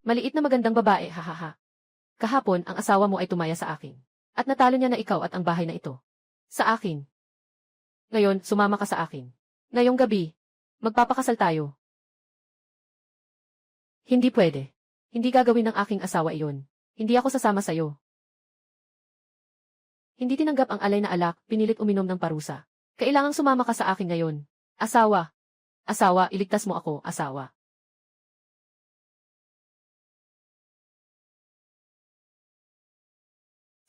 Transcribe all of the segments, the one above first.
Maliit na magandang babae, hahaha. Kahapon, ang asawa mo ay tumaya sa akin. At natalo niya na ikaw at ang bahay na ito. Sa akin. Ngayon, sumama ka sa akin. Ngayong gabi, magpapakasal tayo. Hindi pwede. Hindi gagawin ng aking asawa iyon. Hindi ako sasama sa'yo. Hindi tinanggap ang alay na alak, pinilit uminom ng parusa. Kailangang sumama ka sa akin ngayon. Asawa. Asawa, iligtas mo ako, asawa.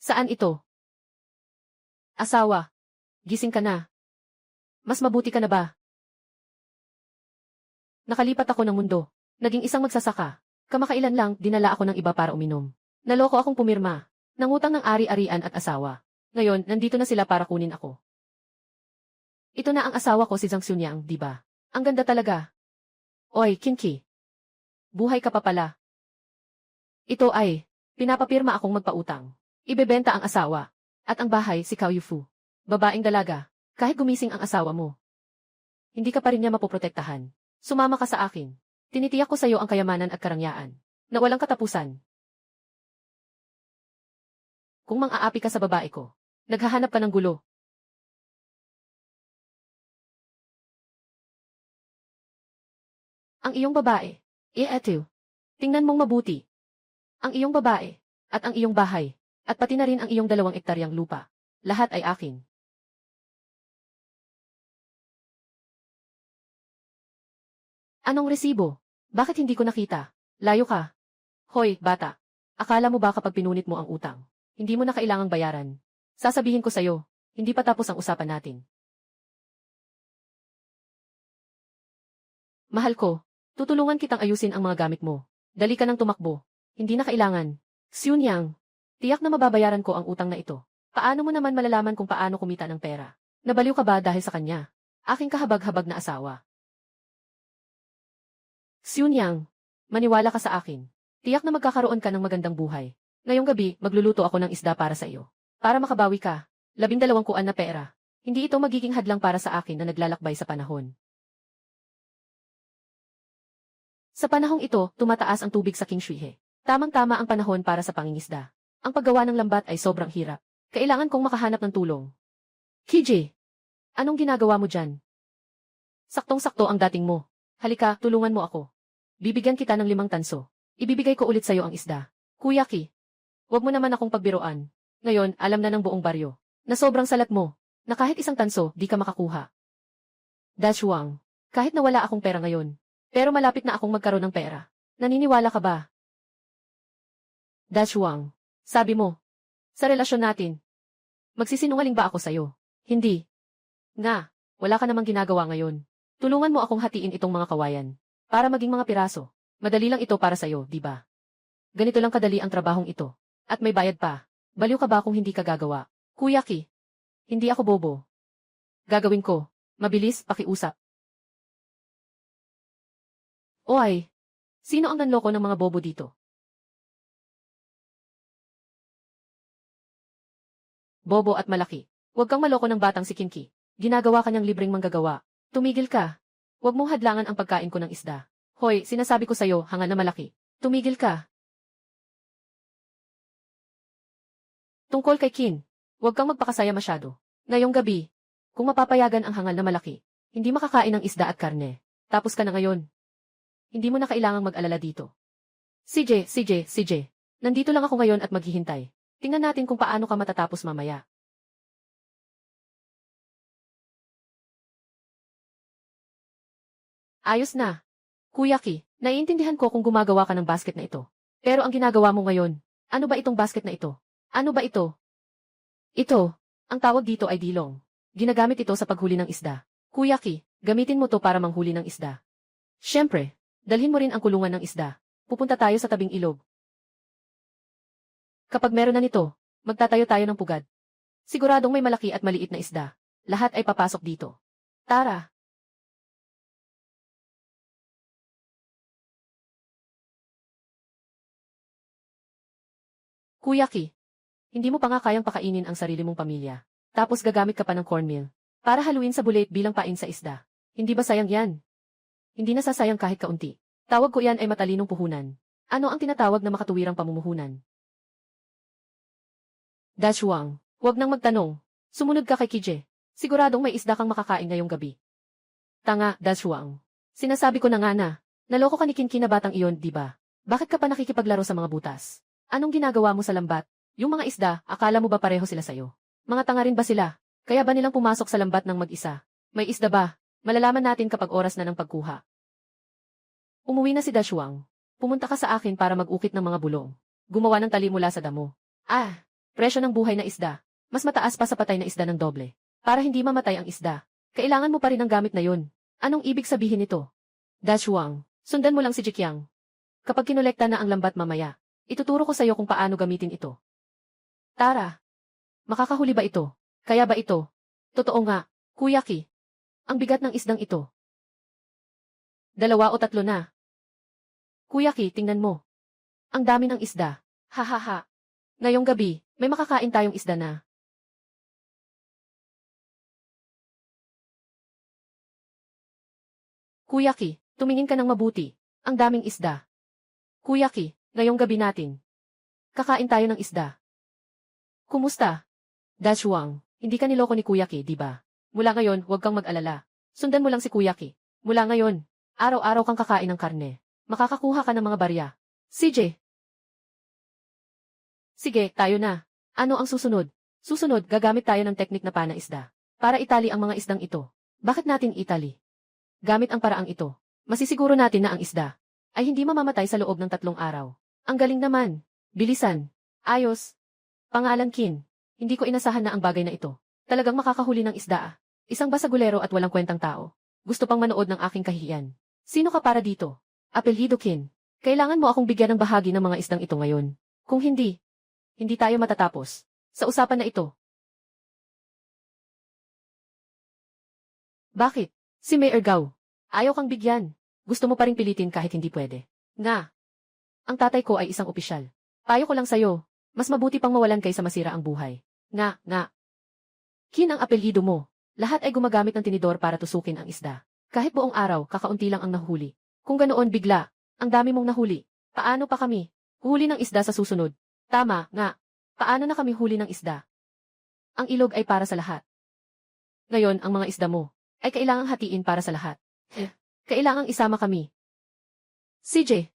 Saan ito? Asawa. Gising ka na. Mas mabuti ka na ba? Nakalipat ako ng mundo. Naging isang magsasaka. Kamakailan lang, dinala ako ng iba para uminom. Naloko akong pumirma. Nangutang ng ari-arian at asawa. Ngayon, nandito na sila para kunin ako. Ito na ang asawa ko si Zhang Xunyang, di ba? Ang ganda talaga. Oy, Kinki. Buhay ka pa pala. Ito ay, pinapapirma akong magpautang. Ibebenta ang asawa. At ang bahay si Cao Yufu. Babaeng dalaga. Kahit gumising ang asawa mo. Hindi ka pa rin niya mapoprotektahan. Sumama ka sa akin. Tinitiyak ko sa iyo ang kayamanan at karangyaan. Na walang katapusan. Kung mang-aapi ka sa babae ko, naghahanap ka ng gulo. Ang iyong babae. Eto. Tingnan mong mabuti. Ang iyong babae. At ang iyong bahay. At pati na rin ang iyong 2 ektaryang lupa. Lahat ay akin. Anong resibo? Bakit hindi ko nakita? Layo ka. Hoy, bata. Akala mo ba kapag pinunit mo ang utang, hindi mo na kailangang bayaran? Sasabihin ko sa'yo, hindi pa tapos ang usapan natin. Mahal ko, tutulungan kitang ayusin ang mga gamit mo. Dali ka nang tumakbo. Hindi na kailangan. Xunyang, tiyak na mababayaran ko ang utang na ito. Paano mo naman malalaman kung paano kumita ng pera? Nabaliw ka ba dahil sa kanya? Aking kahabag-habag na asawa. Xunyang, maniwala ka sa akin. Tiyak na magkakaroon ka ng magandang buhay. Ngayong gabi, magluluto ako ng isda para sa iyo. Para makabawi ka, 12 kuan na pera. Hindi ito magiging hadlang para sa akin na naglalakbay sa panahon. Sa panahong ito, tumataas ang tubig sa Kingshuihe. Tamang-tama ang panahon para sa pangingisda. Ang paggawa ng lambat ay sobrang hirap. Kailangan kong makahanap ng tulong. KJ, anong ginagawa mo dyan? Saktong-sakto ang dating mo. Halika, tulungan mo ako. Bibigyan kita ng 5 tanso. Ibibigay ko ulit sa'yo ang isda. Kuya Ki, huwag mo naman akong pagbiroan. Ngayon, alam na ng buong baryo na sobrang salat mo, na kahit 1 tanso, di ka makakuha. Dashuang, kahit nawala akong pera ngayon, pero malapit na akong magkaroon ng pera. Naniniwala ka ba? Dashuang, sabi mo, sa relasyon natin, magsisinungaling ba ako sa'yo? Hindi. Nga, wala ka namang ginagawa ngayon. Tulungan mo akong hatiin itong mga kawayan. Para maging mga piraso. Madali lang ito para sa'yo, di ba? Ganito lang kadali ang trabahong ito. At may bayad pa. Baliw ka ba kung hindi ka gagawa? Kuya Ki, hindi ako bobo. Gagawin ko. Mabilis, pakiusap. O ay, sino ang nanloko ng mga bobo dito? Bobo at malaki. Huwag kang maloko ng batang si Kinki. Ginagawa ka niyang libreng manggagawa. Tumigil ka. Huwag mong hadlangan ang pagkain ko ng isda. Hoy, sinasabi ko sa'yo, hangal na malaki. Tumigil ka. Tungkol kay Kin, huwag kang magpakasaya masyado. Ngayong gabi, kung mapapayagan ang hangal na malaki, hindi makakain ng isda at karne. Tapos ka na ngayon. Hindi mo na kailangang mag-alala dito. CJ, nandito lang ako ngayon at maghihintay. Tingnan natin kung paano ka matatapos mamaya. Ayos na. Kuya Ki, naiintindihan ko kung gumagawa ka ng basket na ito. Pero ang ginagawa mo ngayon, ano ba itong basket na ito? Ano ba ito? Ito, ang tawag dito ay dilong. Ginagamit ito sa paghuli ng isda. Kuya Ki, gamitin mo to para manghuli ng isda. Siyempre, dalhin mo rin ang kulungan ng isda. Pupunta tayo sa tabing ilog. Kapag meron na nito, magtatayo tayo ng pugad. Siguradong may malaki at maliit na isda. Lahat ay papasok dito. Tara! Kuya Ki, hindi mo pa nga kayang pakainin ang sarili mong pamilya. Tapos gagamit ka pa ng cornmeal para haluin sa bulit bilang pain sa isda. Hindi ba sayang yan? Hindi nasasayang kahit kaunti. Tawag ko yan ay matalinong puhunan. Ano ang tinatawag na makatuwirang pamumuhunan? Dashuang, huwag nang magtanong. Sumunod ka kay Kije. Siguradong may isda kang makakain ngayong gabi. Tanga, Dashuang. Sinasabi ko na nga na, naloko ka ni Kinkin na batang iyon, di ba? Bakit ka pa nakikipaglaro sa mga butas? Anong ginagawa mo sa lambat? Yung mga isda, akala mo ba pareho sila sayo? Mga tanga rin ba sila? Kaya ba nilang pumasok sa lambat ng mag-isa? May isda ba? Malalaman natin kapag oras na ng pagkuha. Umuwi na si Dashuang. Pumunta ka sa akin para mag-ukit ng mga bulong. Gumawa ng tali mula sa damo. Presyo ng buhay na isda. Mas mataas pa sa patay na isda ng doble. Para hindi mamatay ang isda, kailangan mo pa rin ang gamit na yun. Anong ibig sabihin nito? Dashuang, sundan mo lang si Jikyang. Kapag kinolekta na ang lambat mamaya, ituturo ko sa iyo kung paano gamitin ito. Tara. Makakahuli ba ito? Kaya ba ito? Totoo nga, Kuya Ki. Ang bigat ng isdang ito. 2 o 3 na. Kuya Ki, tingnan mo. Ang dami ng isda. Hahaha. Ngayong gabi, may makakain tayong isda na. Kuya Ki, tumingin ka ng mabuti. Ang daming isda. Kuya Ki, ngayong gabi natin. Kakain tayo ng isda. Kumusta? Dashuang, hindi ka niloko ni Kuya Ki, di ba? Mula ngayon, huwag kang mag-alala. Sundan mo lang si Kuya Ki. Mula ngayon, araw-araw kang kakain ng karne. Makakakuha ka ng mga barya. CJ. Sige, tayo na. Ano ang susunod? Susunod, gagamit tayo ng teknik na panaisda. Para itali ang mga isdang ito. Bakit natin itali? Gamit ang paraang ito, masisiguro natin na ang isda ay hindi mamamatay sa loob ng 3 araw. Ang galing naman. Bilisan. Ayos. Pangalan Kin. Hindi ko inasahan na ang bagay na ito. Talagang makakahuli ng isda. Isang basagulero at walang kwentang tao. Gusto pang manood ng aking kahihiyan. Sino ka para dito? Apelyido Kin. Kailangan mo akong bigyan ng bahagi ng mga isdang ito ngayon. Kung hindi, hindi tayo matatapos sa usapan na ito. Bakit? Si Mayor Gao. Ayaw kang bigyan. Gusto mo pa ring pilitin kahit hindi pwede. Nga. Ang tatay ko ay isang opisyal. Payo ko lang sa'yo, mas mabuti pang mawalan kaysa masira ang buhay. Nga. Kin ang apelyido mo. Lahat ay gumagamit ng tinidor para tusukin ang isda. Kahit buong araw, kakaunti lang ang nahuli. Kung ganoon bigla, ang dami mong nahuli. Paano pa kami? Huli ng isda sa susunod. Tama, nga. Paano na kami huli ng isda? Ang ilog ay para sa lahat. Ngayon, ang mga isda mo ay kailangang hatiin para sa lahat. Kailangang isama kami. CJ,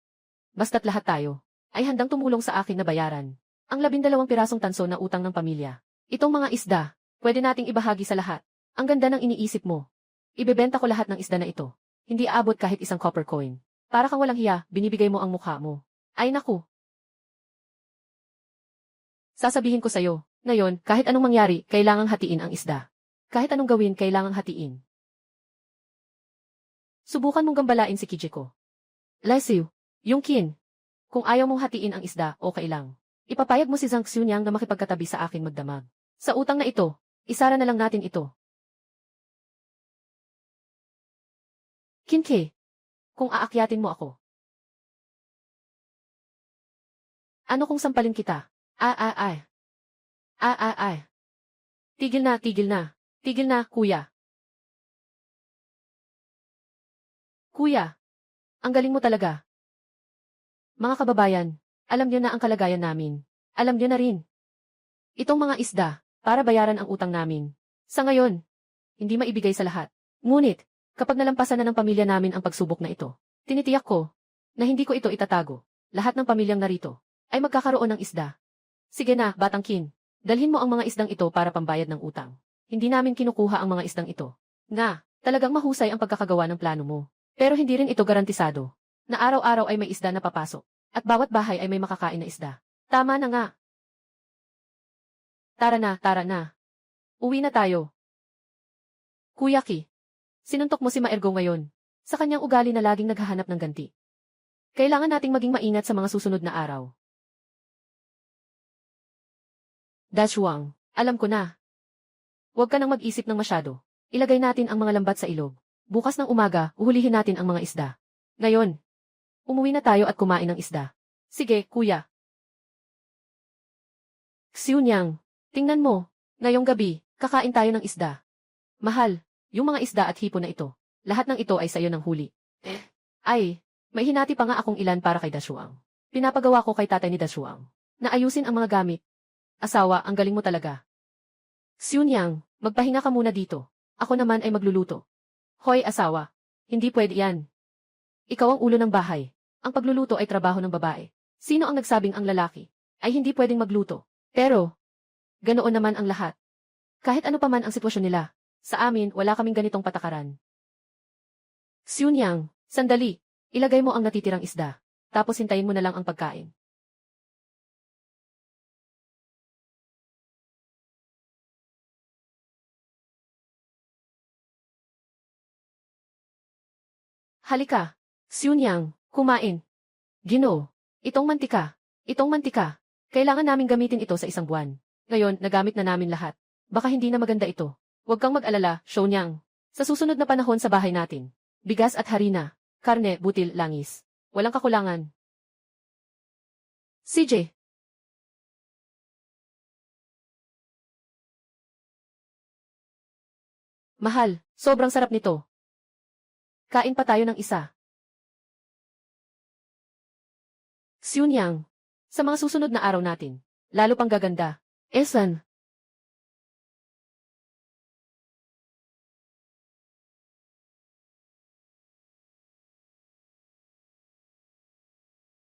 basta't lahat tayo ay handang tumulong sa akin na bayaran ang 12 pirasong tanso na utang ng pamilya. Itong mga isda, pwede nating ibahagi sa lahat. Ang ganda ng iniisip mo. Ibebenta ko lahat ng isda na ito. Hindi aabot kahit isang copper coin. Para kang walang hiya, binibigay mo ang mukha mo. Ay naku. Sasabihin ko sa'yo, ngayon, kahit anong mangyari, kailangang hatiin ang isda. Kahit anong gawin, kailangang hatiin. Subukan mong gambalain si Kijiko. Lasiw, yung Kin. Kung ayaw mong hatiin ang isda, okay lang. Ipapayag mo si Zhang Xiunyang na makipagkatabi sa akin magdamag. Sa utang na ito, isara na lang natin ito. Kinke, kung aakyatin mo ako. Ano kung sampalin kita? Tigil na, tigil na. Tigil na, kuya. Kuya, ang galing mo talaga. Mga kababayan, alam niyo na ang kalagayan namin. Alam niyo na rin. Itong mga isda, para bayaran ang utang namin. Sa ngayon, hindi maibigay sa lahat. Ngunit, kapag nalampasan na ng pamilya namin ang pagsubok na ito, tinitiyak ko, na hindi ko ito itatago. Lahat ng pamilyang narito, ay magkakaroon ng isda. Sige na, Batang Kin, dalhin mo ang mga isdang ito para pambayad ng utang. Hindi namin kinukuha ang mga isdang ito. Nga, talagang mahusay ang pagkakagawa ng plano mo. Pero hindi rin ito garantisado, na araw-araw ay may isda na papasok, at bawat bahay ay may makakain na isda. Tama na nga. Tara na. Uwi na tayo. Kuya Ki, sinuntok mo si Maergo ngayon, sa kanyang ugali na laging naghahanap ng ganti. Kailangan nating maging maingat sa mga susunod na araw. Dashuang, alam ko na. Huwag ka nang mag-isip ng masyado. Ilagay natin ang mga lambat sa ilog. Bukas ng umaga, uhulihin natin ang mga isda. Ngayon, umuwi na tayo at kumain ng isda. Sige, kuya. Xiunyang, tingnan mo, ngayong gabi, kakain tayo ng isda. Mahal, yung mga isda at hipo na ito, lahat ng ito ay sayo ng huli. Ay, may hinati pa nga akong ilan para kay Dashuang. Pinapagawa ko kay tatay ni Dashuang. Naayusin ang mga gamit. Asawa, ang galing mo talaga. Xiunyang, magpahinga ka muna dito. Ako naman ay magluluto. Hoy, asawa. Hindi pwede yan. Ikaw ang ulo ng bahay. Ang pagluluto ay trabaho ng babae. Sino ang nagsabing ang lalaki ay hindi pwedeng magluto? Pero, ganoon naman ang lahat. Kahit ano pa man ang sitwasyon nila, sa amin wala kaming ganitong patakaran. Xiunyang, sandali. Ilagay mo ang natitirang isda. Tapos hintayin mo na lang ang pagkain. Halika. Xiunyang, kumain. Ginoo. Itong mantika. Itong mantika. Kailangan naming gamitin ito sa isang buwan. Ngayon, nagamit na namin lahat. Baka hindi na maganda ito. Huwag kang mag-alala, Xiunyang. Sa susunod na panahon sa bahay natin. Bigas at harina. Karne, butil, langis. Walang kakulangan. CJ. Mahal, sobrang sarap nito. Kain pa tayo ng isa. Xiunyang. Sa mga susunod na araw natin, lalo pang gaganda. Esan.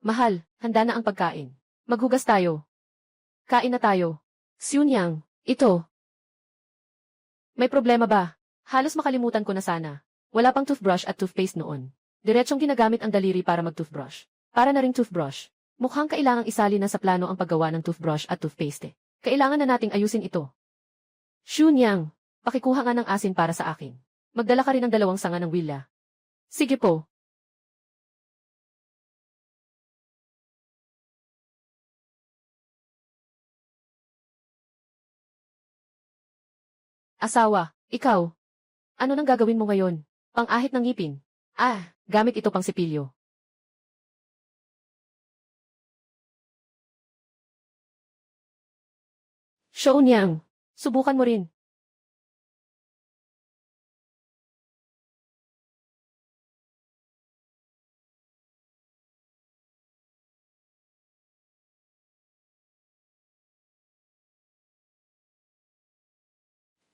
Mahal, handa na ang pagkain. Maghugas tayo. Kain na tayo. Xiunyang, ito. May problema ba? Halos makalimutan ko na sana. Wala pang toothbrush at toothpaste noon. Diretsong ginagamit ang daliri para mag-toothbrush. Para na ring toothbrush. Mukhang kailangang isali na sa plano ang paggawa ng toothbrush at toothpaste. Kailangan na nating ayusin ito. Xiunyang, pakikuha nga ng asin para sa akin. Magdala ka rin ng 2 sanga ng wilya. Sige po. Asawa, ikaw. Ano nang gagawin mo ngayon? Pang-ahit ng ngipin. Gamit ito pang sipilyo. Xiunyang, subukan mo rin.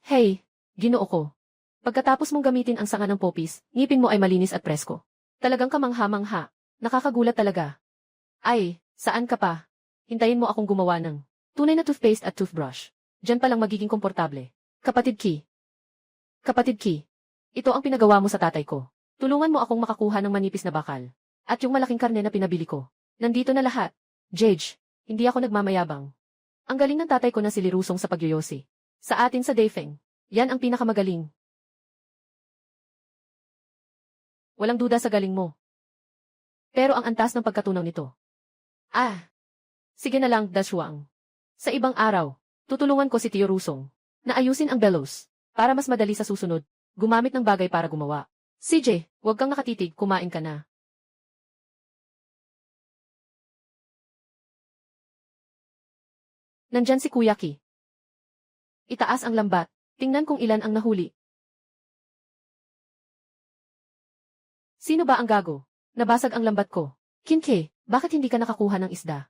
Hey, ginoo ko. Pagkatapos mong gamitin ang sanga ng popis, ngipin mo ay malinis at presko. Talagang kamangha-mangha. Nakakagulat talaga. Ay, saan ka pa? Hintayin mo akong gumawa ng tunay na toothpaste at toothbrush. Diyan pa lang magiging komportable. Kapatid Ki. Kapatid Ki. Ito ang pinagawa mo sa tatay ko. Tulungan mo akong makakuha ng manipis na bakal. At yung malaking karne na pinabili ko. Nandito na lahat. Jage, hindi ako nagmamayabang. Ang galing ng tatay ko na si Lirusong sa pagyoyosi. Sa atin sa Dayfeng, yan ang pinakamagaling. Walang duda sa galing mo. Pero ang antas ng pagkatunaw nito. Sige na lang, Dashuang. Sa ibang araw, tutulungan ko si Tio Rusong na ayusin ang bellows para mas madali sa susunod, gumamit ng bagay para gumawa. CJ, huwag kang nakatitig, kumain ka na. Nandyan si Kuya Ki. Itaas ang lambat, tingnan kung ilan ang nahuli. Sino ba ang gago? Nabasag ang lambat ko. Kinke, bakit hindi ka nakakuha ng isda?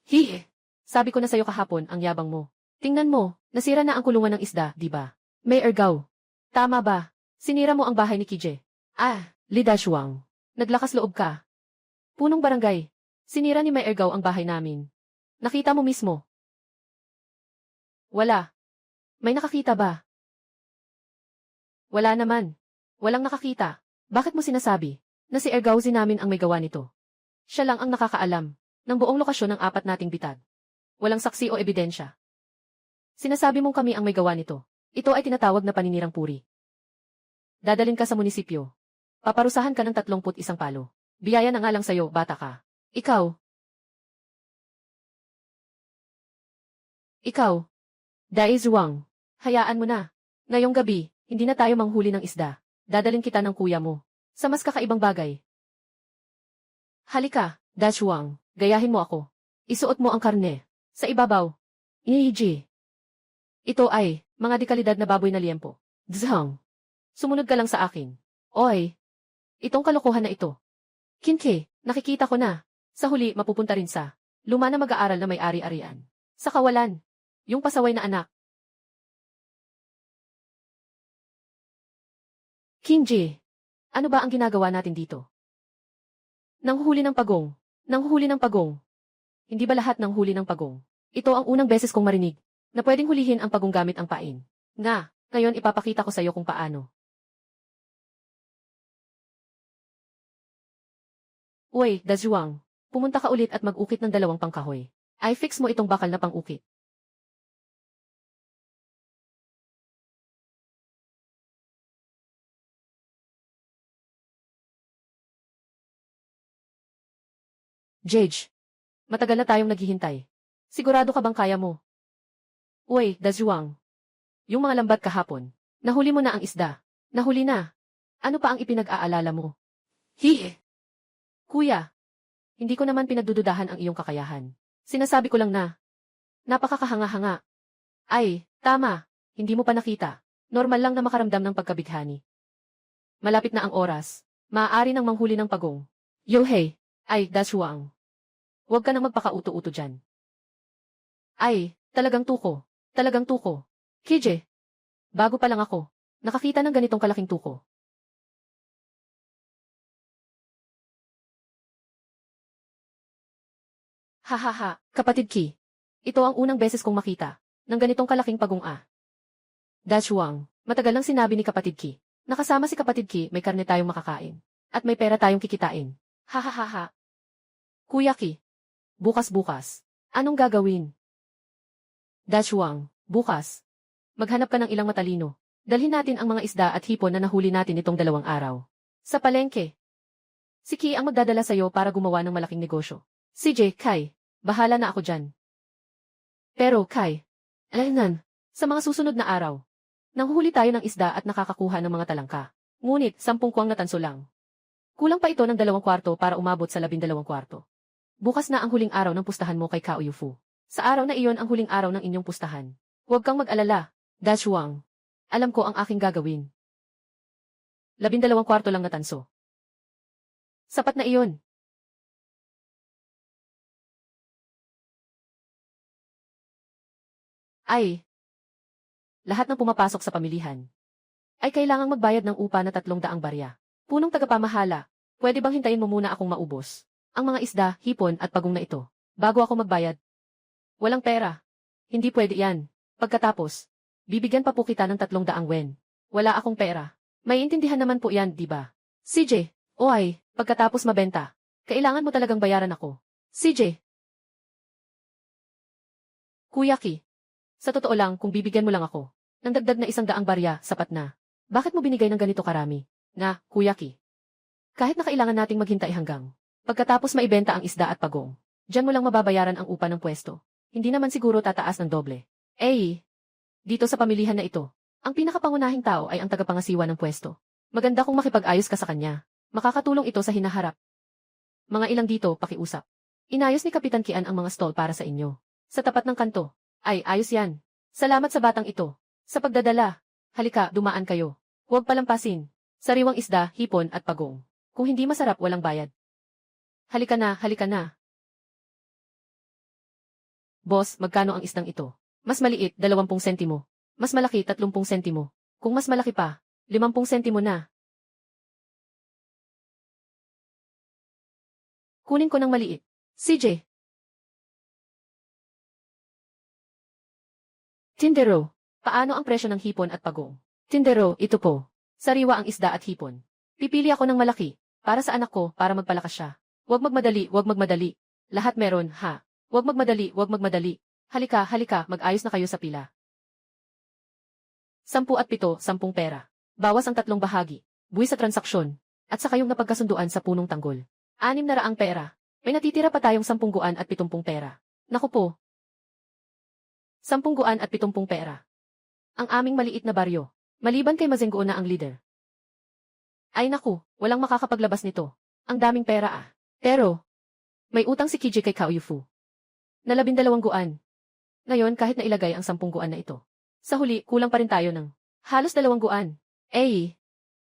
Hihe. Sabi ko na sa'yo kahapon ang yabang mo. Tingnan mo, nasira na ang kulungan ng isda, di ba? May ergaw. Tama ba? Sinira mo ang bahay ni Kije. Lidashuang. Naglakas loob ka. Punong barangay. Sinira ni May Ergaw ang bahay namin. Nakita mo mismo. Wala. May nakakita ba? Wala naman. Walang nakakita. Bakit mo sinasabi na si Ergauzi namin ang may gawa nito? Siya lang ang nakakaalam ng buong lokasyon ng 4 nating bitag. Walang saksi o ebidensya. Sinasabi mong kami ang may gawa nito. Ito ay tinatawag na paninirang puri. Dadalin ka sa munisipyo. Paparusahan ka ng 31 palo. Biyaya na nga lang sa'yo, bata ka. Ikaw. Daizhuang. Hayaan mo na. Ngayong gabi, hindi na tayo manghuli ng isda. Dadalin kita ng kuya mo. Sa mas kakaibang bagay. Halika, Dashuang. Gayahin mo ako. Isuot mo ang karne. Sa ibabaw. Iniji. Ito ay, mga dekalidad na baboy na liempo. Dzang. Sumunod ka lang sa akin. Oy. Itong kalokohan na ito. Kinke, nakikita ko na. Sa huli, mapupunta rin sa luma na mag-aaral na may ari-arian. Sa kawalan, yung pasaway na anak. Kinji, ano ba ang ginagawa natin dito? Nanghuhuli ng pagong. Nanghuhuli ng pagong. Hindi ba lahat ng huli ng pagong? Ito ang unang beses kong marinig na pwedeng hulihin ang pagong gamit ang pain. Nga, ngayon ipapakita ko sa iyo kung paano. Uy, Dajuang, pumunta ka ulit at mag-ukit ng 2 pangkahoy. Ay fix mo itong bakal na pang-ukit. Jage, matagal na tayong naghihintay. Sigurado ka bang kaya mo? Uy, Dajuang. Yung mga lambat kahapon. Nahuli mo na ang isda. Nahuli na. Ano pa ang ipinag-aalala mo? Hihi. Kuya, hindi ko naman pinagdududahan ang iyong kakayahan. Sinasabi ko lang na. Napakakahanga-hanga. Ay, tama. Hindi mo pa nakita. Normal lang na makaramdam ng pagkabighani. Malapit na ang oras. Maaari nang manghuli ng pagong. Yohei. Ay, Dajuang. Huwag ka nang magpakauto-uto dyan. Ay, talagang tuko. Talagang tuko. Kije. Bago pa lang ako. Nakakita ng ganitong kalaking tuko. Hahaha, kapatid Ki. Ito ang unang beses kong makita ng ganitong kalaking pagong-a. Dajuang, matagal nang sinabi ni kapatid Ki. Nakasama si kapatid Ki, may karne tayong makakain. At may pera tayong kikitain. Hahaha. Kuya Ki. Bukas-bukas. Anong gagawin? Dajuang, bukas. Maghanap ka ng ilang matalino. Dalhin natin ang mga isda at hipon na nahuli natin itong 2 araw. Sa palengke. Si Ki ang magdadala sa'yo para gumawa ng malaking negosyo. Si J, Kai, bahala na ako dyan. Pero, Kai, alanan, sa mga susunod na araw, nanghuhuli tayo ng isda at nakakakuha ng mga talangka. Ngunit, 10 kuwang na tanso lang. Kulang pa ito ng 2 kwarto para umabot sa 12 kwarto. Bukas na ang huling araw ng pustahan mo kay Kao Yufu. Sa araw na iyon ang huling araw ng inyong pustahan. Huwag kang mag-alala, Dajuang. Alam ko ang aking gagawin. 12 kwarto lang na tanso. Sapat na iyon. Ay, lahat ng pumapasok sa pamilihan ay kailangang magbayad ng upa na 300 barya. Punong tagapamahala, pwede bang hintayin mo muna akong maubos ang mga isda, hipon at pagong na ito bago ako magbayad? Walang pera. Hindi pwede yan. Pagkatapos, bibigyan pa po kita ng 300 wen. Wala akong pera. May intindihan naman po yan, di ba? CJ, oy, pagkatapos mabenta, kailangan mo talagang bayaran ako. CJ. Kuya Ki, sa totoo lang kung bibigyan mo lang ako ng dagdag na 100 barya, sapat na. Bakit mo binigay ng ganito karami? Nga, Kuya Ki. Kahit na kailangan nating maghintay hanggang pagkatapos maibenta ang isda at pagong, diyan mo lang mababayaran ang upa ng pwesto. Hindi naman siguro tataas ng doble. Dito sa pamilihan na ito, ang pinakapangunahing tao ay ang tagapangasiwa ng pwesto. Maganda kung makipag-ayos ka sa kanya. Makakatulong ito sa hinaharap. Mga ilang dito, pakiusap. Inayos ni Kapitan Kian ang mga stall para sa inyo. Sa tapat ng kanto. Ay, ayos yan. Salamat sa batang ito. Sa pagdadala. Halika, dumaan kayo. Huwag palampasin. Sariwang isda, hipon at pagong. Kung hindi masarap, walang bayad. Halika na, halika na. Boss, magkano ang isdang ito? Mas maliit, 20 sentimo. Mas malaki, 30 sentimo. Kung mas malaki pa, 50 sentimo na. Kunin ko ng maliit. CJ. Tindero. Paano ang presyo ng hipon at pagong? Tindero, ito po. Sariwa ang isda at hipon. Pipili ako ng malaki. Para sa anak ko, para magpalakas siya. Huwag magmadali, huwag magmadali. Lahat meron, ha? Huwag magmadali, huwag magmadali. Halika, halika, mag-ayos na kayo sa pila. 10 at 7, 10 pera. Bawas ang 3 bahagi. Buwis sa transaksyon. At sa kayong napagkasunduan sa punong tanggol. 600 pera. May natitira pa tayong 10 guan at 70 pera. Naku po. 10 guan at 70 pera. Ang aming maliit na baryo. Maliban kay Mazenggo na ang leader. Ay naku, walang makakapaglabas nito. Ang daming pera ah. Pero, may utang si Kiji kay Kao Yufu. Na 12 guan. Ngayon kahit na ilagay ang 10 guan na ito. Sa huli, kulang pa rin tayo ng halos 2 guan.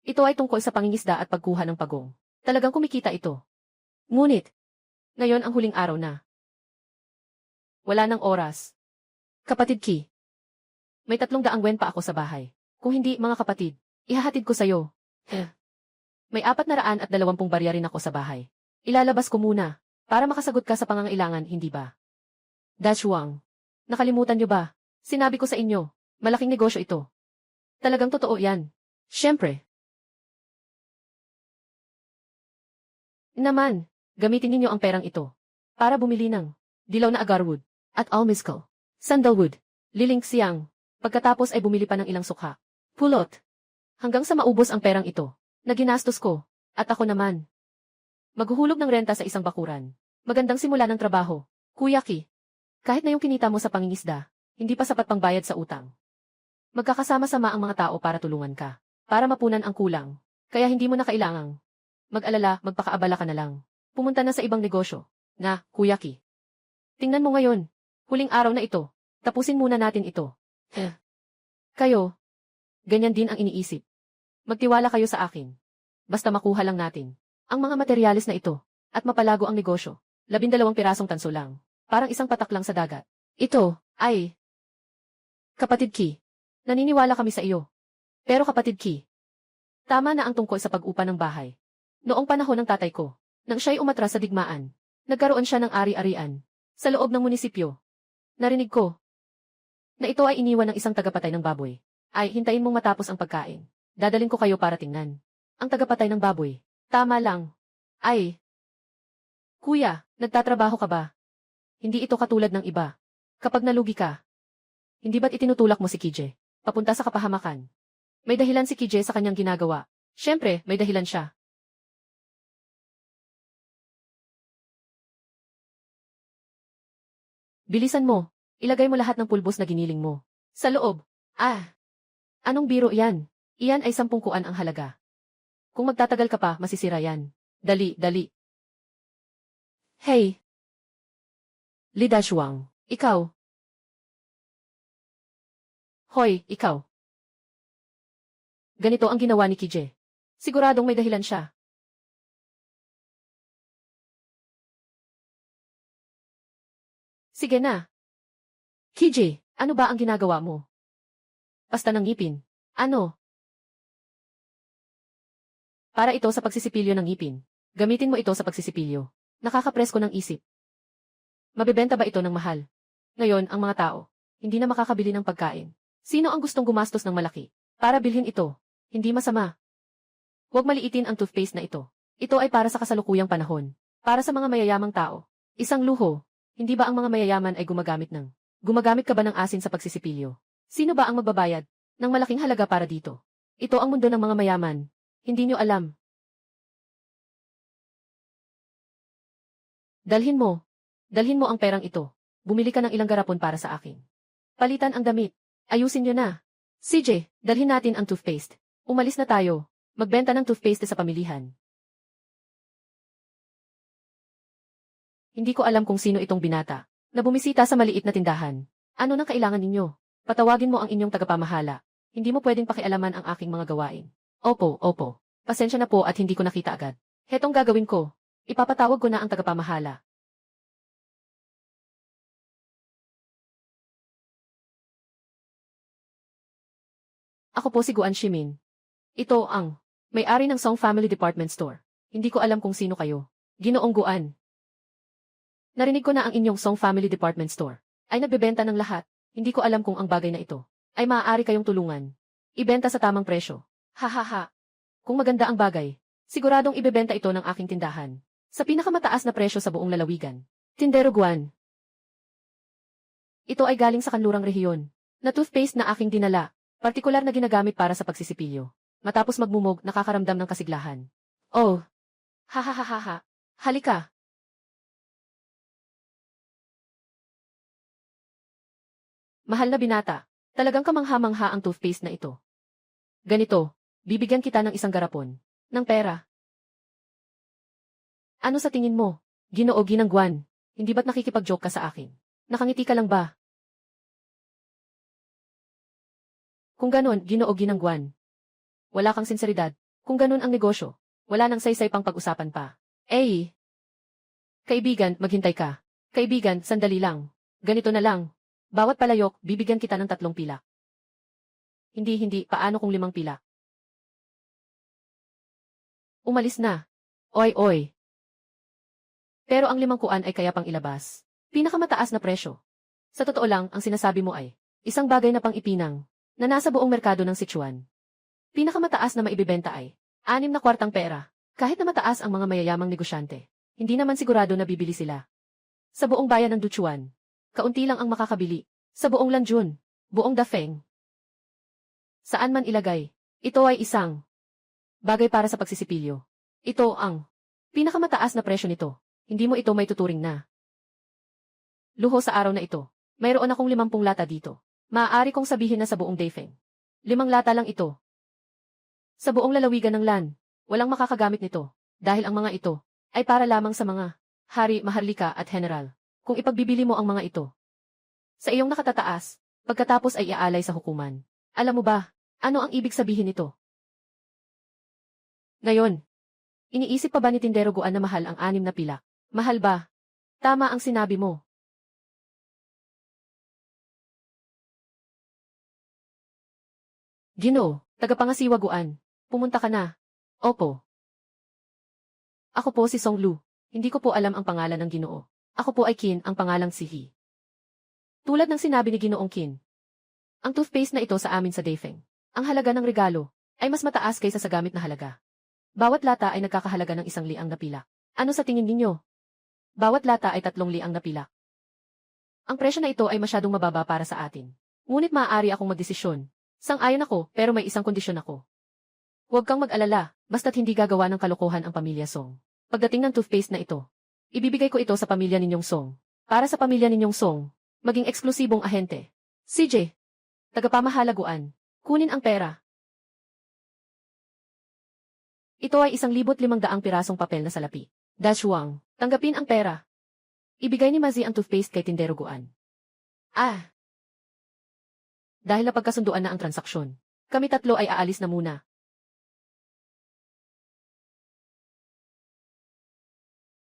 Ito ay tungkol sa pangingisda at pagkuha ng pagong. Talagang kumikita ito. Ngunit, Ngayon ang huling araw na. Wala nang oras. Kapatid Ki, may 300 wen pa ako sa bahay. Kung hindi, mga kapatid, ihahatid ko sa'yo. May 420 barya rin ako sa bahay. Ilalabas ko muna, para makasagot ka sa pangangailangan, hindi ba? Dashuang, nakalimutan niyo ba? Sinabi ko sa inyo, malaking negosyo ito. Talagang totoo yan. Siyempre. Naman, gamitin ninyo ang perang ito para bumili ng dilaw na agarwood at almizcle, sandalwood, liling siyang. Pagkatapos ay bumili pa ng ilang sukha. Pulot. Hanggang sa maubos ang perang ito na ginastos ko. At ako naman. Maghuhulog ng renta sa isang bakuran. Magandang simula ng trabaho. Kuya Ki. Kahit na yung kinita mo sa pangingisda, hindi pa sapat pang bayad sa utang. Magkakasama-sama ang mga tao para tulungan ka. Para mapunan ang kulang. Kaya hindi mo na kailangang mag-alala, magpakaabala ka na lang. Pumunta na sa ibang negosyo. Na, Kuya Ki. Tingnan mo ngayon. Huling araw na ito. Tapusin muna natin ito. Kayo. Ganyan din ang iniisip. Magtiwala kayo sa akin. Basta makuha lang natin ang mga materyales na ito at mapalago ang negosyo. 12 pirasong tanso lang. Parang isang patak lang sa dagat. Ito ay Kapatid Ki. Naniniwala kami sa iyo. Pero Kapatid Ki, tama na ang tungkol sa pag-upa ng bahay. Noong panahon ng tatay ko, nang siya'y umatras sa digmaan, nagkaroon siya ng ari-arian sa loob ng munisipyo. Narinig ko na ito ay iniwan ng isang tagapatay ng baboy. Ay, hintayin mong matapos ang pagkain. Dadalhin ko kayo para tingnan. Ang tagapatay ng baboy. Tama lang. Ay. Kuya, nagtatrabaho ka ba? Hindi ito katulad ng iba. Kapag nalugi ka, hindi ba't itinutulak mo si Kije papunta sa kapahamakan? May dahilan si Kije sa kanyang ginagawa. Siyempre, may dahilan siya. Bilisan mo. Ilagay mo lahat ng pulbos na giniling mo sa loob. Anong biro yan? Iyan ay 10 kuan ang halaga. Kung magtatagal ka pa, masisira yan. Dali, dali. Hey! Li Dashuang, ikaw. Hoy, ikaw. Ganito ang ginawa ni Kije. Siguradong may dahilan siya. Sige na. Kije, ano ba ang ginagawa mo? Pasta ng ngipin. Ano? Para ito sa pagsisipilyo ng ngipin. Gamitin mo ito sa pagsisipilyo. Nakakapresko ng isip. Mabebenta ba ito ng mahal? Ngayon, ang mga tao, hindi na makakabili ng pagkain. Sino ang gustong gumastos ng malaki para bilhin ito? Hindi masama. Huwag maliitin ang toothpaste na ito. Ito ay para sa kasalukuyang panahon. Para sa mga mayayamang tao. Isang luho. Hindi ba ang mga mayayaman ay Gumagamit ka ba ng asin sa pagsisipilyo? Sino ba ang magbabayad ng malaking halaga para dito? Ito ang mundo ng mga mayaman. Hindi nyo alam. Dalhin mo. Dalhin mo ang perang ito. Bumili ka ng ilang garapon para sa akin. Palitan ang damit. Ayusin nyo na. CJ, dalhin natin ang toothpaste. Umalis na tayo. Magbenta ng toothpaste sa pamilihan. Hindi ko alam kung sino itong binata na bumisita sa maliit na tindahan. Ano nang kailangan ninyo? Patawagin mo ang inyong tagapamahala. Hindi mo pwedeng pakialaman ang aking mga gawain. Opo. Pasensya na po at hindi ko nakita agad. Hetong gagawin ko. Ipapatawag ko na ang tagapamahala. Ako po si Guan Shimin. Ito ang may-ari ng Song Family Department Store. Hindi ko alam kung sino kayo. Ginoong Guan. Narinig ko na ang inyong Song Family Department Store ay nagbebenta ng lahat. Hindi ko alam kung ang bagay na ito ay maaari kayong tulungan. Ibenta sa tamang presyo. Hahaha. Kung maganda ang bagay, siguradong ibebenta ito ng aking tindahan sa pinakamataas na presyo sa buong lalawigan. Tindero Guan. Ito ay galing sa kanlurang rehiyon na toothpaste na aking dinala, partikular na ginagamit para sa pagsisipilyo. Matapos magmumog, nakakaramdam ng kasiglahan. Oh. Hahaha. Halika. Mahal na binata, talagang kamangha-mangha ang toothpaste na ito. Ganito, bibigyan kita ng isang garapon ng pera. Ano sa tingin mo? Ginoo Ginang Guan, hindi ba't nakikipag-joke ka sa akin? Nakangiti ka lang ba? Kung ganon, Ginoo Ginang Guan. Wala kang sinseridad. Kung ganon ang negosyo, wala nang saysay pang pag-usapan pa. Kaibigan, maghintay ka. Kaibigan, sandali lang. Ganito na lang. Bawat palayok, bibigyan kita ng 3 pilak. Hindi, paano kung 5 pilak? Umalis na. Oy. Pero ang 5 kuan ay kaya pang ilabas. Pinakamataas na presyo. Sa totoo lang, ang sinasabi mo ay isang bagay na pang-ipinang na nasa buong merkado ng Sichuan. Pinakamataas na maibibenta ay 6 na kwartang pera. Kahit na mataas ang mga mayayamang negosyante, hindi naman sigurado na bibili sila. Sa buong bayan ng Duchuan, kaunti lang ang makakabili. Sa buong Lanjun, buong Dafeng. Saan man ilagay, ito ay isang bagay para sa pagsisipilyo. Ito ang pinakamataas na presyo nito. Hindi mo ito may tuturing na luho sa araw na ito. Mayroon akong 50 lata dito. Maaari kong sabihin na sa buong Dafeng. 5 lata lang ito. Sa buong lalawigan ng LAN, walang makakagamit nito. Dahil ang mga ito ay para lamang sa mga hari, maharlika at general. Kung ipagbibili mo ang mga ito sa iyong nakatataas, pagkatapos ay iaalay sa hukuman. Alam mo ba, ano ang ibig sabihin nito? Ngayon, iniisip pa ba ni Tindero Guan na mahal ang 6 na pilak? Mahal ba? Tama ang sinabi mo. Ginoo, tagapangasiwa Guan. Pumunta ka na. Opo. Ako po si Song Lu. Hindi ko po alam ang pangalan ng Ginoo. Ako po ay Qin, ang pangalang si He. Tulad ng sinabi ni Ginoong Qin, ang toothpaste na ito sa amin sa Dafeng, ang halaga ng regalo ay mas mataas kaysa sa gamit na halaga. Bawat lata ay nagkakahalaga ng 100 na pilak. Ano sa tingin ninyo? Bawat lata ay 300 na pilak. Ang presyo na ito ay masyadong mababa para sa atin. Ngunit maaari akong magdesisyon. Sang-ayon ako, pero may isang kondisyon ako. Huwag kang mag-alala, basta't hindi gagawa ng kalokohan ang pamilya Song. Pagdating ng toothpaste na ito, ibibigay ko ito sa pamilya ninyong Song. Para sa pamilya ninyong Song, maging eksklusibong ahente. CJ, tagapamahalaguan, kunin ang pera. Ito ay 1,500 pirasong papel na salapi. Dashuang, tanggapin ang pera. Ibigay ni Mazi ang toothpaste kay Tindero Guan. Dahil napagkasunduan na ang transaksyon, kami 3 ay aalis na muna.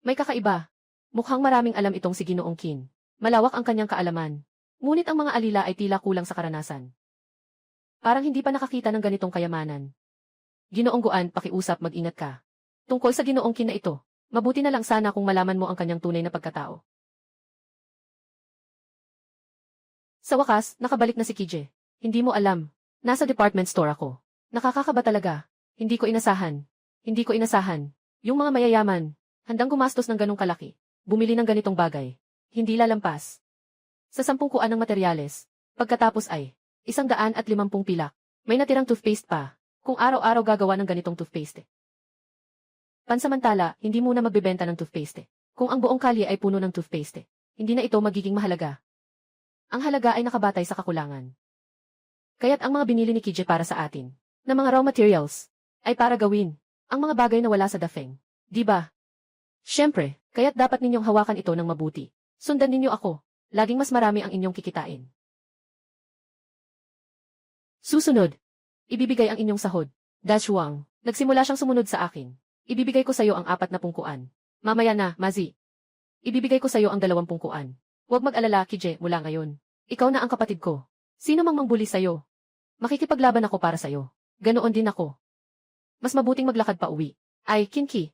May kakaiba. Mukhang maraming alam itong si Ginoong Qin. Malawak ang kanyang kaalaman. Ngunit ang mga alila ay tila kulang sa karanasan. Parang hindi pa nakakita ng ganitong kayamanan. Ginoong Guan, pakiusap, mag-ingat ka. Tungkol sa Ginoong Qin na ito, mabuti na lang sana kung malaman mo ang kanyang tunay na pagkatao. Sa wakas, nakabalik na si Kije. Hindi mo alam. Nasa department store ako. Nakakakaba talaga. Hindi ko inasahan. Yung mga mayayaman, handang gumastos ng ganong kalaki. Bumili ng ganitong bagay. Hindi lalampas sa 10 kuan ng materyales. Pagkatapos ay 150 pilak. May natirang toothpaste pa. Kung araw-araw gagawa ng ganitong toothpaste. Pansamantala, hindi muna magbebenta ng toothpaste. Kung ang buong kalye ay puno ng toothpaste, hindi na ito magiging mahalaga. Ang halaga ay nakabatay sa kakulangan. Kaya't ang mga binili ni Kije para sa atin, na mga raw materials, ay para gawin ang mga bagay na wala sa Dafeng. Di ba? Siyempre, kaya't dapat ninyong hawakan ito ng mabuti. Sundan ninyo ako. Laging mas marami ang inyong kikitain. Susunod, ibibigay ang inyong sahod. Dashuang, nagsimula siyang sumunod sa akin. Ibibigay ko sa iyo ang 40 kuan. Mamaya na, Mazi. Ibibigay ko sa iyo ang 20 kuan. Huwag mag-alala, Kije, mula ngayon. Ikaw na ang kapatid ko. Sino mang mangbuli sa iyo? Makikipaglaban ako para sa iyo. Ganoon din ako. Mas mabuting maglakad pa uwi. Ay, Kinki.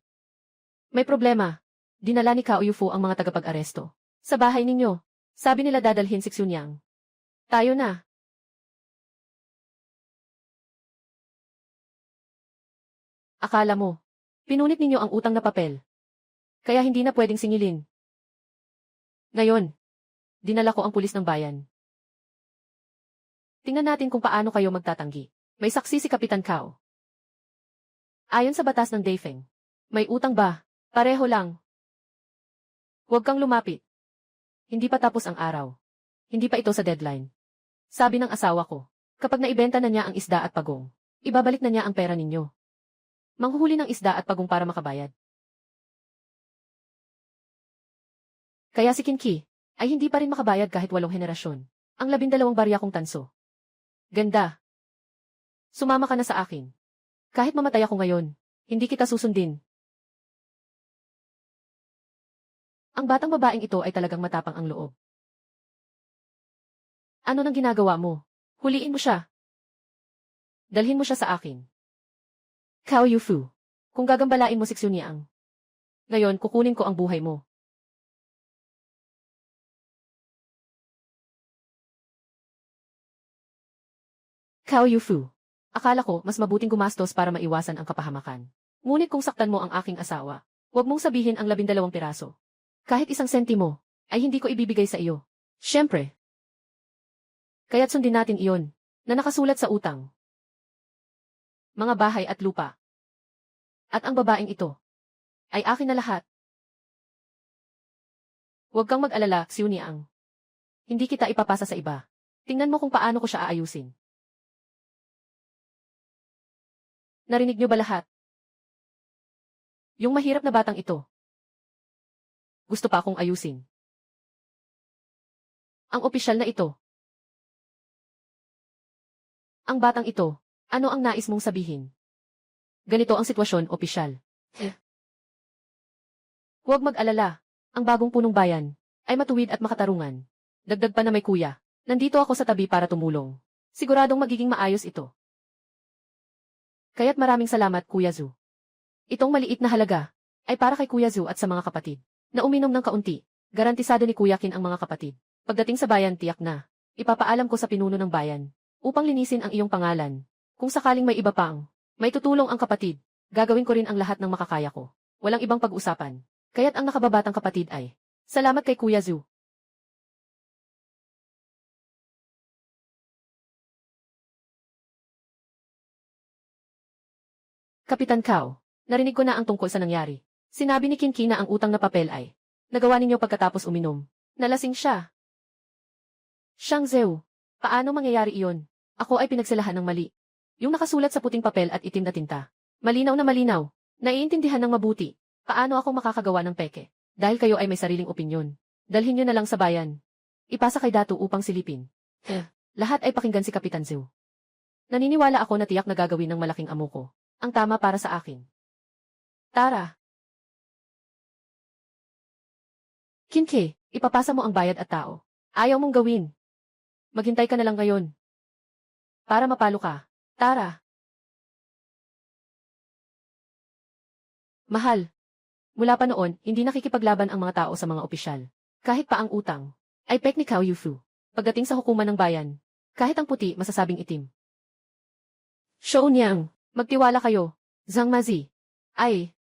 May problema. Dinala ni Kao Yufu ang mga tagapag-aresto. Sa bahay ninyo. Sabi nila dadalhin si Xunyang. Tayo na. Akala mo, pinunit ninyo ang utang na papel. Kaya hindi na pwedeng singilin. Ngayon, dinala ko ang pulis ng bayan. Tingnan natin kung paano kayo magtatanggi. May saksi si Kapitan Kao. Ayon sa batas ng Dafeng, may utang ba? Pareho lang. Huwag kang lumapit. Hindi pa tapos ang araw. Hindi pa ito sa deadline. Sabi ng asawa ko, kapag naibenta na niya ang isda at pagong, ibabalik na niya ang pera ninyo. Manghuhuli ng isda at pagong para makabayad. Kaya si Kinki ay hindi pa rin makabayad kahit 8 henerasyon. Ang 12 barya kong tanso. Ganda. Sumama ka na sa akin. Kahit mamatay ako ngayon, hindi kita susundin. Ang batang babaeng ito ay talagang matapang ang loob. Ano nang ginagawa mo? Huliin mo siya. Dalhin mo siya sa akin. Cao Yufu. Kung gagambalain mo si Xuniang. Ngayon, kukunin ko ang buhay mo. Cao Yufu. Akala ko, mas mabuting gumastos para maiwasan ang kapahamakan. Ngunit kung saktan mo ang aking asawa, huwag mong sabihin ang 12 piraso. Kahit 1 sentimo, ay hindi ko ibibigay sa iyo. Siyempre. Kaya't sundin natin iyon, na nakasulat sa utang. Mga bahay at lupa. At ang babaeng ito, ay akin na lahat. Huwag kang mag-alala, Xuniang. Hindi kita ipapasa sa iba. Tingnan mo kung paano ko siya aayusin. Narinig niyo ba lahat? Yung mahirap na batang ito. Gusto pa akong ayusin. Ang opisyal na ito. Ang batang ito, ano ang nais mong sabihin? Ganito ang sitwasyon, opisyal. Huwag mag-alala. Ang bagong punong bayan ay matuwid at makatarungan. Dagdag pa na may kuya. Nandito ako sa tabi para tumulong. Siguradong magiging maayos ito. Kaya't maraming salamat, Kuya Zhu. Itong maliit na halaga ay para kay Kuya Zhu at sa mga kapatid na uminom ng kaunti. Garantisado ni Kuya Kin ang mga kapatid. Pagdating sa bayan, tiyak na. Ipapaalam ko sa pinuno ng bayan upang linisin ang iyong pangalan. Kung sakaling may iba pang may tutulong ang kapatid, gagawin ko rin ang lahat ng makakaya ko. Walang ibang pag-usapan. Kaya't ang nakababatang kapatid ay, salamat kay Kuya Zhu. Kapitan Cao, narinig ko na ang tungkol sa nangyari. Sinabi ni Kinki na ang utang na papel ay, nagawa ninyo pagkatapos uminom. Nalasing siya. Xiang Zhou, paano mangyayari iyon? Ako ay pinagsalahan ng mali. Yung nakasulat sa puting papel at itim na tinta. Malinaw na malinaw. Naiintindihan ng mabuti. Paano ako makakagawa ng peke? Dahil kayo ay may sariling opinyon. Dalhin nyo na lang sa bayan. Ipasa kay Datu upang silipin. Lahat ay pakinggan si Kapitan Zhou. Naniniwala ako na tiyak na gagawin ng malaking amo ko ang tama para sa akin. Tara. Kinke, ipapasa mo ang bayad at tao. Ayaw mong gawin. Maghintay ka na lang ngayon. Para mapalo ka. Tara. Mahal. Mula pa noon, hindi nakikipaglaban ang mga tao sa mga opisyal. Kahit pa ang utang, ay pek ni Cao Yufu. Pagdating sa hukuman ng bayan, kahit ang puti masasabing itim. Shouniang, magtiwala kayo. Zhang Mazi. Ay.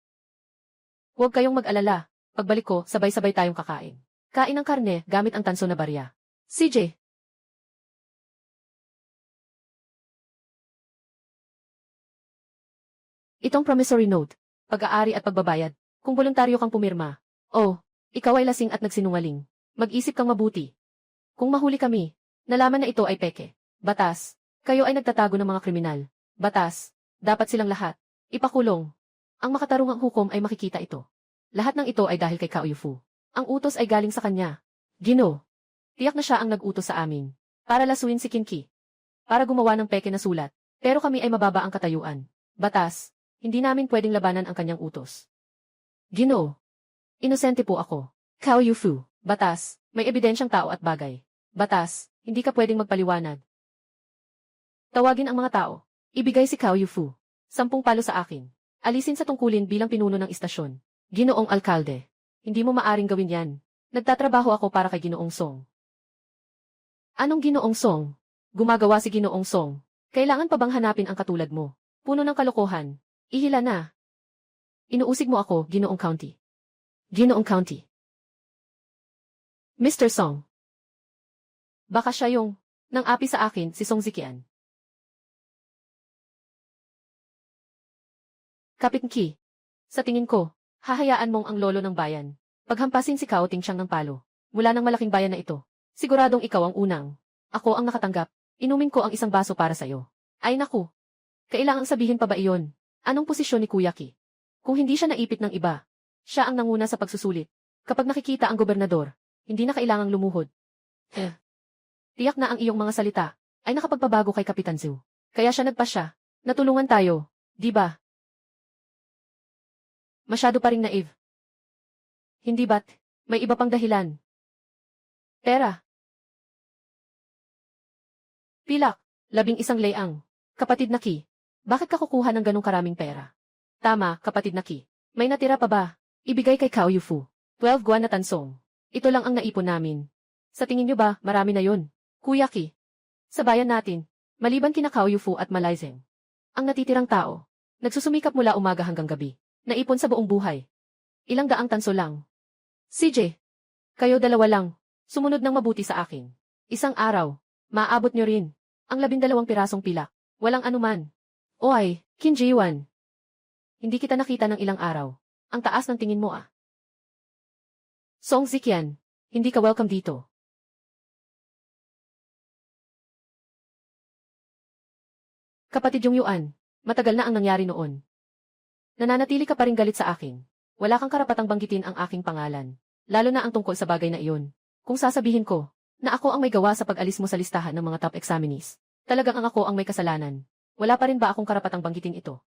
Huwag kayong mag-alala. Pagbalik ko, sabay-sabay tayong kakain. Kain ng karne gamit ang tanso na barya. CJ. Itong promissory note, pag-aari at pagbabayad, kung voluntaryo kang pumirma. Oh, ikaw ay lasing at nagsinungaling. Mag-isip kang mabuti. Kung mahuli kami, nalaman na ito ay peke. Batas, kayo ay nagtatago ng mga kriminal. Batas, dapat silang lahat ipakulong. Ang makatarungang hukom ay makikita ito. Lahat ng ito ay dahil kay Cao Yufu. Ang utos ay galing sa kanya. Gino, tiyak na siya ang nag-utos sa amin. Para lasuin si Kinki. Para gumawa ng peke na sulat. Pero kami ay mababa ang katayuan. Batas, hindi namin pwedeng labanan ang kanyang utos. Gino, inosente po ako. Cao Yufu, batas, may ebidensyang tao at bagay. Batas, hindi ka pwedeng magpaliwanag. Tawagin ang mga tao. Ibigay si Cao Yufu. 10 palo sa akin. Alisin sa tungkulin bilang pinuno ng istasyon. Ginoong Alkalde. Hindi mo maaring gawin yan. Nagtatrabaho ako para kay Ginoong Song. Anong Ginoong Song? Gumagawa si Ginoong Song. Kailangan pa bang hanapin ang katulad mo? Puno ng kalokohan. Ihila na. Inuusig mo ako, Ginoong County. Ginoong County. Mr. Song. Baka siya yung nang api sa akin, si Song Ziqian. Kapitki. Sa tingin ko, hahayaan mong ang lolo ng bayan. Paghampasin si Cao Tingxiang ng palo. Mula ng malaking bayan na ito. Siguradong ikaw ang unang. Ako ang nakatanggap. Inumin ko ang isang baso para sa'yo. Ay naku. Kailangang sabihin pa ba iyon? Anong posisyon ni Kuya Ki? Kung hindi siya naipit ng iba, siya ang nanguna sa pagsusulit. Kapag nakikita ang gobernador, hindi na kailangang lumuhod. Tiyak na ang iyong mga salita ay nakapagpabago kay Kapitan Zhu. Kaya siya nagpasya. Natulungan tayo, di ba? Masyado pa ring naive. Hindi ba't, May iba pang dahilan. Pera. Pilak. 11 leyang. Kapatid na Ki. Bakit ka kukuha ng ganong karaming pera? Tama, kapatid na Ki. May natira pa ba? Ibigay kay Cao Yufu. 12 guwan na tansong. Ito lang ang naipon namin. Sa tingin nyo ba, marami na yon? Kuya Ki. Sa bayan natin, maliban kina Cao Yufu at Malaizeng, ang natitirang tao, nagsusumikap mula umaga hanggang gabi. Naipon sa buong buhay. Ilang daang tanso lang. CJ. Kayo dalawa lang. Sumunod ng mabuti sa akin. Isang araw, maaabot nyo rin. Ang 12 pirasong pilak. Walang anuman. Oy, Qin Jiwan. Hindi kita nakita ng ilang araw. Ang taas ng tingin mo ah. Song Ziqian, hindi ka welcome dito. Kapatid Yung Yuan, matagal na ang nangyari noon. Nananatili ka pa rin galit sa akin. Wala kang karapatang banggitin ang aking pangalan. Lalo na ang tungkol sa bagay na iyon. Kung sasabihin ko, na ako ang may gawa sa pag-alis mo sa listahan ng mga top examinees, talagang ang ako ang may kasalanan. Wala pa rin ba akong karapatang banggitin ito?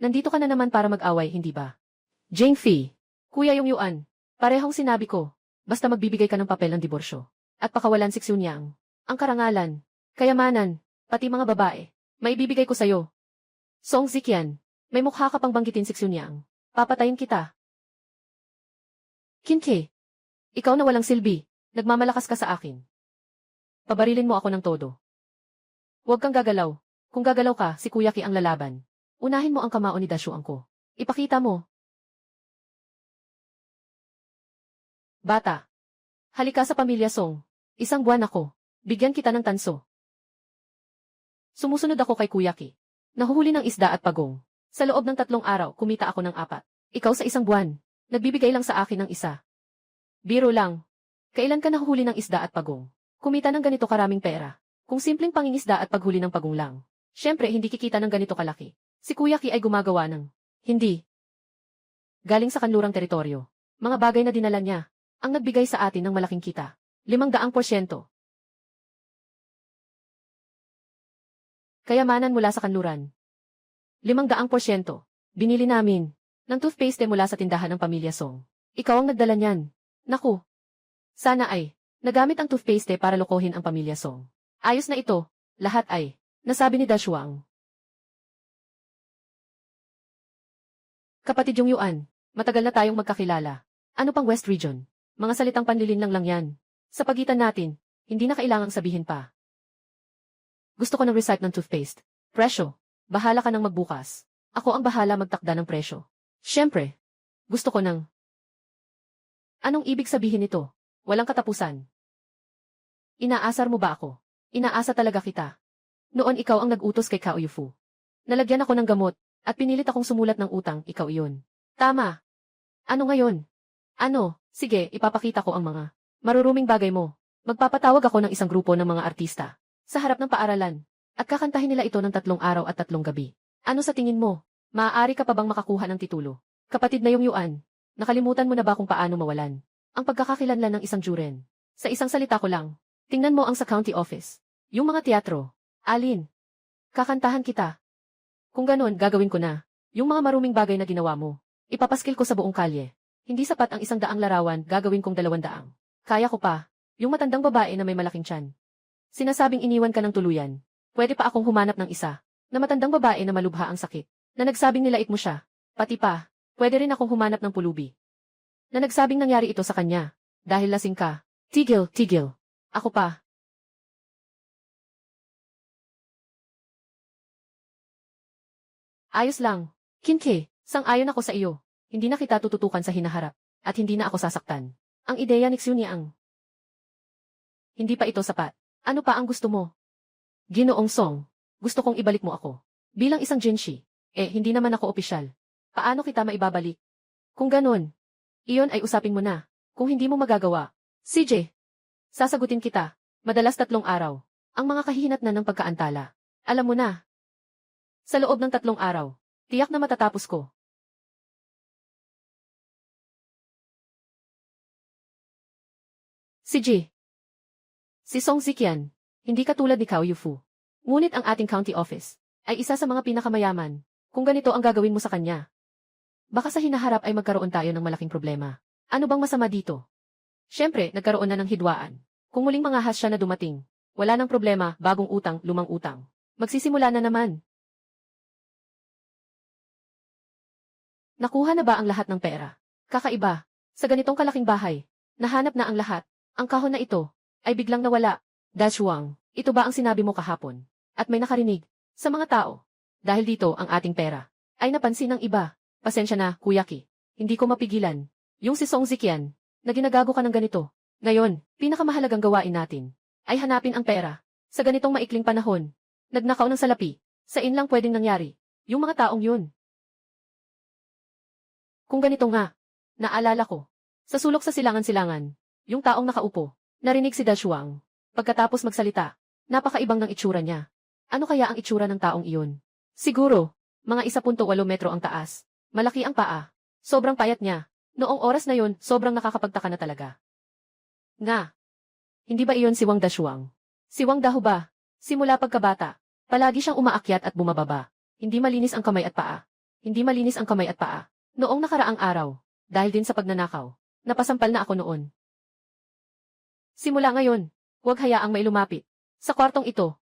Nandito ka na naman para mag-away, hindi ba? Jing Fi, Kuya Yung Yuan, parehong sinabi ko, basta magbibigay ka ng papel ng diborsyo. At pakawalan si Xiunyang. Ang karangalan, kayamanan, pati mga babae, maibibigay ko sa'yo. Song Ziqian, may mukha ka pang banggitin si Xiunyang. Papatayin kita. Qin Ke, ikaw na walang silbi, nagmamalakas ka sa akin. Pabarilin mo ako ng todo. Huwag kang gagalaw. Kung gagalaw ka, si Kuya Ki ang lalaban. Unahin mo ang kamao ni Dashuang ko. Ipakita mo. Bata. Halika sa pamilya Song. Isang buwan ako. Bigyan kita ng tanso. Sumusunod ako kay Kuya Ki. Nahuhuli ng isda at pagong. Sa loob ng 3 araw, kumita ako ng 4. Ikaw sa isang buwan. Nagbibigay lang sa akin ng 1. Biro lang. Kailan ka nahuhuli ng isda at pagong? Kumita ng ganito karaming pera. Kung simpleng pangingisda at paghuli ng pagong lang. Siyempre, hindi kikita ng ganito kalaki. Si Kuya Ki ay gumagawa ng hindi. Galing sa kanlurang teritoryo. Mga bagay na dinala niya. Ang nagbigay sa atin ng malaking kita. 500%. Kayamanan mula sa kanluran. 500%. Binili namin ng toothpaste mula sa tindahan ng pamilya Song. Ikaw ang nagdala niyan. Naku. Sana ay nagamit ang toothpaste para lokohin ang pamilya Song. Ayos na ito. Lahat ay nasabi ni Dashuang. Kapatid Yung Yuan, matagal na tayong magkakilala. Ano pang West Region? Mga salitang panlilinlang lang yan. Sa pagitan natin, hindi na kailangang sabihin pa. Gusto ko ng receipt ng toothpaste. Presyo. Bahala ka nang magbukas. Ako ang bahala magtakda ng presyo. Siyempre. Gusto ko ng... Anong ibig sabihin nito? Walang katapusan. Inaasar mo ba ako? Inaasa talaga kita. Noon ikaw ang nag-utos kay Cao Yufu. Nalagyan ako ng gamot, at pinilit akong sumulat ng utang, ikaw iyon. Tama. Ano ngayon? Ano? Sige, ipapakita ko ang mga maruruming bagay mo. Magpapatawag ako ng isang grupo ng mga artista sa harap ng paaralan at kakantahin nila ito ng 3 araw at 3 gabi. Ano sa tingin mo? Maaari ka pa bang makakuha ng titulo? Kapatid na Yung Yuan, nakalimutan mo na ba kung paano mawalan ang pagkakakilanlan ng isang juren? Sa isang salita ko lang, tingnan mo ang sa county office. Yung mga teatro. Alin? Kakantahan kita. Kung ganon, gagawin ko na. Yung mga maruming bagay na ginawa mo, ipapaskil ko sa buong kalye. Hindi sapat ang 100 larawan, gagawin kong 200. Kaya ko pa. Yung matandang babae na may malaking tiyan. Sinasabing iniwan ka ng tuluyan. Pwede pa akong humanap ng isa, na matandang babae na malubha ang sakit, na nagsabing nilait mo siya. Pati pa, pwede rin akong humanap ng pulubi, na nagsabing nangyari ito sa kanya, dahil lasing ka. Tigil, tigil. Ako pa. Ayos lang. Qin Ke, sang-ayon ako sa iyo. Hindi na kita tututukan sa hinaharap. At hindi na ako sasaktan. Ang ideya ni Xiunyang. Hindi pa ito sapat. Ano pa ang gusto mo? Ginoong Song, gusto kong ibalik mo ako. Bilang isang Jinshi. Hindi naman ako opisyal. Paano kita maibabalik? Kung ganun, iyon ay usapin mo na. Kung hindi mo magagawa. CJ, sasagutin kita. Madalas 3 araw. Ang mga kahihinatnan ng pagkaantala. Alam mo na. Sa loob ng 3 araw, tiyak na matatapos ko. Si Ji. Si Song Ziqian, hindi katulad ni Cao Yufu. Ngunit ang ating county office ay isa sa mga pinakamayaman. Kung ganito ang gagawin mo sa kanya, baka sa hinaharap ay magkaroon tayo ng malaking problema. Ano bang masama dito? Siyempre, nagkaroon na ng hidwaan. Kung muling mangahas siya na dumating, wala nang problema, bagong utang, lumang utang. Magsisimula na naman. Nakuha na ba ang lahat ng pera? Kakaiba. Sa ganitong kalaking bahay, nahanap na ang lahat. Ang kahon na ito ay biglang nawala. Dashuang, ito ba ang sinabi mo kahapon? At may nakarinig sa mga tao. Dahil dito ang ating pera ay napansin ng iba. Pasensya na, Kuya Ki. Hindi ko mapigilan. Yung si Song Zikian, na ginagago ka ng ganito. Ngayon, pinakamahalagang gawain natin ay hanapin ang pera. Sa ganitong maikling panahon, nagnakaw ng salapi. Sa in lang pwedeng nangyari. Yung mga taong yun. Kung ganito nga, naalala ko. Sa sulok sa silangan-silangan, yung taong nakaupo, narinig si Dashuang. Pagkatapos magsalita, napakaibang ng itsura niya. Ano kaya ang itsura ng taong iyon? Siguro, mga 1.8 metro ang taas. Malaki ang paa. Sobrang payat niya. Noong oras na yon, sobrang nakakapagtaka na talaga. Nga. Hindi ba iyon si Wang Dashuang? Si Wang Dahu ba? Simula pagkabata, palagi siyang umaakyat at bumababa. Hindi malinis ang kamay at paa. Hindi malinis ang kamay at paa. Noong nakaraang araw, dahil din sa pagnanakaw, napasampal na ako noon. Simula ngayon, huwag hayaang may lumapit. Sa kwartong ito,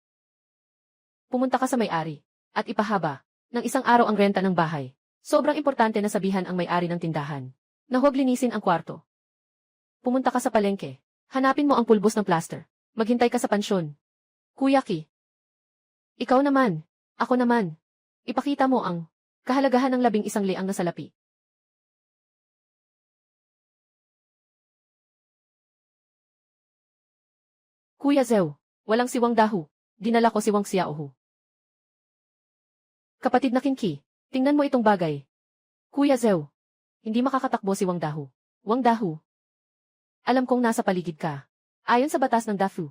pumunta ka sa may-ari, at ipahaba, ng 1 araw ang renta ng bahay. Sobrang importante na sabihan ang may-ari ng tindahan, na huwag linisin ang kwarto. Pumunta ka sa palengke, hanapin mo ang pulbos ng plaster, maghintay ka sa pansyon. Kuya Ki. Ikaw naman, ako naman. Ipakita mo ang kahalagahan ng 11 liang na salapi. Kuya Zhou, walang si Wang Dahu. Dinala ko si Wang Xiaohu. Kapatid na Kinki, tingnan mo itong bagay. Kuya Zhou, hindi makakatakbo si Wang Dahu. Wang Dahu. Alam kong nasa paligid ka. Ayon sa batas ng Dafu,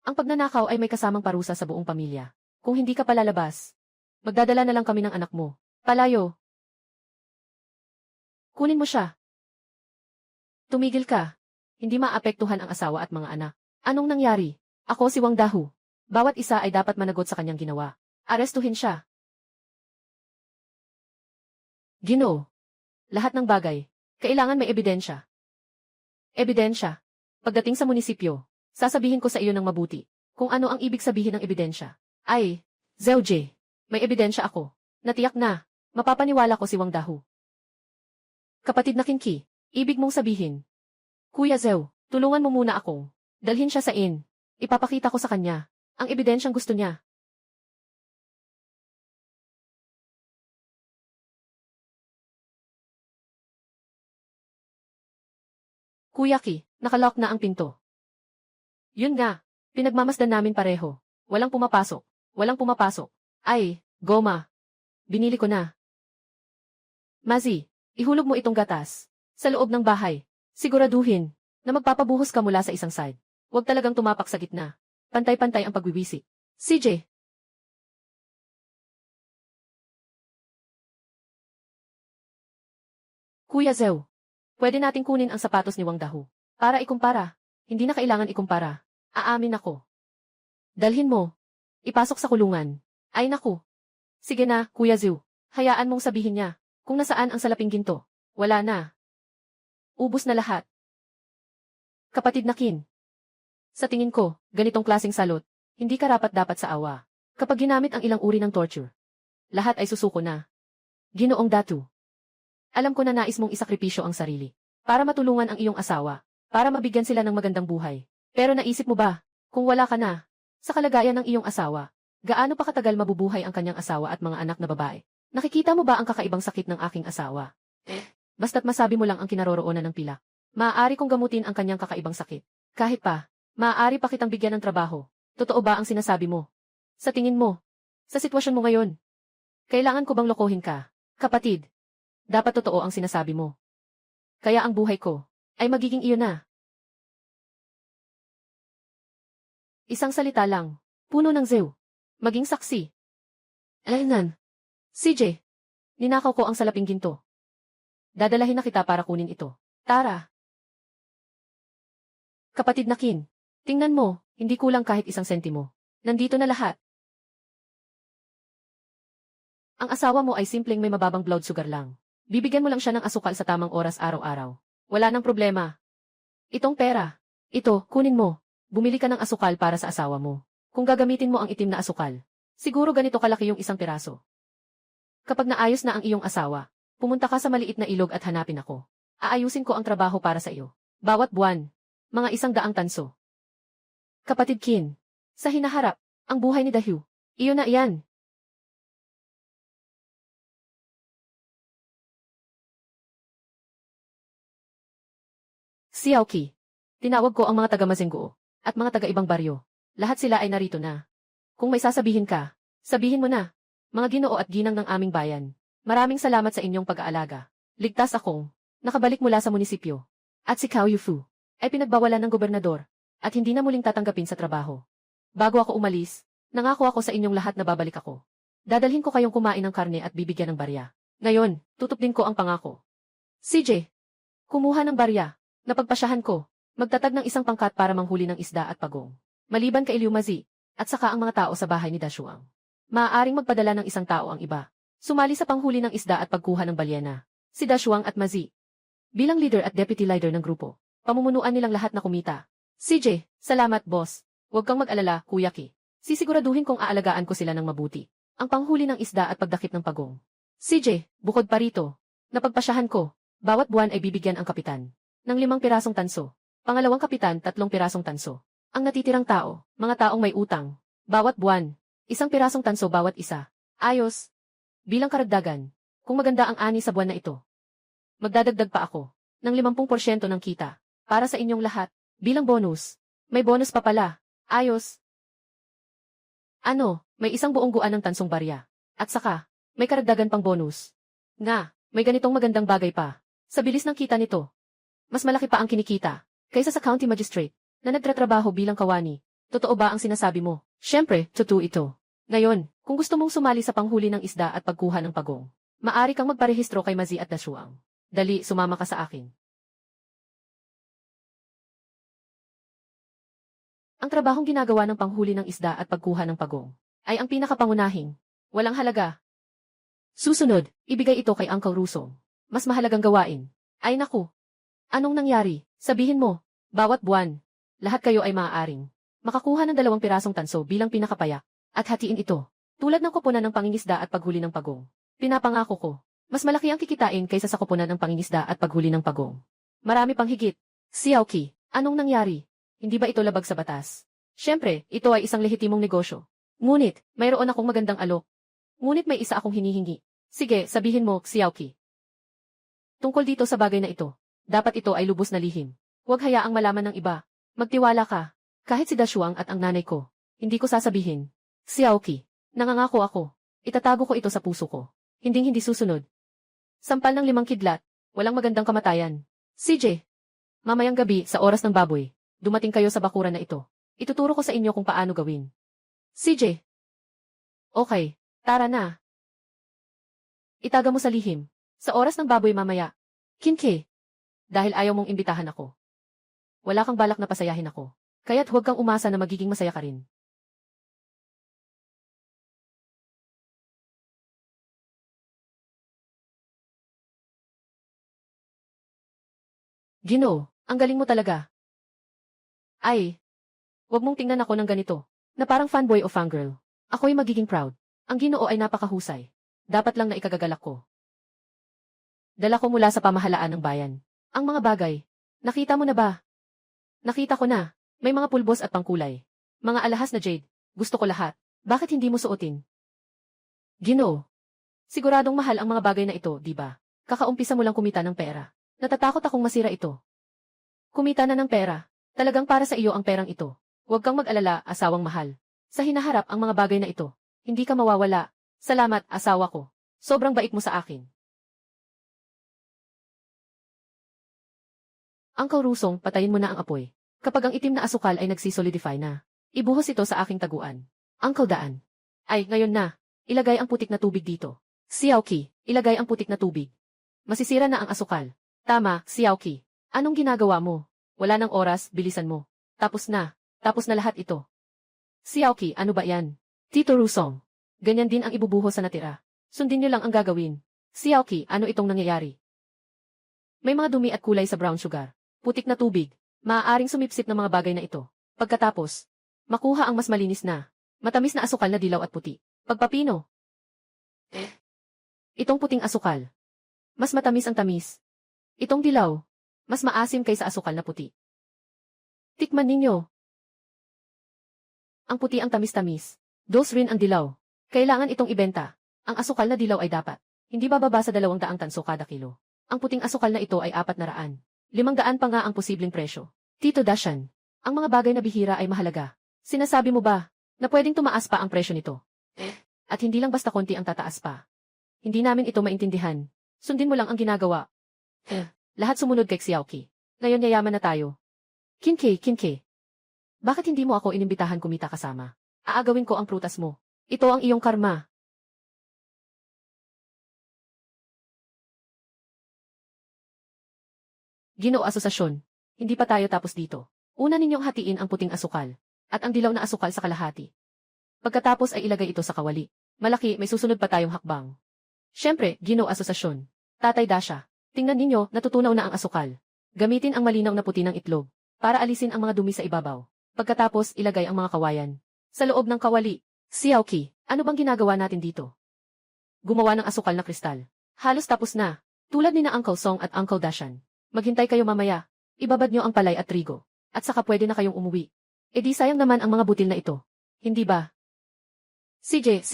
ang pagnanakaw ay may kasamang parusa sa buong pamilya. Kung hindi ka palalabas, magdadala na lang kami ng anak mo. Palayo. Kunin mo siya. Tumigil ka. Hindi maapektuhan ang asawa at mga anak. Anong nangyari? Ako si Wang Dahu. Bawat isa ay dapat managot sa kanyang ginawa. Arestuhin siya. Ginoo. Lahat ng bagay, kailangan may ebidensya. Ebidensya. Pagdating sa munisipyo, sasabihin ko sa iyo ng mabuti kung ano ang ibig sabihin ng ebidensya. Ay, Zhou, may ebidensya ako. Natiyak na, mapapaniwala ko si Wang Dahu. Kapatid na Kinki, ibig mong sabihin. Kuya Zhou, tulungan mo muna akong dalhin siya sa inn. Ipapakita ko sa kanya ang ebidensyang gusto niya. Kuya Ki, nakalock na ang pinto. Yun nga, pinagmamasdan namin pareho. Walang pumapasok. Walang pumapasok. Ay, goma. Binili ko na. Mazi, ihulog mo itong gatas sa loob ng bahay. Siguraduhin na magpapabuhos ka mula sa isang side. Huwag talagang tumapak sa gitna. Pantay-pantay ang pagwiwisik. CJ. Kuya Zhou, pwede nating kunin ang sapatos ni Wang Dahu para ikumpara. Hindi na kailangan ikumpara. Aamin ako. Dalhin mo. Ipasok sa kulungan. Ay naku. Sige na, Kuya Zhou. Hayaan mong sabihin niya kung nasaan ang salaping ginto. Wala na. Ubus na lahat. Kapatid na Kin. Sa tingin ko, ganitong klaseng salot, hindi karapat-dapat sa awa. Kapag ginamit ang ilang uri ng torture, lahat ay susuko na. Ginoong Datu. Alam ko na nais mong isakripisyo ang sarili para matulungan ang iyong asawa, para mabigyan sila ng magandang buhay. Pero naisip mo ba, kung wala ka na, sa kalagayan ng iyong asawa, gaano pa katagal mabubuhay ang kanyang asawa at mga anak na babae? Nakikita mo ba ang kakaibang sakit ng aking asawa? Basta't masabi mo lang ang kinaroroonan ng pilak, maaari kong gamutin ang kanyang kakaibang sakit. Kahit pa, maaari pa kitang bigyan ng trabaho. Totoo ba ang sinasabi mo? Sa tingin mo, sa sitwasyon mo ngayon, kailangan ko bang lokohin ka? Kapatid, dapat totoo ang sinasabi mo. Kaya ang buhay ko ay magiging iyo na. Isang salita lang, puno ng Zhou. Maging saksi. Alaynan. CJ, ninakaw ko ang salaping ginto. Dadalahin na kita para kunin ito. Tara. Kapatid na Kin, tingnan mo, hindi kulang kahit 1 sentimo. Nandito na lahat. Ang asawa mo ay simpleng may mababang blood sugar lang. Bibigyan mo lang siya ng asukal sa tamang oras araw-araw. Wala nang problema. Itong pera. Ito, kunin mo. Bumili ka ng asukal para sa asawa mo. Kung gagamitin mo ang itim na asukal, siguro ganito kalaki yung isang piraso. Kapag naayos na ang iyong asawa, pumunta ka sa maliit na ilog at hanapin ako. Aayusin ko ang trabaho para sa iyo. Bawat buwan, mga 100 tanso. Kapatid Kin, sa hinaharap, ang buhay ni Dahyu. Iyon na iyan. Xiaoqi. Tinawag ko ang mga taga-Mazenguo at mga taga-ibang baryo. Lahat sila ay narito na. Kung may sasabihin ka, sabihin mo na. Mga ginoo at ginang ng aming bayan, maraming salamat sa inyong pag-aalaga. Ligtas akong nakabalik mula sa munisipyo. At si Cao Yufu ay pinagbawalan ng gobernador at hindi na muling tatanggapin sa trabaho. Bago ako umalis, nangako ako sa inyong lahat na babalik ako. Dadalhin ko kayong kumain ng karne at bibigyan ng barya. Ngayon, tutupdin ko ang pangako. CJ, kumuha ng barya. Napagpasyahan ko, magtatag ng isang pangkat para manghuli ng isda at pagong. Maliban kay Liu Mazi, at saka ang mga tao sa bahay ni Dashuang. Maaaring magpadala ng isang tao ang iba. Sumali sa panghuli ng isda at pagkuha ng balyena. Si Dashuang at Mazi. Bilang leader at deputy leader ng grupo, pamumunuan nilang lahat na kumita. CJ, salamat boss. Huwag kang mag-alala, Kuya Ki. Sisiguraduhin kong aalagaan ko sila ng mabuti. Ang panghuli ng isda at pagdakip ng pagong. CJ, bukod pa rito, napagpasyahan ko, bawat buwan ay bibigyan ang kapitan ng 5 pirasong tanso. Pangalawang kapitan 3 pirasong tanso. Ang natitirang tao, mga taong may utang, bawat buwan, 1 pirasong tanso bawat isa. Ayos. Bilang karagdagan, kung maganda ang ani sa buwan na ito, magdadagdag pa ako ng 50% ng kita para sa inyong lahat. Bilang bonus, may bonus pa pala. Ayos. Ano, may 1 buong guan ng tansong barya. At saka, may karagdagan pang bonus. Nga, may ganitong magandang bagay pa. Sa bilis ng kita nito, mas malaki pa ang kinikita kaysa sa county magistrate na nagtatrabaho bilang kawani. Totoo ba ang sinasabi mo? Siyempre, totoo ito. Ngayon, kung gusto mong sumali sa panghuli ng isda at pagkuha ng pagong, maari kang magparehistro kay Mazi at Dashuang. Dali, sumama ka sa akin. Ang trabahong ginagawa ng panghuli ng isda at pagkuha ng pagong ay ang pinakapangunahing, walang halaga. Susunod, ibigay ito kay Uncle Rusong. Mas mahalagang gawain. Ay naku. Anong nangyari? Sabihin mo, bawat buwan, lahat kayo ay maaaring makakuha ng 2 pirasong tanso bilang pinakapayak at hatiin ito. Tulad ng koponan ng pangingisda at paghuli ng pagong. Pinapangako ko, mas malaki ang kikitain kaysa sa koponan ng pangingisda at paghuli ng pagong. Marami pang higit. Xiaoqi, anong nangyari? Hindi ba ito labag sa batas? Siyempre, ito ay isang lehitimong negosyo. Ngunit, mayroon akong magandang alok. Ngunit may isa akong hinihingi. Sige, sabihin mo, Xiaoqi. Tungkol dito sa bagay na ito, dapat ito ay lubos na lihim. Huwag hayaang malaman ng iba. Magtiwala ka. Kahit si Dashuang at ang nanay ko, hindi ko sasabihin. Xiaoqi, nangangako ako. Itatago ko ito sa puso ko. Hindi susunod. Sampal ng 5 kidlat, walang magandang kamatayan. CJ, mamayang gabi sa oras ng baboy, dumating kayo sa bakuran na ito. Ituturo ko sa inyo kung paano gawin. CJ. Okay, tara na. Itaga mo sa lihim. Sa oras ng baboy mamaya. Kinke. Dahil ayaw mong imbitahan ako. Wala kang balak na pasayahin ako. Kaya't huwag kang umasa na magiging masaya ka rin. Ginoo, ang galing mo talaga. Ay, huwag mong tingnan ako ng ganito, na parang fanboy o fangirl. Ako'y magiging proud. Ang Ginoo ay napakahusay. Dapat lang na ikagagalak ko. Dala ko mula sa pamahalaan ng bayan. Ang mga bagay. Nakita mo na ba? Nakita ko na. May mga pulbos at pangkulay. Mga alahas na jade. Gusto ko lahat. Bakit hindi mo suotin? Ginoo. Siguradong mahal ang mga bagay na ito, di ba? Kakaumpisa mo lang kumita ng pera. Natatakot akong masira ito. Kumita na ng pera. Talagang para sa iyo ang perang ito. Huwag kang mag-alala, asawang mahal. Sa hinaharap ang mga bagay na ito. Hindi ka mawawala. Salamat, asawa ko. Sobrang bait mo sa akin. Uncle Rusong, patayin mo na ang apoy. Kapag ang itim na asukal ay nagsisolidify na, ibuhos ito sa aking taguan. Uncle Daan. Ay, ngayon na. Ilagay ang putik na tubig dito. Xiaoqi, ilagay ang putik na tubig. Masisira na ang asukal. Tama, Xiaoqi. Anong ginagawa mo? Wala ng oras, bilisan mo. Tapos na lahat ito. Xiaoqi, ano ba yan? Tito Rusong. Ganyan din ang ibubuhos sa natira. Sundin niyo lang ang gagawin. Xiaoqi, ano itong nangyayari? May mga dumi at kulay sa brown sugar. Putik na tubig. Maaaring sumipsip ng mga bagay na ito. Pagkatapos, makuha ang mas malinis na, matamis na asukal na dilaw at puti. Pagpapino. Itong puting asukal. Mas matamis ang tamis. Itong dilaw. Mas maasim kaysa asukal na puti. Tikman ninyo. Ang puti ang tamis-tamis. Dos rin ang dilaw. Kailangan itong ibenta. Ang asukal na dilaw ay dapat. Hindi bababa sa 200 tanso kada kilo. Ang puting asukal na ito ay 400. 500 pa nga ang posibleng presyo. Tito Dashan, ang mga bagay na bihira ay mahalaga. Sinasabi mo ba na pwedeng tumaas pa ang presyo nito? At hindi lang basta konti ang tataas pa. Hindi namin ito maintindihan. Sundin mo lang ang ginagawa. Lahat sumunod kay Xiaoqi. Ngayon yayaman na tayo. Kinke. Bakit hindi mo ako inimbitahan kumita kasama? Aagawin ko ang prutas mo. Ito ang iyong karma. Ginoo Asosasyon. Hindi pa tayo tapos dito. Una ninyong hatiin ang puting asukal. At ang dilaw na asukal sa kalahati. Pagkatapos ay ilagay ito sa kawali. Malaki, may susunod pa tayong hakbang. Siyempre, Ginoo Asosasyon. Tatay Dasha. Tingnan ninyo, natutunaw na ang asukal. Gamitin ang malinaw na puti ng itlog. Para alisin ang mga dumi sa ibabaw. Pagkatapos, ilagay ang mga kawayan. Sa loob ng kawali. Xiaoqi, ano bang ginagawa natin dito? Gumawa ng asukal na kristal. Halos tapos na. Tulad ni na Uncle Song at Uncle Dashan. Maghintay kayo mamaya. Ibabad nyo ang palay at trigo. At saka pwede na kayong umuwi. E di sayang naman ang mga butil na ito. Hindi ba? CJ,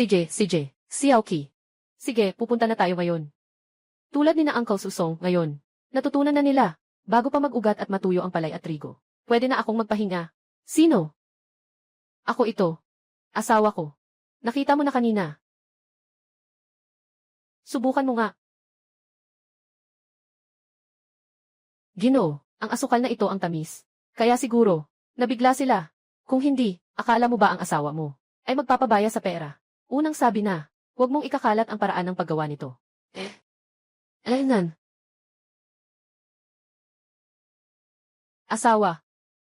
Xiaoqi. Sige, pupunta na tayo ngayon. Tulad ni na Uncle Susong ngayon. Natutunan na nila. Bago pa mag-ugat at matuyo ang palay at trigo. Pwede na akong magpahinga. Sino? Ako ito. Asawa ko. Nakita mo na kanina. Subukan mo nga. Ginoo, ang asukal na ito ang tamis. Kaya siguro, nabigla sila. Kung hindi, akala mo ba ang asawa mo ay magpapabaya sa pera? Unang sabi na, huwag mong ikakalat ang paraan ng paggawa nito. Alaynan. Asawa,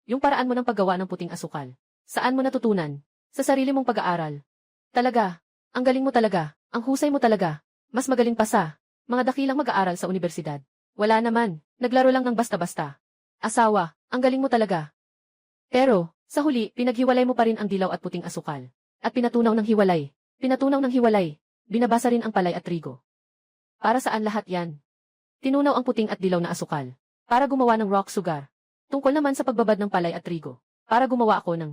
yung paraan mo ng paggawa ng puting asukal. Saan mo natutunan? Sa sarili mong pag-aaral. Talaga, ang galing mo talaga, ang husay mo talaga. Mas magaling pa sa mga dakilang mag-aaral sa universidad. Wala naman, naglaro lang ng basta-basta. Asawa, ang galing mo talaga. Pero, sa huli, pinaghiwalay mo pa rin ang dilaw at puting asukal. At pinatunaw ng hiwalay. Binabasa rin ang palay at trigo. Para saan lahat yan? Tinunaw ang puting at dilaw na asukal. Para gumawa ng rock sugar. Tungkol naman sa pagbabad ng palay at trigo. Para gumawa ako ng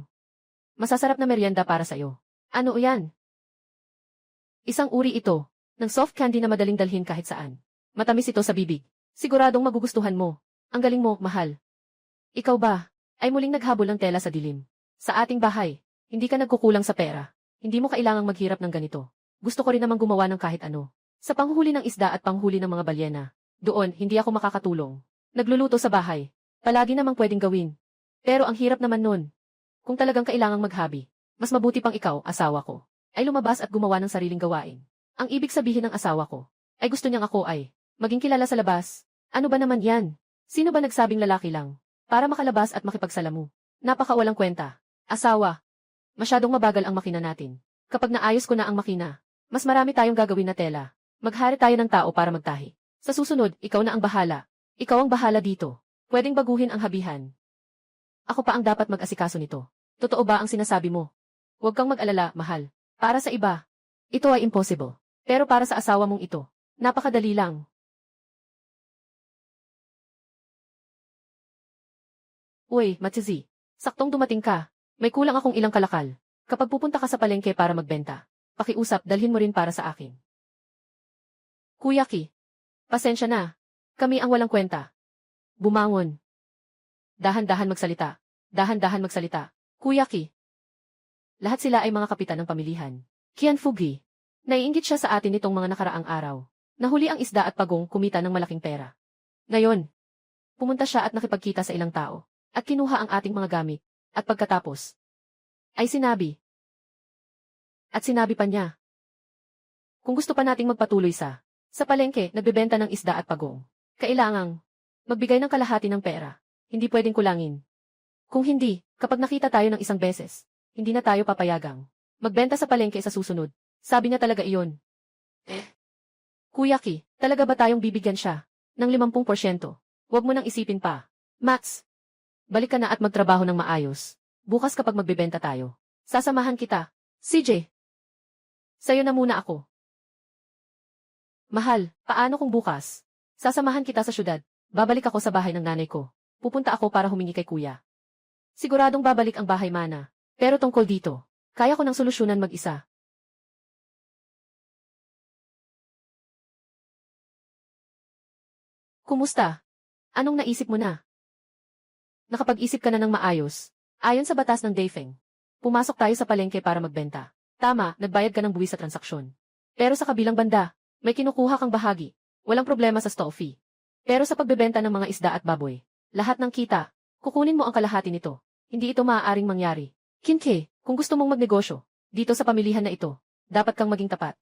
masasarap na merienda para sa'yo. Ano yan? Isang uri ito, ng soft candy na madaling dalhin kahit saan. Matamis ito sa bibig. Siguradong magugustuhan mo. Ang galing mo, mahal. Ikaw ba, ay muling naghabol ng tela sa dilim. Sa ating bahay, hindi ka nagkukulang sa pera. Hindi mo kailangang maghirap ng ganito. Gusto ko rin namang gumawa ng kahit ano. Sa panghuli ng isda at panghuli ng mga balyena. Doon, hindi ako makakatulong. Nagluluto sa bahay. Palagi namang pwedeng gawin. Pero ang hirap naman nun. Kung talagang kailangang maghabi, mas mabuti pang ikaw, asawa ko, ay lumabas at gumawa ng sariling gawain. Ang ibig sabihin ng asawa ko, ay gusto niyang ako ay maging kilala sa labas. Ano ba naman yan? Sino ba nagsabing lalaki lang? Para makalabas at makipagsalamu. Napakawalang kwenta. Asawa. Masyadong mabagal ang makina natin. Kapag naayos ko na ang makina, mas marami tayong gagawin na tela. Maghari tayo ng tao para magtahi. Sa susunod, ikaw na ang bahala. Ikaw ang bahala dito. Pwedeng baguhin ang habihan. Ako pa ang dapat mag-asikaso nito. Totoo ba ang sinasabi mo? Huwag kang mag-alala, mahal. Para sa iba, ito ay impossible. Pero para sa asawa mong ito, napakadali lang. Uy, Matsizi. Saktong dumating ka. May kulang akong ilang kalakal. Kapag pupunta ka sa palengke para magbenta, pakiusap dalhin mo rin para sa akin. Kuya Ki. Pasensya na. Kami ang walang kwenta. Bumangon. Dahan-dahan magsalita. Dahan-dahan magsalita. Kuya Ki. Lahat sila ay mga kapitan ng pamilihan. Kian Fugi. Naiinggit siya sa atin nitong mga nakaraang araw. Nahuli ang isda at pagong kumita ng malaking pera. Ngayon, pumunta siya at nakipagkita sa ilang tao. At kinuha ang ating mga gamit. At pagkatapos, ay sinabi. At sinabi pa niya. Kung gusto pa nating magpatuloy sa palengke, nagbebenta ng isda at pagong. Kailangang magbigay ng kalahati ng pera. Hindi pwedeng kulangin. Kung hindi, kapag nakita tayo ng isang beses, hindi na tayo papayagang magbenta sa palengke sa susunod. Sabi niya talaga iyon. Kuya Ki, talaga ba tayong bibigyan siya ng 50%? Huwag mo nang isipin pa. Max, Balik ka na at magtrabaho ng maayos. Bukas kapag magbebenta tayo, sasamahan kita. CJ, sa'yo na muna ako. Mahal, paano kung bukas? Sasamahan kita sa syudad. Babalik ako sa bahay ng nanay ko. Pupunta ako para humingi kay kuya. Siguradong babalik ang bahay mana. Pero tungkol dito, kaya ko nang solusyonan mag-isa. Kumusta? Anong naisip mo na? Nakapag-isip ka na ng maayos. Ayon sa batas ng Dafeng, pumasok tayo sa palengke para magbenta. Tama, nagbayad ka ng buwis sa transaksyon. Pero sa kabilang banda, may kinukuha kang bahagi. Walang problema sa stall fee. Pero sa pagbebenta ng mga isda at baboy, lahat ng kita, kukunin mo ang kalahati nito. Hindi ito maaaring mangyari. Kinke, kung gusto mong magnegosyo, dito sa pamilihan na ito, dapat kang maging tapat.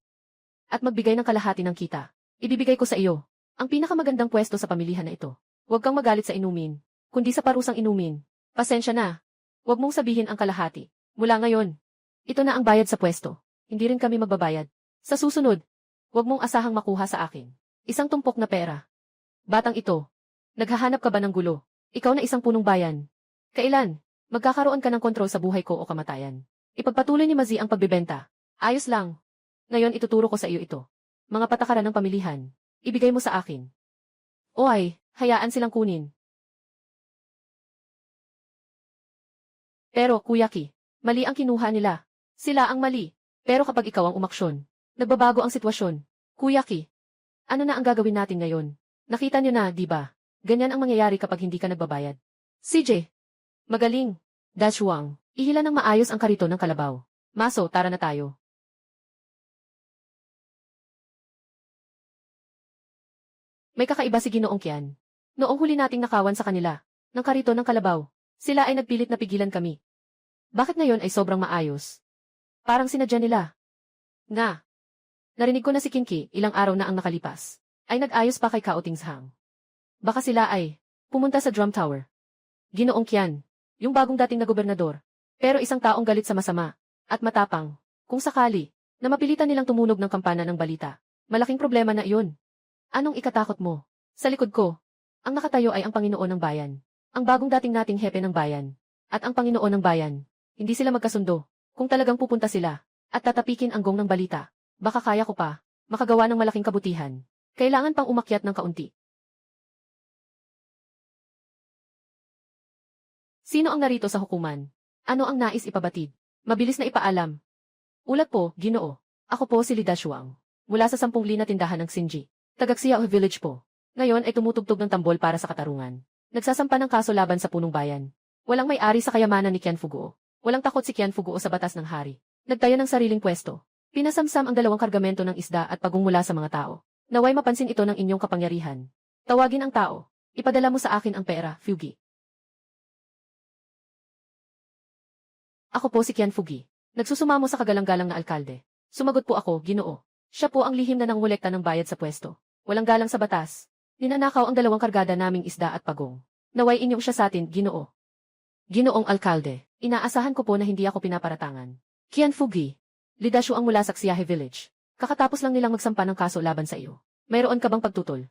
At magbigay ng kalahati ng kita. Ibibigay ko sa iyo ang pinakamagandang pwesto sa pamilihan na ito. Huwag kang magalit sa inumin, kundi sa parusang inumin. Pasensya na. Huwag mong sabihin ang kalahati. Mula ngayon, ito na ang bayad sa pwesto. Hindi rin kami magbabayad. Sa susunod, huwag mong asahang makuha sa akin isang tumpok na pera. Batang ito, naghahanap ka ba ng gulo? Ikaw na isang punong bayan. Kailan? Magkakaroon ka ng kontrol sa buhay ko o kamatayan. Ipagpatuloy ni Mazi ang pagbebenta. Ayos lang. Ngayon ituturo ko sa iyo ito. Mga patakaran ng pamilihan. Ibigay mo sa akin. O ay, hayaan silang kunin. Pero, Kuya Ki, mali ang kinuha nila. Sila ang mali. Pero kapag ikaw ang umaksyon, nagbabago ang sitwasyon. Kuya Ki, ano na ang gagawin natin ngayon? Nakita niyo na, di ba? Ganyan ang mangyayari kapag hindi ka nagbabayad. CJ, magaling. Dashuang, ihila ng maayos ang karito ng kalabaw. Maso, tara na tayo. May kakaiba si Ginoong Kian. Noong huli nating nakawan sa kanila, ng karito ng kalabaw, sila ay nagpilit na pigilan kami. Bakit ngayon ay sobrang maayos? Parang sinadya nila. Nga. Narinig ko na si Kinki, ilang araw na ang nakalipas, ay nag-ayos pa kay Kao Tingshang. Baka sila ay pumunta sa Drum Tower. Ginoong Kian, yung bagong dating na gobernador, pero isang taong galit sa masama, at matapang, kung sakali, na mapilitan nilang tumunog ng kampana ng balita. Malaking problema na iyon. Anong ikatakot mo? Sa likod ko, ang nakatayo ay ang Panginoon ng Bayan. Ang bagong dating nating hepe ng bayan. At ang Panginoon ng Bayan. Hindi sila magkasundo. Kung talagang pupunta sila, at tatapikin ang gong ng balita, baka kaya ko pa, makagawa ng malaking kabutihan. Kailangan pang umakyat ng kaunti. Sino ang narito sa hukuman? Ano ang nais ipabatid? Mabilis na ipaalam. Ulat po, Ginoo. Ako po si Lida Shuang. Mula sa 10 na tindahan ng Xinji. Tagaksiao Village po. Ngayon ay tumutugtog ng tambol para sa katarungan. Nagsasampa ng kaso laban sa punong bayan. Walang may-ari sa kayamanan ni Qian Fuguo. Walang takot si Qian Fuguo sa batas ng hari. Nagtayo ng sariling pwesto. Pinasamsam ang 2 kargamento ng isda at pagong mula sa mga tao. Naway mapansin ito ng inyong kapangyarihan. Tawagin ang tao. Ipadala mo sa akin ang pera, Fugi. Ako po si Qian Fugi. Nagsusumamo sa kagalang-galang na alkalde. Sumagot po ako, Ginoo. Siya po ang lihim na nangolekta ng bayad sa pwesto. Walang galang sa batas. Ninanakaw ang 2 kargada naming isda at pagong. Naway inyong siya sa atin, Ginoo. Ginoong alkalde, inaasahan ko po na hindi ako pinaparatangan. Qian Fugi, Lidasyo ang mula sa Xiahe Village. Kakatapos lang nilang magsampa ng kaso laban sa iyo. Mayroon ka bang pagtutol?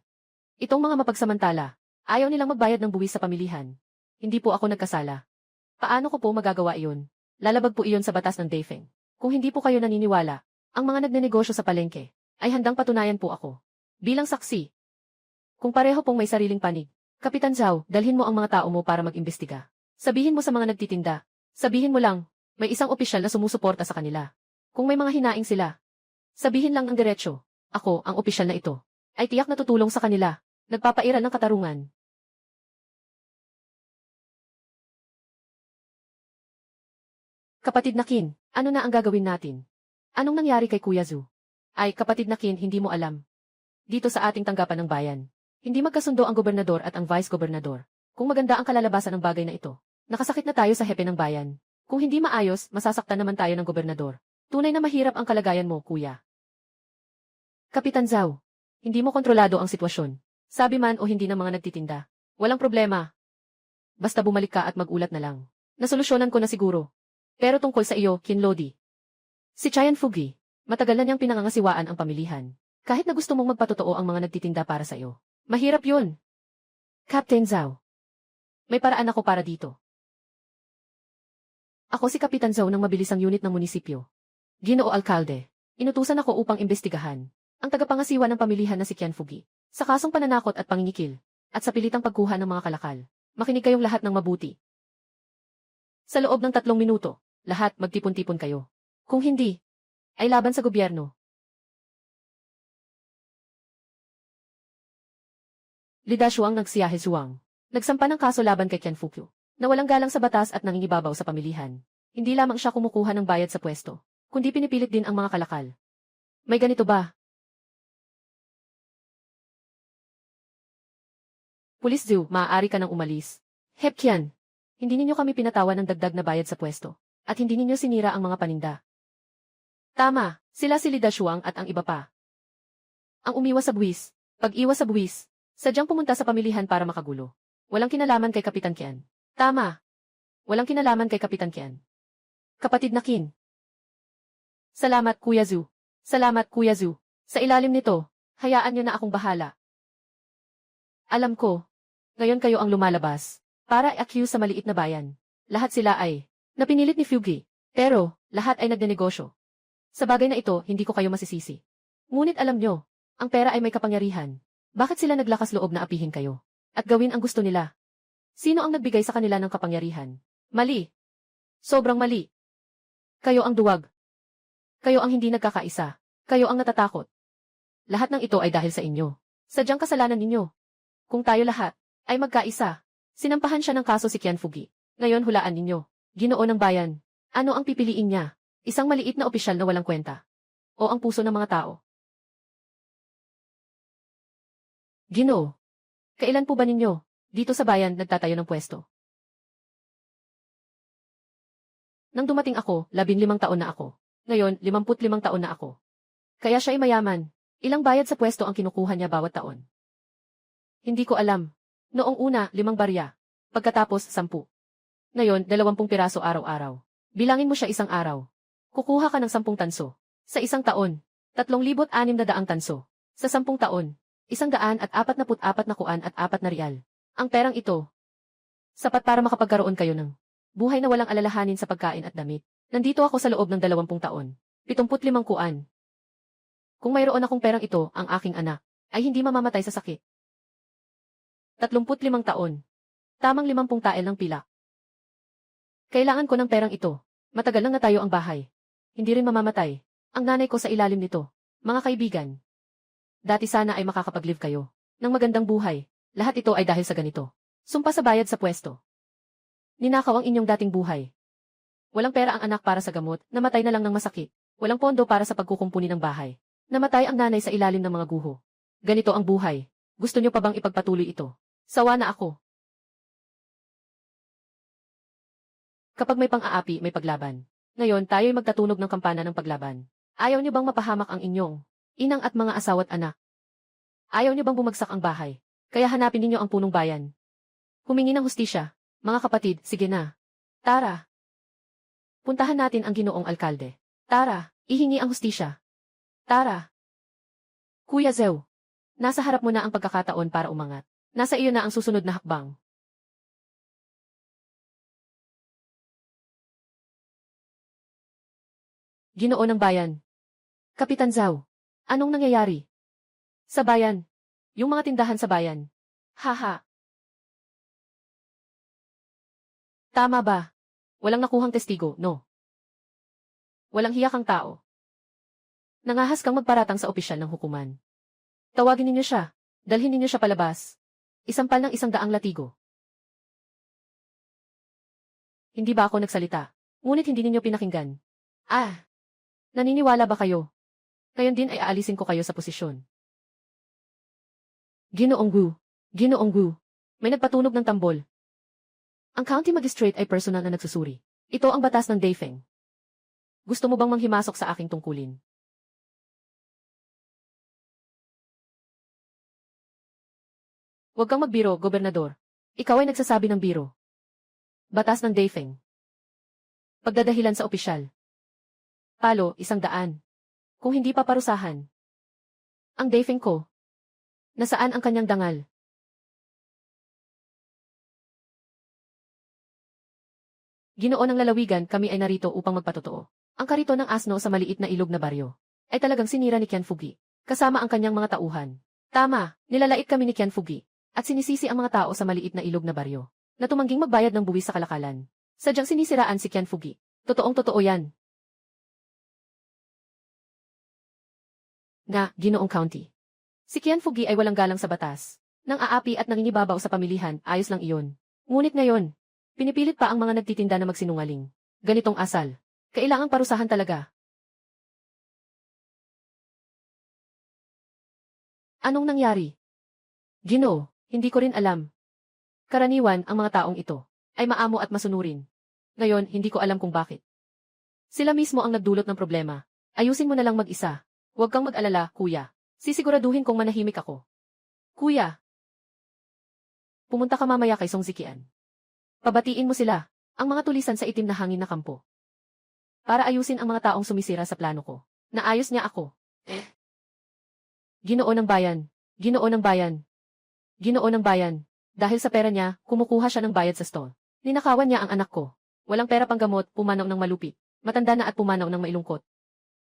Itong mga mapagsamantala, ayaw nilang magbayad ng buwis sa pamilihan. Hindi po ako nagkasala. Paano ko po magagawa iyon? Lalabag po iyon sa batas ng Dafeng. Kung hindi po kayo naniniwala, ang mga nagnenegosyo sa palengke, ay handang patunayan po ako. Bilang saksi. Kung pareho pong may sariling panig, Kapitan Zhao, dalhin mo ang mga tao mo para mag-imbestiga. Sabihin mo sa mga nagtitinda. Sabihin mo lang, may isang opisyal na sumusuporta sa kanila. Kung may mga hinaing sila, sabihin lang ang diretsyo. Ako, ang opisyal na ito, ay tiyak na tutulong sa kanila. Nagpapairal ng katarungan. Kapatid na Kin, ano na ang gagawin natin? Anong nangyari kay Kuya Zhu? Ay, kapatid na Kin, hindi mo alam. Dito sa ating tanggapan ng bayan, hindi magkasundo ang gobernador at ang vice-gobernador. Kung maganda ang kalalabasan ng bagay na ito, nakasakit na tayo sa hepe ng bayan. Kung hindi maayos, masasaktan naman tayo ng gobernador. Tunay na mahirap ang kalagayan mo, kuya. Kapitan Zhao, hindi mo kontrolado ang sitwasyon. Sabi man o hindi ng mga nagtitinda. Walang problema. Basta bumalik ka at magulat na lang. Nasolusyonan ko na siguro. Pero tungkol sa iyo, Kinlodi. Si Qian Fugi, matagal na niyang pinangangasiwaan ang pamilihan. Kahit na gusto mong magpatotoo ang mga nagtitinda para sa iyo. Mahirap yun. Captain Zhao. May paraan ako para dito. Ako si Kapitan Zhou ng mabilisang unit ng munisipyo. Ginoo Alkalde, inutusan ako upang imbestigahan ang tagapangasiwa ng pamilihan na si Qianfugi sa kasong pananakot at pangingikil at sa pilitang pagkuha ng mga kalakal. Makinig kayong lahat ng mabuti. Sa loob ng 3 minuto, lahat magtipon-tipon kayo. Kung hindi, ay laban sa gobyerno. Lida Shuang nagsiyahe Shuang. Nagsampa ng kaso laban kay Qianfugi na walang galang sa batas at nangingibabaw sa pamilihan. Hindi lamang siya kumukuha ng bayad sa pwesto, kundi pinipilit din ang mga kalakal. May ganito ba? Pulis Zhu, maaari ka nang umalis. Hep Qian, hindi ninyo kami pinatawan ng dagdag na bayad sa pwesto, at hindi ninyo sinira ang mga paninda. Tama, sila si Lida Shuang at ang iba pa. Ang umiwas sa buwis, pag-iwas sa buwis, sadyang pumunta sa pamilihan para makagulo. Walang kinalaman kay Kapitan Qian. Tama. Walang kinalaman kay Kapitan Qian. Kapatid na Qin. Salamat, Kuya Zhu. Salamat, Kuya Zhu. Sa ilalim nito, hayaan niyo na akong bahala. Alam ko, ngayon kayo ang lumalabas para i-accuse sa maliit na bayan. Lahat sila ay napinilit ni Fugi, pero lahat ay nagnenegosyo. Sa bagay na ito, hindi ko kayo masisisi. Ngunit alam nyo, ang pera ay may kapangyarihan. Bakit sila naglakas loob na apihin kayo at gawin ang gusto nila? Sino ang nagbigay sa kanila ng kapangyarihan? Mali. Sobrang mali. Kayo ang duwag. Kayo ang hindi nagkakaisa. Kayo ang natatakot. Lahat ng ito ay dahil sa inyo. Sadyang kasalanan ninyo. Kung tayo lahat ay magkaisa, sinampahan siya ng kaso si Qianfugi. Ngayon hulaan ninyo, Ginoo ng bayan. Ano ang pipiliin niya? Isang maliit na opisyal na walang kwenta? O ang puso ng mga tao? Ginoo, kailan po ba ninyo, dito sa bayan, nagtatayo ng pwesto? Nang dumating ako, 15 taon na ako. Ngayon, 55 taon na ako. Kaya siya ay mayaman. Ilang bayad sa pwesto ang kinukuha niya bawat taon? Hindi ko alam. Noong una, 5 barya. Pagkatapos, 10. Ngayon, 20 piraso araw-araw. Bilangin mo siya isang araw. Kukuha ka ng 10 tanso. Sa isang taon, 3,600 tanso. Sa 10 taon, 144 na kuan at 4 na rial. Ang perang ito, sapat para makapagkaroon kayo ng buhay na walang alalahanin sa pagkain at damit. Nandito ako sa loob ng 20 taon. 75 kuan. Kung mayroon akong perang ito, ang aking anak ay hindi mamamatay sa sakit. 35 taon. Tamang 50 tael ng pilak. Kailangan ko ng perang ito. Matagal lang na tayo ang bahay. Hindi rin mamamatay. Ang nanay ko sa ilalim nito. Mga kaibigan. Dati sana ay makakapag-live kayo ng magandang buhay. Lahat ito ay dahil sa ganito. Sumpa sa bayad sa pwesto. Ninakaw ang inyong dating buhay. Walang pera ang anak para sa gamot, namatay na lang ng masakit. Walang pondo para sa pagkukumpuni ng bahay. Namatay ang nanay sa ilalim ng mga guho. Ganito ang buhay. Gusto niyo pa bang ipagpatuloy ito? Sawa na ako. Kapag may pang-aapi, may paglaban. Ngayon, tayo'y magtatunog ng kampana ng paglaban. Ayaw niyo bang mapahamak ang inyong inang at mga asawa't anak? Ayaw niyo bang bumagsak ang bahay? Kaya hanapin ninyo ang punong bayan. Humingi ng hustisya. Mga kapatid, sige na. Tara. Puntahan natin ang Ginoong Alkalde. Tara, ihingi ang hustisya. Tara. Kuya Zhou, nasa harap mo na ang pagkakataon para umangat. Nasa iyo na ang susunod na hakbang. Ginoo ng bayan. Kapitan Zhou, anong nangyayari? Sa bayan. Yung mga tindahan sa bayan. Haha. Tama ba? Walang nakuhang testigo, no? Walang hiya kang tao. Nangahas kang magparatang sa opisyal ng hukuman. Tawagin ninyo siya. Dalhin ninyo siya palabas. Isampal ng 100 latigo. Hindi ba ako nagsalita? Ngunit hindi ninyo pinakinggan. Ah! Naniniwala ba kayo? Ngayon din ay aalisin ko kayo sa posisyon. Ginoong Gu. Ginoong Gu. May nagpatunog ng tambol. Ang county magistrate ay personal na nagsusuri. Ito ang batas ng Daifeng. Gusto mo bang manghimasok sa aking tungkulin? Huwag kang magbiro, gobernador. Ikaw ay nagsasabi ng biro. Batas ng Daifeng. Pagdadahilan sa opisyal. Palo, 100. Kung hindi pa parusahan. Ang Daifeng ko. Nasaan ang kanyang dangal? Ginoo ng lalawigan, kami ay narito upang magpatotoo. Ang karito ng asno sa maliit na ilog na baryo ay talagang sinira ni Kianfugi, kasama ang kanyang mga tauhan. Tama, nilalait kami ni Kianfugi, at sinisisi ang mga tao sa maliit na ilog na baryo na tumangging magbayad ng buwis sa kalakalan. Sadyang sinisiraan si Kianfugi. Totoong-totoo yan. Nga, Ginoong County. Si Kianfugi ay walang galang sa batas. Nang aapi at nangingibabaw sa pamilihan, ayos lang iyon. Ngunit ngayon, pinipilit pa ang mga nagtitinda na magsinungaling. Ganitong asal. Kailangang parusahan talaga. Anong nangyari? Ginoo, hindi ko rin alam. Karaniwan, ang mga taong ito ay maamo at masunurin. Ngayon, hindi ko alam kung bakit. Sila mismo ang nagdulot ng problema. Ayusin mo na lang mag-isa. Huwag kang mag-alala, kuya. Sisiguraduhin kong manahimik ako. Kuya. Pumunta ka mamaya kay Song Zikian. Pabatiin mo sila, ang mga tulisan sa itim na hangin na kampo. Para ayusin ang mga taong sumisira sa plano ko. Naayos niya ako. Ginoo ng bayan. Ginoo ng bayan. Ginoo ng bayan. Dahil sa pera niya, kumukuha siya ng bayad sa stall. Ninakawan niya ang anak ko. Walang pera pang gamot, pumanaw ng malupit. Matanda na at pumanaw ng mailungkot.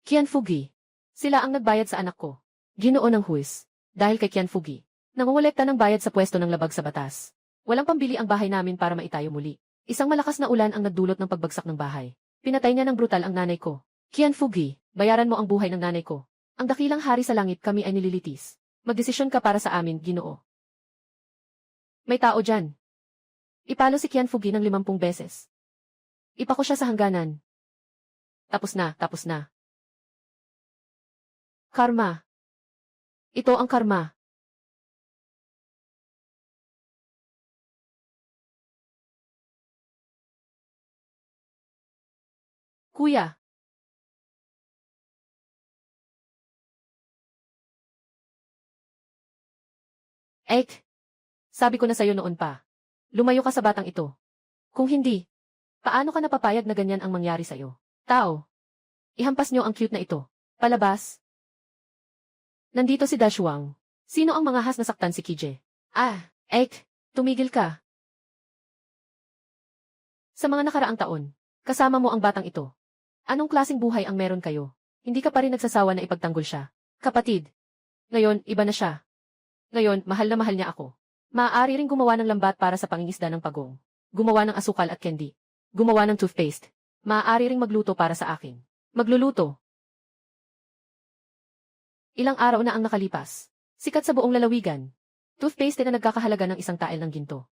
Kianfugi. Sila ang nagbayad sa anak ko. Ginoo ng huwis. Dahil kay Kianfugi, nangongolekta ng bayad sa pwesto ng labag sa batas. Walang pambili ang bahay namin para maitayo muli. Isang malakas na ulan ang nagdulot ng pagbagsak ng bahay. Pinatay niya ng brutal ang nanay ko. Kianfugi, bayaran mo ang buhay ng nanay ko. Ang dakilang hari sa langit, kami ay nililitis. Magdesisyon ka para sa amin, Ginoo. May tao dyan. Ipalo si Kianfugi ng 50 beses. Ipako siya sa hangganan. Tapos na, tapos na. Karma. Ito ang karma. Kuya. Sabi ko na sa'yo noon pa. Lumayo ka sa batang ito. Kung hindi, paano ka napapayag na ganyan ang mangyari sa'yo? Tao. Ihampas niyo ang cute na ito. Palabas. Nandito si Dashuang. Sino ang mga has nasaktan si Kije? Tumigil ka. Sa mga nakaraang taon, kasama mo ang batang ito. Anong klaseng buhay ang meron kayo? Hindi ka pa rin nagsasawa na ipagtanggol siya. Kapatid. Ngayon, iba na siya. Ngayon, mahal na mahal niya ako. Maaari ring gumawa ng lambat para sa pangingisda ng pagong. Gumawa ng asukal at candy. Gumawa ng toothpaste. Maaari ring magluto para sa akin. Magluluto. Ilang araw na ang nakalipas. Sikat sa buong lalawigan. Toothpaste na nagkakahalaga ng 1 tael ng ginto.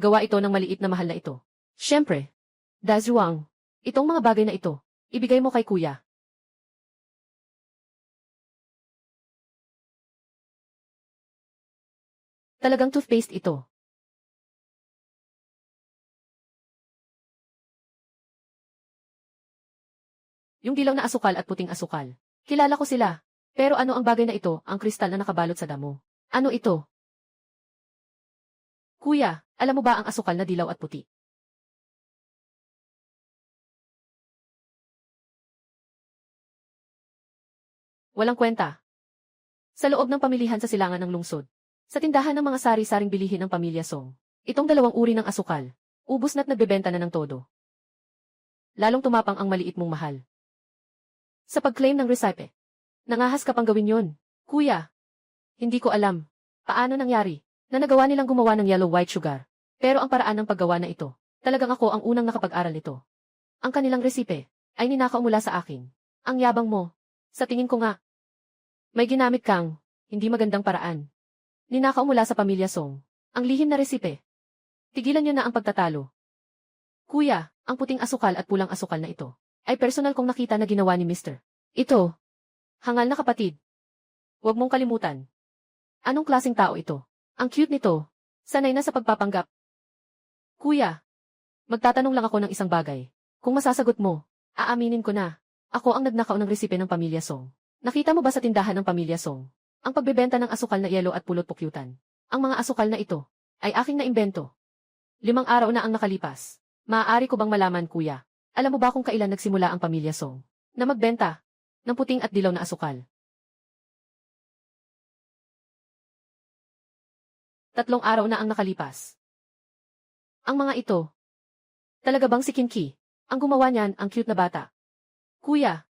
Gawa ito ng maliit na mahal na ito. Siyempre. Dazuang. Itong mga bagay na ito, ibigay mo kay kuya. Talagang toothpaste ito. Yung dilaw na asukal at puting asukal. Kilala ko sila. Pero ano ang bagay na ito, ang kristal na nakabalot sa damo? Ano ito? Kuya, alam mo ba ang asukal na dilaw at puti? Walang kwenta. Sa loob ng pamilihan sa silangan ng lungsod. Sa tindahan ng mga sari-saring bilihin ng pamilya Song. Itong 2 uri ng asukal. Ubus na't nagbebenta na ng todo. Lalong tumapang ang maliit mong mahal. Sa pag-claim ng recipe. Nangahas ka pang gawin yon. Kuya. Hindi ko alam. Paano nangyari na nagawa nilang gumawa ng yellow white sugar. Pero ang paraan ng paggawa na ito, talagang ako ang unang nakapag-aral nito. Ang kanilang resipe ay ninakaw mula sa akin. Ang yabang mo. Sa tingin ko nga, may ginamit kang hindi magandang paraan. Ninakaw mula sa pamilya Song. Ang lihim na resipe. Tigilan niyo na ang pagtatalo. Kuya, ang puting asukal at pulang asukal na ito ay personal kong nakita na ginawa ni Mr. Ito. Hangal na kapatid. Huwag mong kalimutan. Anong klaseng tao ito? Ang cute nito. Sanay na sa pagpapanggap. Kuya, magtatanong lang ako ng isang bagay. Kung masasagot mo, aaminin ko na. Ako ang nagnakaw ng resipe ng pamilya Song. Nakita mo ba sa tindahan ng pamilya Song? Ang pagbebenta ng asukal na yelo at pulot pukyutan. Ang mga asukal na ito ay aking naimbento. 5 araw na ang nakalipas. Maaari ko bang malaman, kuya? Alam mo ba kung kailan nagsimula ang pamilya Song na magbenta ng puting at dilaw na asukal? 3 araw na ang nakalipas. Ang mga ito Talaga bang si Kinki? Ang gumawa niyan, ang cute na bata. Kuya,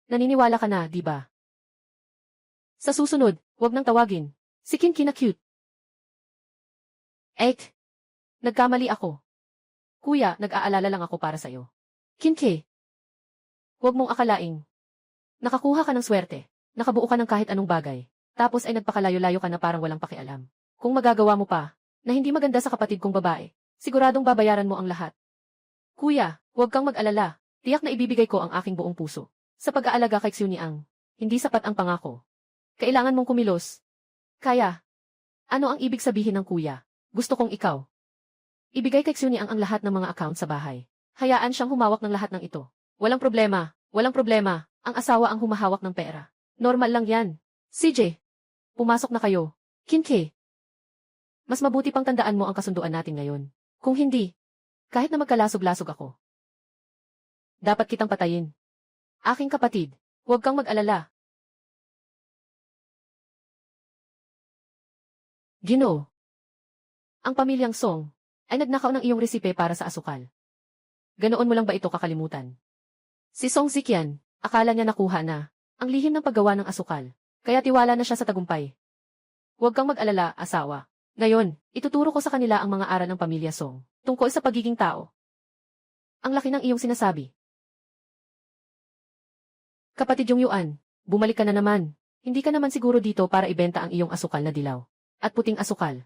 naniniwala ka na, di ba? Sa susunod, wag nang tawagin. Si Kinki na cute. Nagkamali ako. Kuya, nag-aalala lang ako para sa'yo. Kinki, huwag mong akalaing. Nakakuha ka ng swerte. Nakabuo ka ng kahit anong bagay. Tapos ay nagpakalayo-layo ka na parang walang pakialam. Kung magagawa mo pa, na hindi maganda sa kapatid kong babae, siguradong babayaran mo ang lahat. Kuya, huwag kang mag-alala. Tiyak na ibibigay ko ang aking buong puso. Sa pag-aalaga kay Xiuniang, hindi sapat ang pangako. Kailangan mong kumilos. Kaya. Ano ang ibig sabihin ng kuya? Gusto kong ikaw. Ibigay kay Xiuniang ang lahat ng mga account sa bahay. Hayaan siyang humawak ng lahat ng ito. Walang problema. Walang problema. Ang asawa ang humahawak ng pera. Normal lang yan. CJ, pumasok na kayo. Kinke. Mas mabuti pang tandaan mo ang kasunduan natin ngayon. Kung hindi, kahit na magkalasog-lasog ako, dapat kitang patayin. Aking kapatid, huwag kang mag-alala. Ginoo. Ang pamilyang Song ay nagnakaw ng iyong resipe para sa asukal. Ganoon mo lang ba ito kakalimutan? Si Song Ziqian, akala niya nakuha na ang lihim ng paggawa ng asukal, kaya tiwala na siya sa tagumpay. Huwag kang mag-alala, asawa. Ngayon, ituturo ko sa kanila ang mga aral ng pamilya Song tungkol sa pagiging tao. Ang laki ng iyong sinasabi. Kapatid yung Yuan, bumalik ka na naman. Hindi ka naman siguro dito para ibenta ang iyong asukal na dilaw at puting asukal.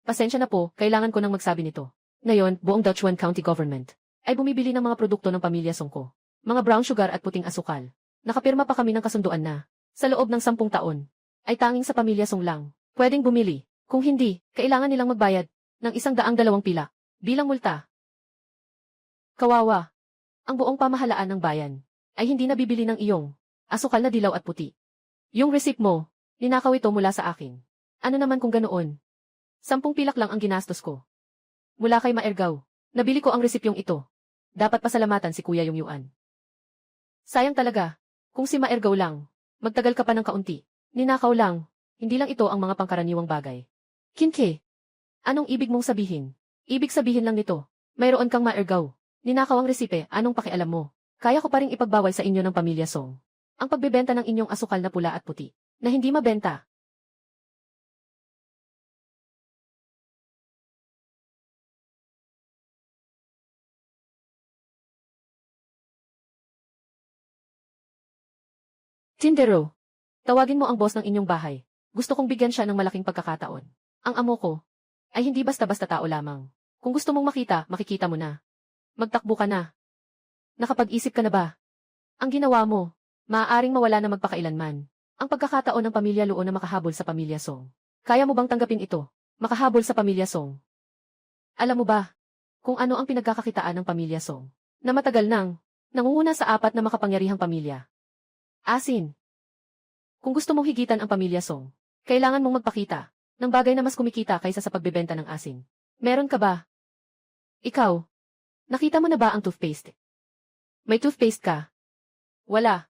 Pasensya na po, kailangan ko nang magsabi nito. Ngayon, buong Dachauan County Government ay bumibili ng mga produkto ng pamilya Song ko. Mga brown sugar at puting asukal. Nakapirma pa kami ng kasunduan na, sa loob ng 10 taon, ay tanging sa pamilya Song lang pwedeng bumili. Kung hindi, kailangan nilang magbayad ng 102 pilak bilang multa. Kawawa. Ang buong pamahalaan ng bayan ay hindi nabibili ng iyong asukal na dilaw at puti. Yung receipt mo, ninakaw ito mula sa akin. Ano naman kung ganoon? 10 pilak lang ang ginastos ko. Mula kay Maergaw, nabili ko ang resipyong ito. Dapat pasalamatan si Kuya yung Yuan. Sayang talaga. Kung si Maergaw lang, magtagal ka pa ng kaunti. Ninakaw lang, hindi lang ito ang mga pangkaraniwang bagay. Kinke, anong ibig mong sabihin? Ibig sabihin lang nito, mayroon kang Maergaw. Ninakaw ang resipe, anong pakialam mo? Kaya ko pa ring ipagbawal sa inyo ng pamilya Song ang pagbebenta ng inyong asukal na pula at puti, na hindi mabenta. Tindero, tawagin mo ang boss ng inyong bahay. Gusto kong bigyan siya ng malaking pagkakataon. Ang amo ko ay hindi basta-basta tao lamang. Kung gusto mong makita, makikita mo na. Magtakbo ka na. Nakapag-isip ka na ba? Ang ginawa mo, maaaring mawala na magpakailanman. Ang pagkakataon ng pamilya Luo na makahabol sa pamilya Song. Kaya mo bang tanggapin ito? Makahabol sa pamilya Song. Alam mo ba kung ano ang pinagkakakitaan ng pamilya Song? Na matagal nang nangunguna sa 4 na makapangyarihang pamilya. Asin. Kung gusto mong higitan ang pamilya Song, kailangan mong magpakita ng bagay na mas kumikita kaysa sa pagbebenta ng asin. Meron ka ba? Ikaw, nakita mo na ba ang toothpaste? May toothpaste ka? Wala.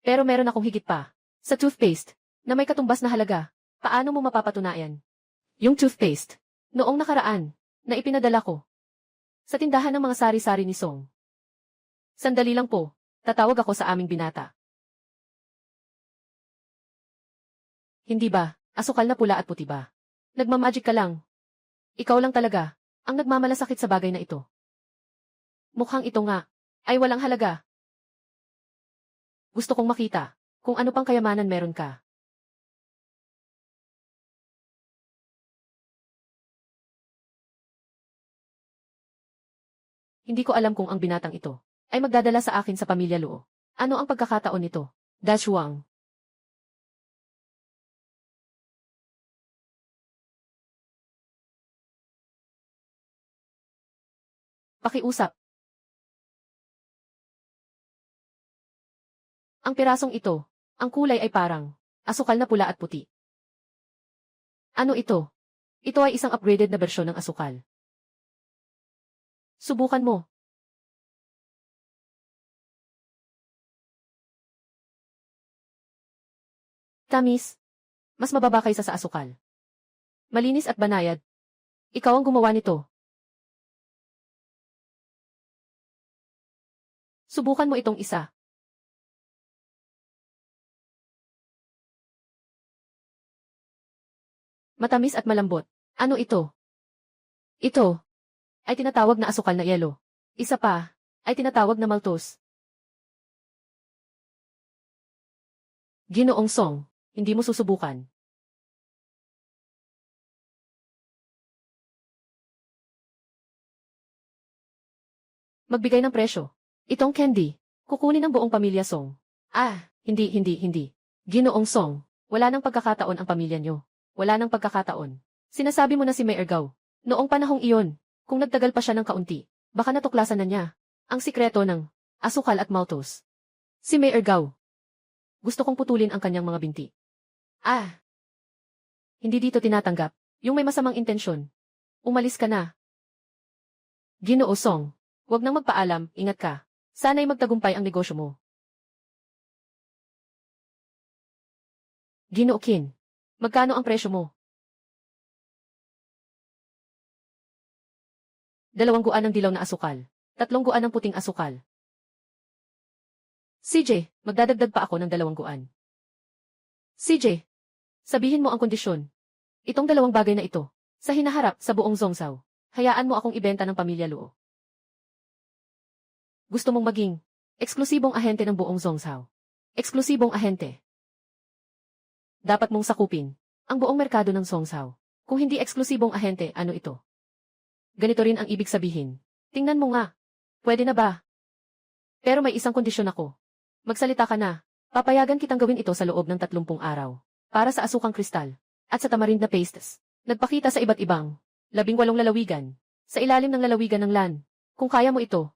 Pero meron akong higit pa. Sa toothpaste, na may katumbas na halaga, paano mo mapapatunayan? Yung toothpaste, noong nakaraan, na ipinadala ko. Sa tindahan ng mga sari-sari ni Song. Sandali lang po, tatawag ako sa aming binata. Hindi ba, asukal na pula at puti ba? Nagmamagic ka lang. Ikaw lang talaga, ang nagmamalasakit sa bagay na ito. Mukhang ito nga, ay walang halaga. Gusto kong makita, kung ano pang kayamanan meron ka. Hindi ko alam kung ang binatang ito ay magdadala sa akin sa pamilya Luo. Ano ang pagkakataon nito? Dashuang. Pakiusap. Ang pirasong ito, ang kulay ay parang asukal na pula at puti. Ano ito? Ito ay isang upgraded na bersyon ng asukal. Subukan mo. Tamis. Mas mababa kaysa sa asukal. Malinis at banayad. Ikaw ang gumawa nito. Subukan mo itong isa. Matamis at malambot. Ano ito? Ito ay tinatawag na asukal na yelo. Isa pa ay tinatawag na maltose. Ginoong Song, hindi mo susubukan. Magbigay ng presyo. Itong candy, kukunin ng buong pamilya Song. Hindi. Ginoong Song, wala nang pagkakataon ang pamilya nyo. Wala nang pagkakataon. Sinasabi mo na si Mayor Gao. Noong panahong iyon, kung nagtagal pa siya ng kaunti, baka natuklasan na niya ang sikreto ng asukal at maltose. Si Mayor Gao. Gusto kong putulin ang kanyang mga binti. Hindi dito tinatanggap. Yung may masamang intensyon. Umalis ka na. Ginoo Song, huwag nang magpaalam, ingat ka. Sana'y magtagumpay ang negosyo mo. Ginoo Qin, magkano ang presyo mo? 2 guan ng dilaw na asukal. 3 guan ng puting asukal. CJ, magdadagdag pa ako ng 2 guan. CJ, sabihin mo ang kondisyon. Itong 2 bagay na ito, sa hinaharap sa buong Zhongzhou, hayaan mo akong ibenta ng pamilya Luo. Gusto mong maging eksklusibong ahente ng buong Zhongzhou. Eksklusibong ahente. Dapat mong sakupin ang buong merkado ng Zhongzhou. Kung hindi eksklusibong ahente, ano ito? Ganito rin ang ibig sabihin. Tingnan mo nga. Pwede na ba? Pero may isang kondisyon ako. Magsalita ka na. Papayagan kitang gawin ito sa loob ng 30 araw. Para sa asukang kristal. At sa tamarind na pastes. Nagpakita sa iba't ibang 18 lalawigan. Sa ilalim ng lalawigan ng LAN. Kung kaya mo ito,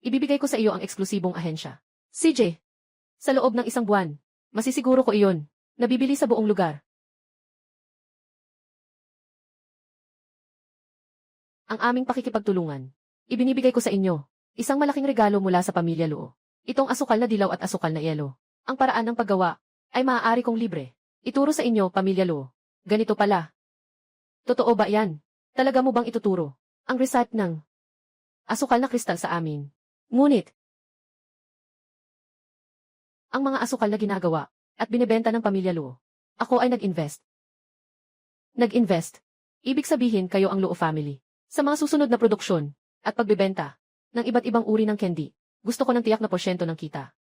ibibigay ko sa iyo ang eksklusibong ahensya. CJ, sa loob ng 1 buwan, masisiguro ko iyon. Nabibili sa buong lugar. Ang aming pakikipagtulungan. Ibinibigay ko sa inyo. Isang malaking regalo mula sa pamilya Luo. Itong asukal na dilaw at asukal na yelo. Ang paraan ng paggawa ay maaari kong libre. Ituro sa inyo, pamilya Luo. Ganito pala. Totoo ba yan? Talaga mo bang ituturo ang recipe ng asukal na kristal sa amin? Ngunit, ang mga asukal na ginagawa at binebenta ng pamilya Luo. Ako ay nag-invest. Nag-invest. Ibig sabihin kayo ang Luo family. Sa mga susunod na produksyon at pagbebenta ng iba't ibang uri ng candy, gusto ko ng tiyak na porsyento ng kita.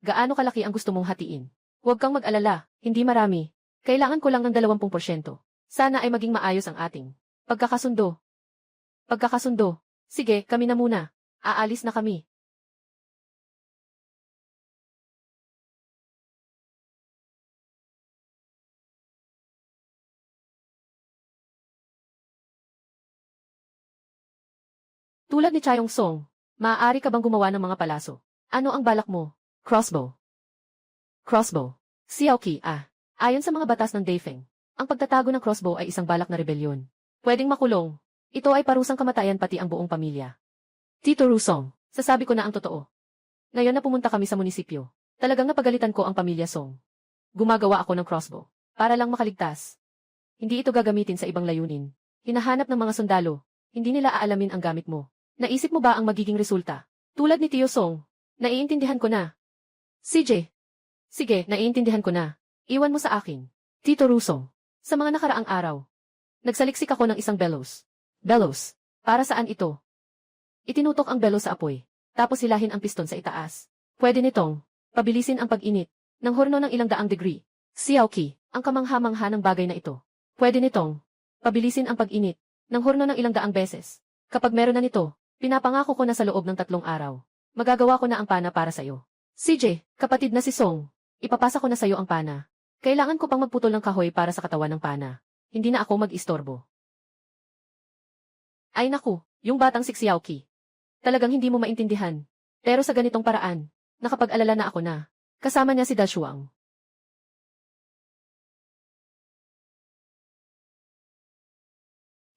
Gaano kalaki ang gusto mong hatiin? Huwag kang mag-alala, hindi marami. Kailangan ko lang ng 20%. Sana ay maging maayos ang ating pagkakasundo. Pagkakasundo. Sige, kami na muna. Aalis na kami. Tulad ni Chayong Song, maaari ka bang gumawa ng mga palaso? Ano ang balak mo? Crossbow. Crossbow. Xiaoqi, ayon sa mga batas ng Daifeng, ang pagtatago ng crossbow ay isang balak na rebelyon. Pwedeng makulong. Ito ay parusang kamatayan pati ang buong pamilya. Tito Rusong, sasabi ko na ang totoo. Ngayon na pumunta kami sa munisipyo, talagang napagalitan ko ang pamilya Song. Gumagawa ako ng crossbow para lang makaligtas. Hindi ito gagamitin sa ibang layunin. Hinahanap ng mga sundalo, hindi nila aalamin ang gamit mo. Naisip mo ba ang magiging resulta? Tulad ni Tio Song, naiintindihan ko na. CJ. Sige, naiintindihan ko na. Iwan mo sa akin. Tito Rusong, sa mga nakaraang araw, nagsaliksik ako ng isang bellows. Bellows? Para saan ito? Itinutok ang bellows sa apoy, tapos hilahin ang piston sa itaas. Pwede nitong pabilisin ang pag-init ng horno ng 100 degree. Xiaoqi, ang kamangha-mangha ng bagay na ito. Pwede nitong pabilisin ang pag-init ng horno ng 100 beses. Kapag meron na nito, pinapangako ko na sa loob ng 3 araw, magagawa ko na ang pana para sa'yo. CJ, kapatid na si Song, ipapasa ko na sa'yo ang pana. Kailangan ko pang magputol ng kahoy para sa katawan ng pana. Hindi na ako mag-istorbo. Ay naku, yung batang si Xiaoqi. Talagang hindi mo maintindihan. Pero sa ganitong paraan, nakapag-alala na ako na. Kasama niya si Dashuang.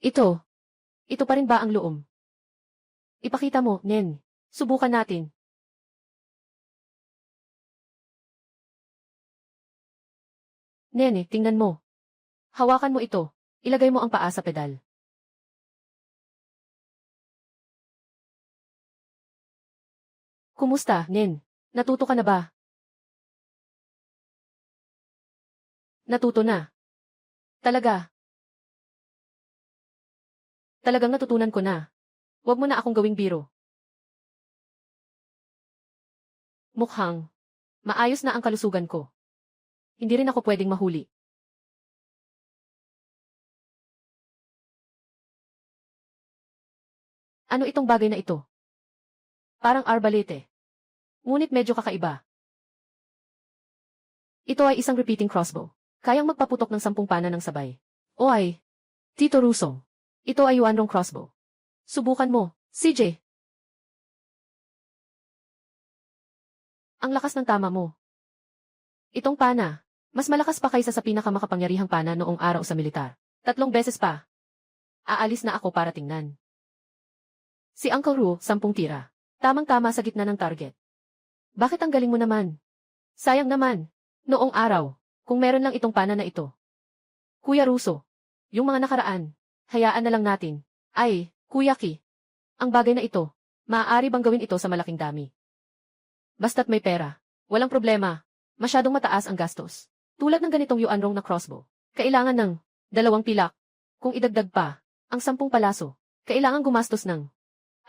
Ito pa rin ba ang loom? Ipakita mo, Nen. Subukan natin. Nene, tingnan mo. Hawakan mo ito. Ilagay mo ang paa sa pedal. Kumusta, Nen? Natuto ka na ba? Natuto na. Talaga. Talagang natutunan ko na. Huwag mo na akong gawing biro. Mukhang maayos na ang kalusugan ko. Hindi rin ako pwedeng mahuli. Ano itong bagay na ito? Parang arbalete. Ngunit medyo kakaiba. Ito ay isang repeating crossbow. Kayang magpaputok ng 10 pana ng sabay. O ay, Tito Russo. Ito ay Yuanrong crossbow. Subukan mo, CJ. Ang lakas ng tama mo. Itong pana, mas malakas pa kaysa sa pinakamakapangyarihang pana noong araw sa militar. 3 beses pa. Aalis na ako para tingnan. Si Uncle Ru, 10 tira. Tamang-tama sa gitna ng target. Bakit ang galing mo naman? Sayang naman. Noong araw, kung meron lang itong pana na ito. Kuya Russo, yung mga nakaraan, hayaan na lang natin. Ay, Kuya Ki. Ang bagay na ito, maaari bang gawin ito sa malaking dami? Basta't may pera. Walang problema. Masyadong mataas ang gastos. Tulad ng ganitong Yuanrong na crossbow. Kailangan ng 2 pilak. Kung idagdag pa, ang 10 palaso. Kailangan gumastos ng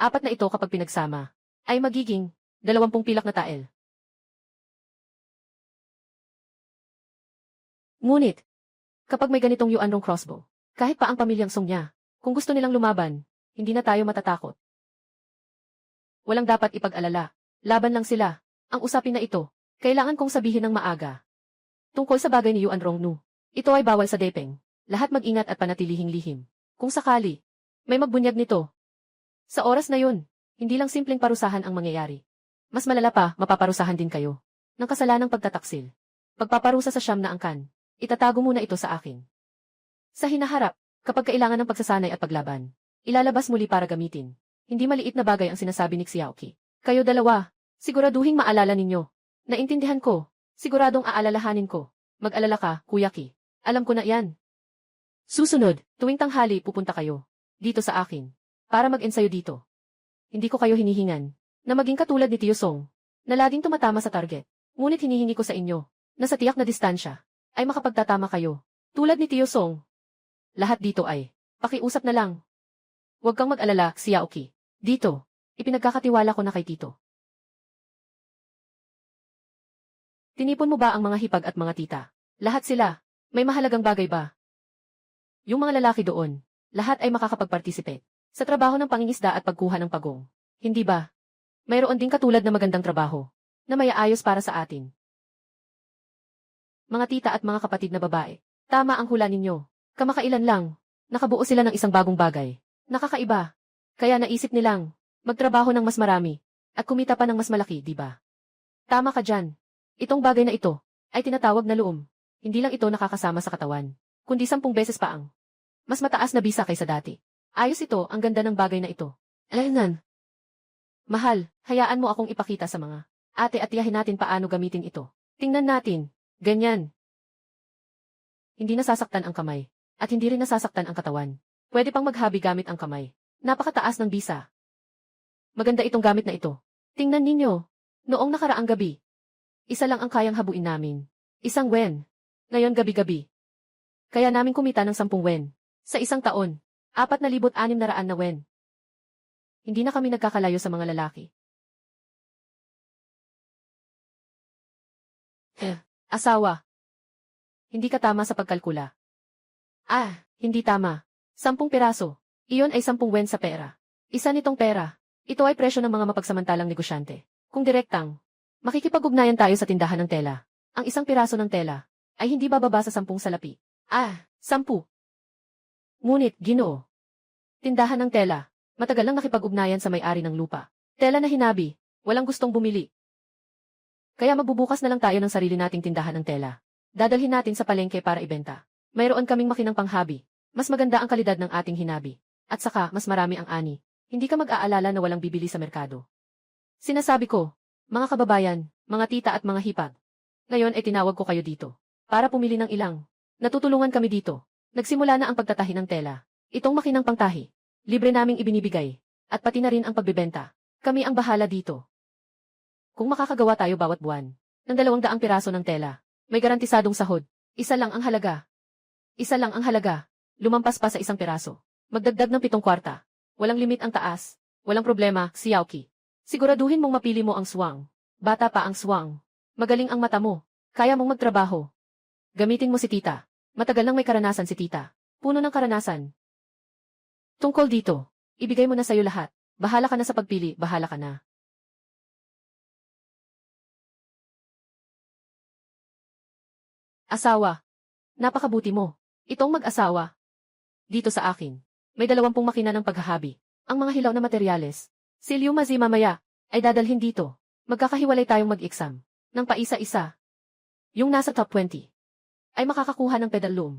4 na ito kapag pinagsama. Ay magiging 20 pilak na tael. Ngunit, kapag may ganitong Yuanrong crossbow, kahit pa ang pamilyang Song niya, kung gusto nilang lumaban, hindi na tayo matatakot. Walang dapat ipag-alala. Laban lang sila. Ang usapin na ito, kailangan kong sabihin ng maaga. Tungkol sa bagay ni Yuanrong Nu, ito ay bawal sa Depeng. Lahat mag-ingat at panatilihing lihim. Kung sakali, may magbunyag nito. Sa oras na yun, hindi lang simpleng parusahan ang mangyayari. Mas malala pa, mapaparusahan din kayo. Ng kasalanang pagtataksil. Pagpaparusa sa siyam na angkan. Itatago muna ito sa akin. Sa hinaharap, kapag kailangan ng pagsasanay at paglaban, ilalabas muli para gamitin. Hindi maliit na bagay ang sinasabi ni Xiaoqi. Kayo dalawa, siguraduhing maalala ninyo. Naintindihan ko, siguradong aalalahanin ko. Mag-alala ka, Kuya Ki. Alam ko na yan. Susunod, tuwing tanghali pupunta kayo. Dito sa akin. Para mag-ensayo dito. Hindi ko kayo hinihingan na maging katulad ni Tio Song, na laging tumatama sa target. Ngunit hinihingi ko sa inyo, na sa tiyak na distansya, ay makapagtatama kayo. Tulad ni Tio Song. Lahat dito ay, pakiusap na lang. Huwag kang mag-alala, Xiaoqi. Dito, ipinagkakatiwala ko na kay Tito. Tinipon mo ba ang mga hipag at mga tita? Lahat sila. May mahalagang bagay ba? Yung mga lalaki doon, lahat ay makakapag-participate sa trabaho ng pangingisda at pagkuha ng pagong. Hindi ba? Mayroon ding katulad na magandang trabaho na may ayos para sa atin. Mga tita at mga kapatid na babae, tama ang hula ninyo. Kamakailan lang, nakabuo sila ng isang bagong bagay. Nakakaiba. Kaya naisip nilang magtrabaho ng mas marami at kumita pa ng mas malaki, di ba? Tama ka dyan. Itong bagay na ito ay tinatawag na loom. Hindi lang ito nakakasama sa katawan, kundi 10 beses pa ang mas mataas na bisa kaysa dati. Ayos ito, ang ganda ng bagay na ito. Alanan. Mahal, hayaan mo akong ipakita sa mga ate at tiyahin natin paano gamitin ito. Tingnan natin. Ganyan. Hindi nasasaktan ang kamay. At hindi rin nasasaktan ang katawan. Pwede pang maghabi gamit ang kamay. Napakataas ng bisa. Maganda itong gamit na ito. Tingnan ninyo. Noong nakaraang gabi, isa lang ang kayang habuin namin. Isang wen. Ngayon gabi-gabi. Kaya namin kumita ng 10 wen. Sa isang taon. 4,600 na wen. Hindi na kami nagkakalayo sa mga lalaki. Asawa. Hindi ka tama sa pagkalkula. Hindi tama. 10 piraso. Iyon ay 10 wen sa pera. Isa nitong pera. Ito ay presyo ng mga mapagsamantalang negosyante. Kung direktang, makikipag-ugnayan tayo sa tindahan ng tela. Ang isang piraso ng tela ay hindi bababa sa 10 salapi. 10. Ngunit, Ginoo. Tindahan ng tela. Matagal lang nakipag-ugnayan sa may-ari ng lupa. Tela na hinabi. Walang gustong bumili. Kaya magbubukas na lang tayo ng sarili nating tindahan ng tela. Dadalhin natin sa palengke para ibenta. Mayroon kaming makinang panghabi. Mas maganda ang kalidad ng ating hinabi. At saka, mas marami ang ani. Hindi ka mag-aalala na walang bibili sa merkado. Sinasabi ko, mga kababayan, mga tita at mga hipag. Ngayon ay tinawag ko kayo dito. Para pumili ng ilang. Natutulungan kami dito. Nagsimula na ang pagtatahi ng tela. Itong makinang pangtahi. Libre naming ibinibigay. At pati na rin ang pagbebenta. Kami ang bahala dito. Kung makakagawa tayo bawat buwan ng 200 piraso ng tela, may garantisadong sahod. Isa lang ang halaga. Isa lang ang halaga. Lumampas pa sa 1 piraso. Magdagdag ng 7 kwarta. Walang limit ang taas. Walang problema, Xiaoqi. Siguraduhin mong mapili mo ang swang. Bata pa ang swang. Magaling ang mata mo. Kaya mong magtrabaho. Gamitin mo si tita. Matagal nang may karanasan si tita. Puno ng karanasan. Tungkol dito, ibigay mo na sa'yo lahat. Bahala ka na sa pagpili, bahala ka na. Asawa. Napakabuti mo. Itong mag-asawa. Dito sa akin, may 20 makina ng paghahabi. Ang mga hilaw na materyales. Si Liu Mazi mamaya, ay dadalhin dito. Magkakahiwalay tayong mag-exam. Nang paisa-isa. Yung nasa top 20, ay makakakuha ng pedal loom.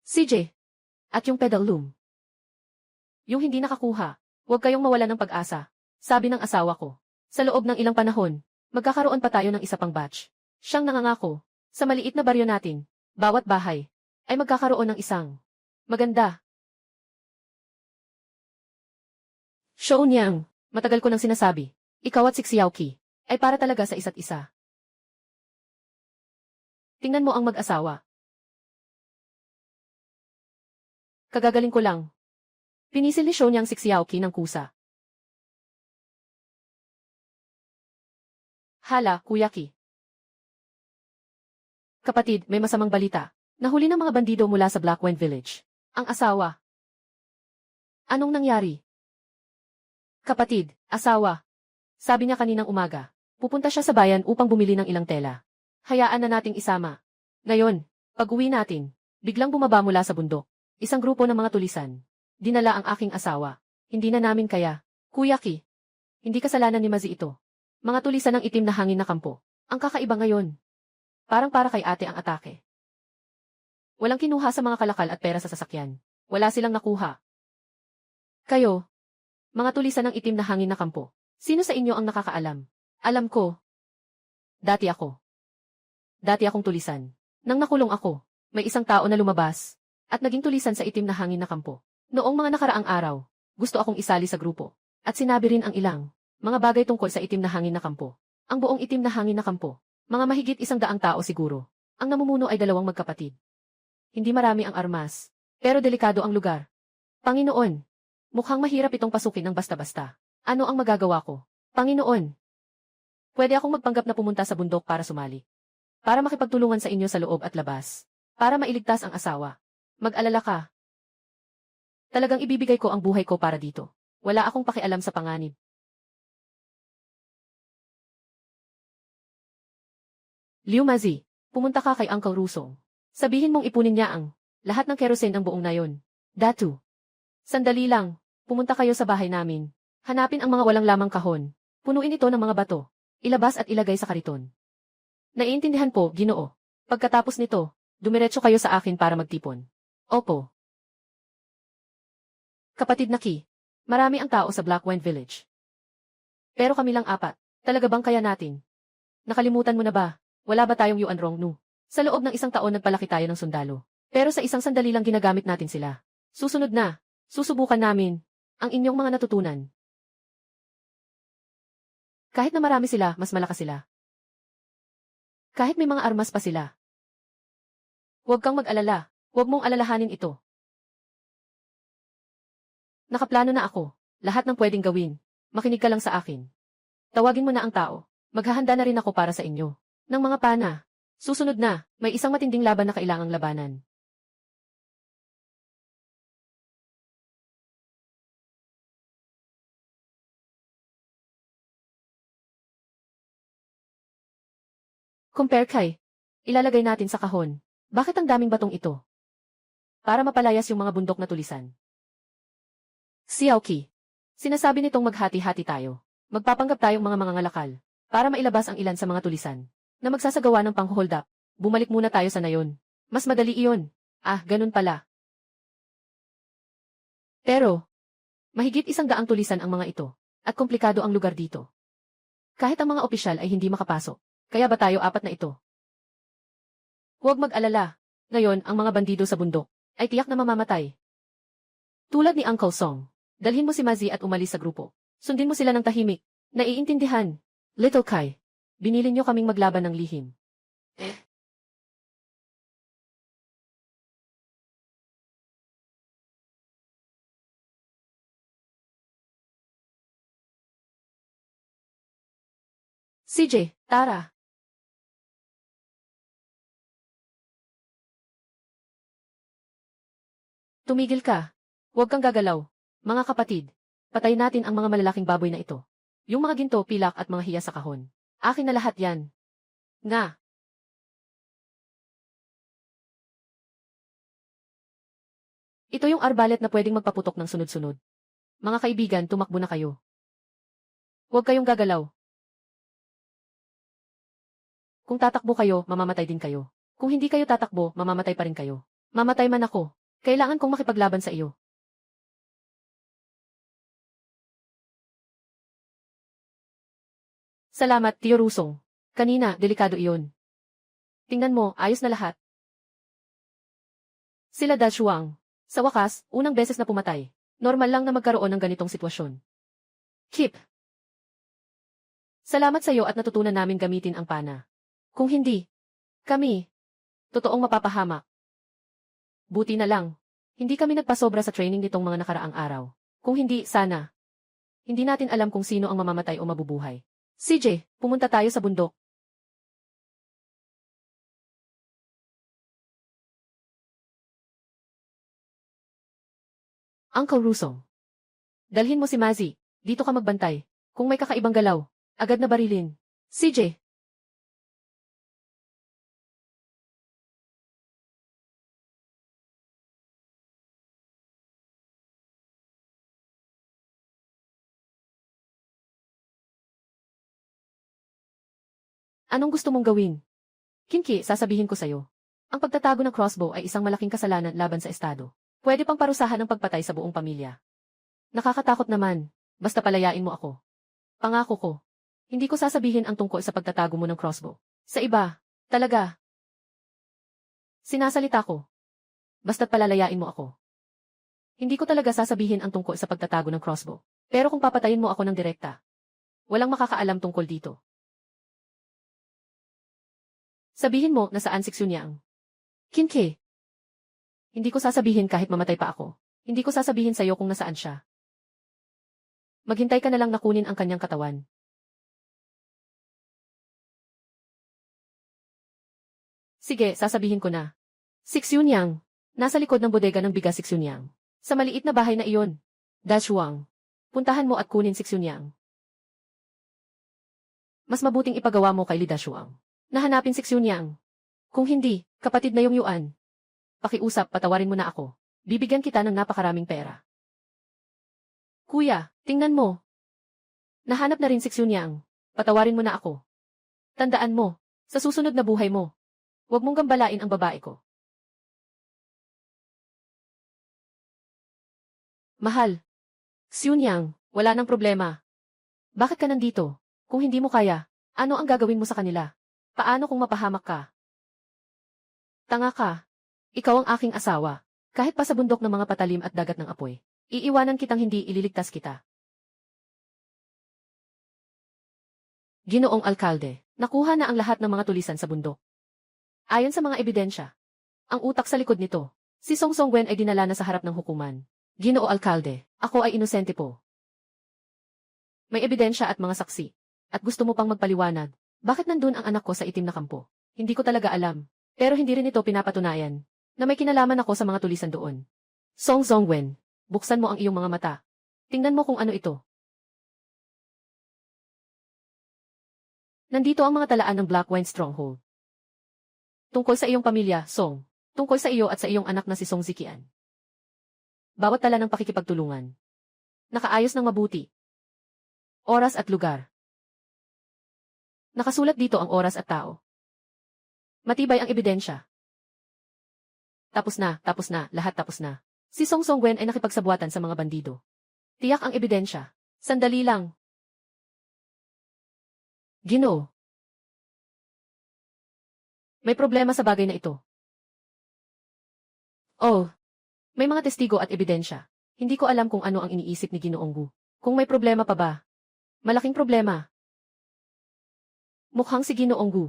CJ. At yung pedal loom. Yung hindi nakakuha, huwag kayong mawala ng pag-asa. Sabi ng asawa ko. Sa loob ng ilang panahon, magkakaroon pa tayo ng isa pang batch. Siyang nangangako. Sa maliit na baryo natin, bawat bahay, ay magkakaroon ng isang maganda. Shouniang, matagal ko nang sinasabi, ikaw at si Xiaoqi, ay para talaga sa isa't isa. Tingnan mo ang mag-asawa. Kagagaling ko lang. Pinisil ni Shouniang si Xiaoqi ng kusa. Hala, Kuya Ki. Kapatid, may masamang balita. Nahuli ng mga bandido mula sa Blackwing Village. Ang asawa. Anong nangyari? Kapatid, asawa. Sabi niya kaninang umaga. Pupunta siya sa bayan upang bumili ng ilang tela. Hayaan na nating isama. Ngayon, pag-uwi natin, biglang bumaba mula sa bundok. Isang grupo ng mga tulisan. Dinala ang aking asawa. Hindi na namin kaya. Kuya Ki. Hindi kasalanan ni Mazi ito. Mga tulisan ng itim na hangin na kampo. Ang kakaiba ngayon. Parang para kay ate ang atake. Walang kinuha sa mga kalakal at pera sa sasakyan. Wala silang nakuha. Kayo, mga tulisan ng itim na hangin na kampo. Sino sa inyo ang nakakaalam? Alam ko. Dati akong tulisan. Nang nakulong ako, may isang tao na lumabas at naging tulisan sa itim na hangin na kampo. Noong mga nakaraang araw, gusto akong isali sa grupo at sinabi rin ang ilang mga bagay tungkol sa itim na hangin na kampo. Ang buong itim na hangin na kampo. Mga mahigit 100 tao siguro. Ang namumuno ay 2 magkapatid. Hindi marami ang armas. Pero delikado ang lugar. Panginoon, mukhang mahirap itong pasukin ng basta-basta. Ano ang magagawa ko? Panginoon, pwede akong magpanggap na pumunta sa bundok para sumali. Para makipagtulungan sa inyo sa loob at labas. Para mailigtas ang asawa. Mag-alala ka. Talagang ibibigay ko ang buhay ko para dito. Wala akong pakialam sa panganib. Liu Mazi, pumunta ka kay Uncle Rusong. Sabihin mong ipunin niya ang lahat ng kerosene ng buong nayon. Datu. Sandali lang, pumunta kayo sa bahay namin. Hanapin ang mga walang lamang kahon. Punuin ito ng mga bato. Ilabas at ilagay sa kariton. Naiintindihan po, Ginoo. Pagkatapos nito, dumiretso kayo sa akin para magtipon. Opo. Kapatid na Ki, marami ang tao sa Blackwing Village. Pero kami lang 4. Talaga bang kaya natin? Nakalimutan mo na ba? Wala ba tayong Yuan Rongnu? Sa loob ng 1 taon nagpalaki tayo ng sundalo. Pero sa isang sandali lang ginagamit natin sila. Susunod na, susubukan namin ang inyong mga natutunan. Kahit na marami sila, mas malakas sila. Kahit may mga armas pa sila. Huwag kang mag-alala. Huwag mong alalahanin ito. Nakaplano na ako. Lahat ng pwedeng gawin. Makinig ka lang sa akin. Tawagin mo na ang tao. Maghahanda na rin ako para sa inyo. Ng mga pana. Susunod na, may isang matinding laban na kailangang labanan. Compare kay. Ilalagay natin sa kahon. Bakit ang daming batong ito? Para mapalayas yung mga bundok na tulisan. Xiaoqi. Sinasabi nitong maghati-hati tayo. Magpapanggap tayong mga mangangalakal. Para mailabas ang ilan sa mga tulisan. Na magsasagawa ng pang-hold up. Bumalik muna tayo sa nayon. Mas madali iyon. Ah, ganun pala. Pero, mahigit 100 tulisan ang mga ito. At komplikado ang lugar dito. Kahit ang mga opisyal ay hindi makapasok. Kaya ba tayo 4 na ito? Huwag mag-alala. Ngayon, ang mga bandido sa bundok ay tiyak na mamamatay. Tulad ni Uncle Song. Dalhin mo si Mazi at umalis sa grupo. Sundin mo sila ng tahimik. Naiintindihan. Little Kai, binili niyo kaming maglaban ng lihim. CJ, Tara. Tumigil ka. Huwag kang gagalaw. Mga kapatid, patay natin ang mga malalaking baboy na ito. Yung mga ginto, pilak at mga hiya sa kahon. Akin na lahat yan. Nga. Ito yung arbalet na pwedeng magpaputok ng sunod-sunod. Mga kaibigan, tumakbo na kayo. Huwag kayong gagalaw. Kung tatakbo kayo, mamamatay din kayo. Kung hindi kayo tatakbo, mamamatay pa rin kayo. Mamatay man ako. Kailangan kong makipaglaban sa iyo. Salamat, Tio Rusong. Kanina, delikado iyon. Tingnan mo, ayos na lahat. Sila Dashuang. Sa wakas, unang beses na pumatay. Normal lang na magkaroon ng ganitong sitwasyon. Kip. Salamat sa iyo at natutunan namin gamitin ang pana. Kung hindi, kami, totoong mapapahamak. Buti na lang, hindi kami nagpasobra sa training nitong mga nakaraang araw. Kung hindi, sana. Hindi natin alam kung sino ang mamamatay o mabubuhay. CJ, pumunta tayo sa bundok. Uncle Rusong. Dalhin mo si Mazi. Dito ka magbantay. Kung may kakaibang galaw, agad na barilin. CJ. Anong gusto mong gawin? Kinki, sasabihin ko sa'yo. Ang pagtatago ng crossbow ay isang malaking kasalanan laban sa estado. Pwede pang parusahan ng pagpatay sa buong pamilya. Nakakatakot naman. Basta palayain mo ako. Pangako ko. Hindi ko sasabihin ang tungkol sa pagtatago mo ng crossbow. Sa iba, talaga. Sinasalita ko. Basta't palalayain mo ako. Hindi ko talaga sasabihin ang tungkol sa pagtatago ng crossbow. Pero kung papatayin mo ako ng direkta, walang makakaalam tungkol dito. Sabihin mo na saan si Xunyang. Kinke. Hindi ko sasabihin kahit mamatay pa ako. Hindi ko sasabihin sa'yo kung nasaan siya. Maghintay ka na lang na kunin ang kanyang katawan. Sige, sasabihin ko na. Si Xunyang. Nasa likod ng bodega ng bigas si Xunyang. Sa maliit na bahay na iyon. Dashuang. Puntahan mo at kunin si Xunyang. Mas mabuting ipagawa mo kay Li Dashuang. Nahanapin si Xunyang. Kung hindi, kapatid na yung Yuan. Pakiusap, patawarin mo na ako. Bibigyan kita ng napakaraming pera. Kuya, tingnan mo. Nahanap na rin si Xunyang. Patawarin mo na ako. Tandaan mo, sa susunod na buhay mo, huwag mong gambalain ang babae ko. Mahal. Xunyang, wala nang problema. Bakit ka nandito? Kung hindi mo kaya, ano ang gagawin mo sa kanila? Paano kung mapahamak ka? Tanga ka. Ikaw ang aking asawa. Kahit pa sa bundok ng mga patalim at dagat ng apoy, iiwanan kitang hindi ililigtas kita. Ginoong Alkalde, nakuha na ang lahat ng mga tulisan sa bundok. Ayon sa mga ebidensya, ang utak sa likod nito, si Song Songwen ay dinala na sa harap ng hukuman. Ginoo Alkalde, ako ay inosente po. May ebidensya at mga saksi. At gusto mo pang magpaliwanag, bakit nandun ang anak ko sa itim na kampo? Hindi ko talaga alam. Pero hindi rin ito pinapatunayan na may kinalaman ako sa mga tulisan doon. Song Songwen, buksan mo ang iyong mga mata. Tingnan mo kung ano ito. Nandito ang mga talaan ng Black Wine Stronghold. Tungkol sa iyong pamilya, Song. Tungkol sa iyo at sa iyong anak na si Song Ziqian. Bawat tala ng pakikipagtulungan. Nakaayos ng mabuti. Oras at lugar. Nakasulat dito ang oras at tao. Matibay ang ebidensya. Tapos na, lahat tapos na. Si Song Songwen ay nakipagsabuatan sa mga bandido. Tiyak ang ebidensya. Sandali lang. Ginoo. May problema sa bagay na ito. Oh, may mga testigo at ebidensya. Hindi ko alam kung ano ang iniisip ni Ginoong Gu. Kung may problema pa ba? Malaking problema. Mukhang si Ginoong Gu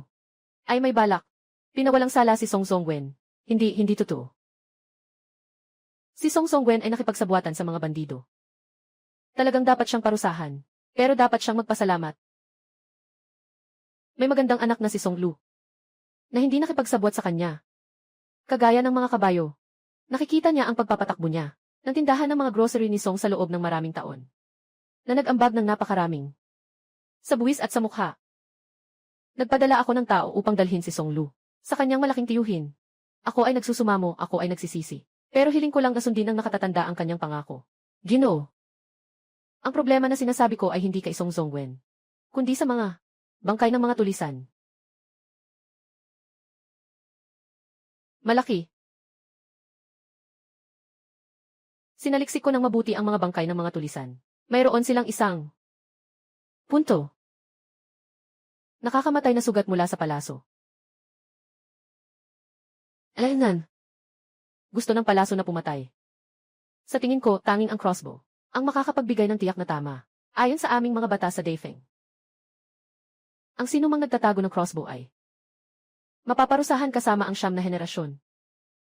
ay may balak. Pinawalang sala si Song Songwen. Hindi totoo. Si Song Songwen ay nakipagsabwatan sa mga bandido. Talagang dapat siyang parusahan. Pero dapat siyang magpasalamat. May magandang anak na si Song Lu na hindi nakipagsabwat sa kanya. Kagaya ng mga kabayo. Nakikita niya ang pagpapatakbo niya ng tindahan ng mga grocery ni Song sa loob ng maraming taon. Na nag-ambag ng napakaraming sa buwis at sa mukha. Nagpadala ako ng tao upang dalhin si Song Lu sa kanyang malaking tiyuhin. Ako ay nagsusumamo, ako ay nagsisisi. Pero hiling ko lang na sundin ang nakatatanda ang kanyang pangako. Ginoo. Ang problema na sinasabi ko ay hindi kay Song Songwen, kundi sa mga bangkay ng mga tulisan. Malaki. Sinaliksik ko ng mabuti ang mga bangkay ng mga tulisan. Mayroon silang isang punto. Nakakamatay na sugat mula sa palaso. Alaynan. Gusto ng palaso na pumatay. Sa tingin ko, tanging ang crossbow ang makakapagbigay ng tiyak na tama, ayon sa aming mga batas sa Dafeng. Ang sinumang nagtatago ng crossbow ay mapaparusahan kasama ang 9 na henerasyon.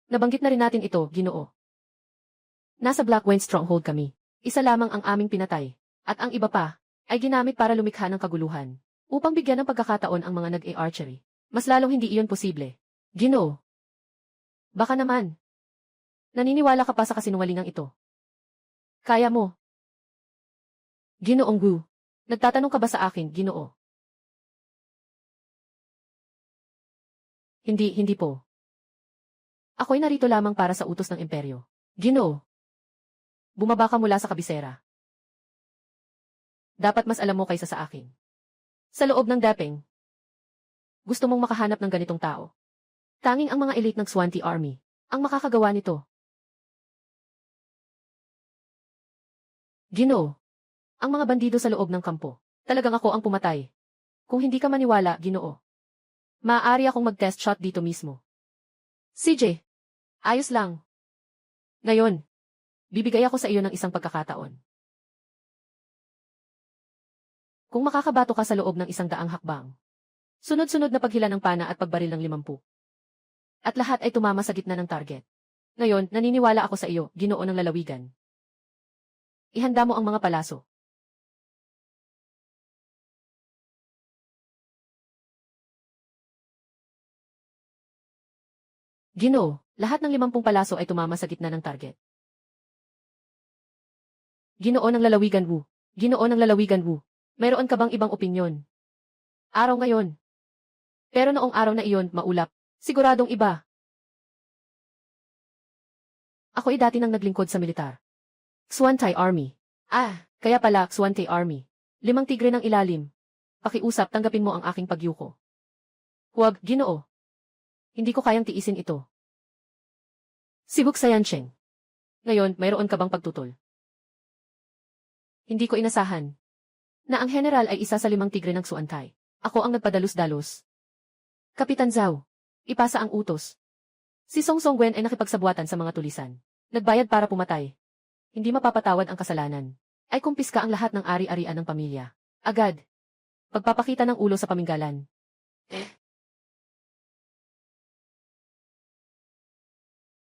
Nabanggit na rin natin ito, Ginoo. Nasa Blackwind Stronghold kami. Isa lamang ang aming pinatay, at ang iba pa ay ginamit para lumikha ng kaguluhan, upang bigyan ng pagkakataon ang mga nag-archery. Mas lalong hindi iyon posible. Ginoo. Baka naman. Naniniwala ka pa sa kasinungalingang ito. Kaya mo. Ginoong Gu. Nagtatanong ka ba sa akin, Ginoo? Hindi po. Ako'y narito lamang para sa utos ng imperyo. Ginoo. Bumaba ka mula sa kabisera. Dapat mas alam mo kaysa sa akin. Sa loob ng Dapeng, gusto mong makahanap ng ganitong tao. Tanging ang mga elite ng Swanty Army ang makakagawa nito. Ginoo. Ang mga bandido sa loob ng kampo. Talagang ako ang pumatay. Kung hindi ka maniwala, Ginoo, maaari akong mag-test shot dito mismo. CJ. Ayos lang. Ngayon, bibigay ako sa iyo ng isang pagkakataon. Kung makakabato ka sa loob ng 100 hakbang, sunod-sunod na paghila ng pana at pagbaril ng 50. At lahat ay tumama sa gitna ng target. Ngayon, naniniwala ako sa iyo, Ginoo ng lalawigan. Ihanda mo ang mga palaso. Ginoo, lahat ng 50 palaso ay tumama sa gitna ng target. Ginoo ng lalawigan Wu. Ginoo ng lalawigan Wu. Mayroon ka bang ibang opinyon? Araw ngayon. Pero noong araw na iyon, maulap. Siguradong iba. Ako ay dati nang naglingkod sa militar. Xuantai Army. Kaya pala, Xuantai Army. 5 tigre ng ilalim. Pakiusap, tanggapin mo ang aking pagyuko. Huwag, Ginoo. Hindi ko kayang tiisin ito. Sibuk Sayancheng. Ngayon, mayroon ka bang pagtutol? Hindi ko inasahan na ang general ay isa sa 5 tigre ng Xuantai. Ako ang nagpadalos-dalos. Kapitan Zhao, ipasa ang utos. Si Song Songwen ay nakipagsabwatan sa mga tulisan. Nagbayad para pumatay. Hindi mapapatawad ang kasalanan. Ay kumpiska ang lahat ng ari-arian ng pamilya. Agad. Pagpapakita ng ulo sa paminggalan.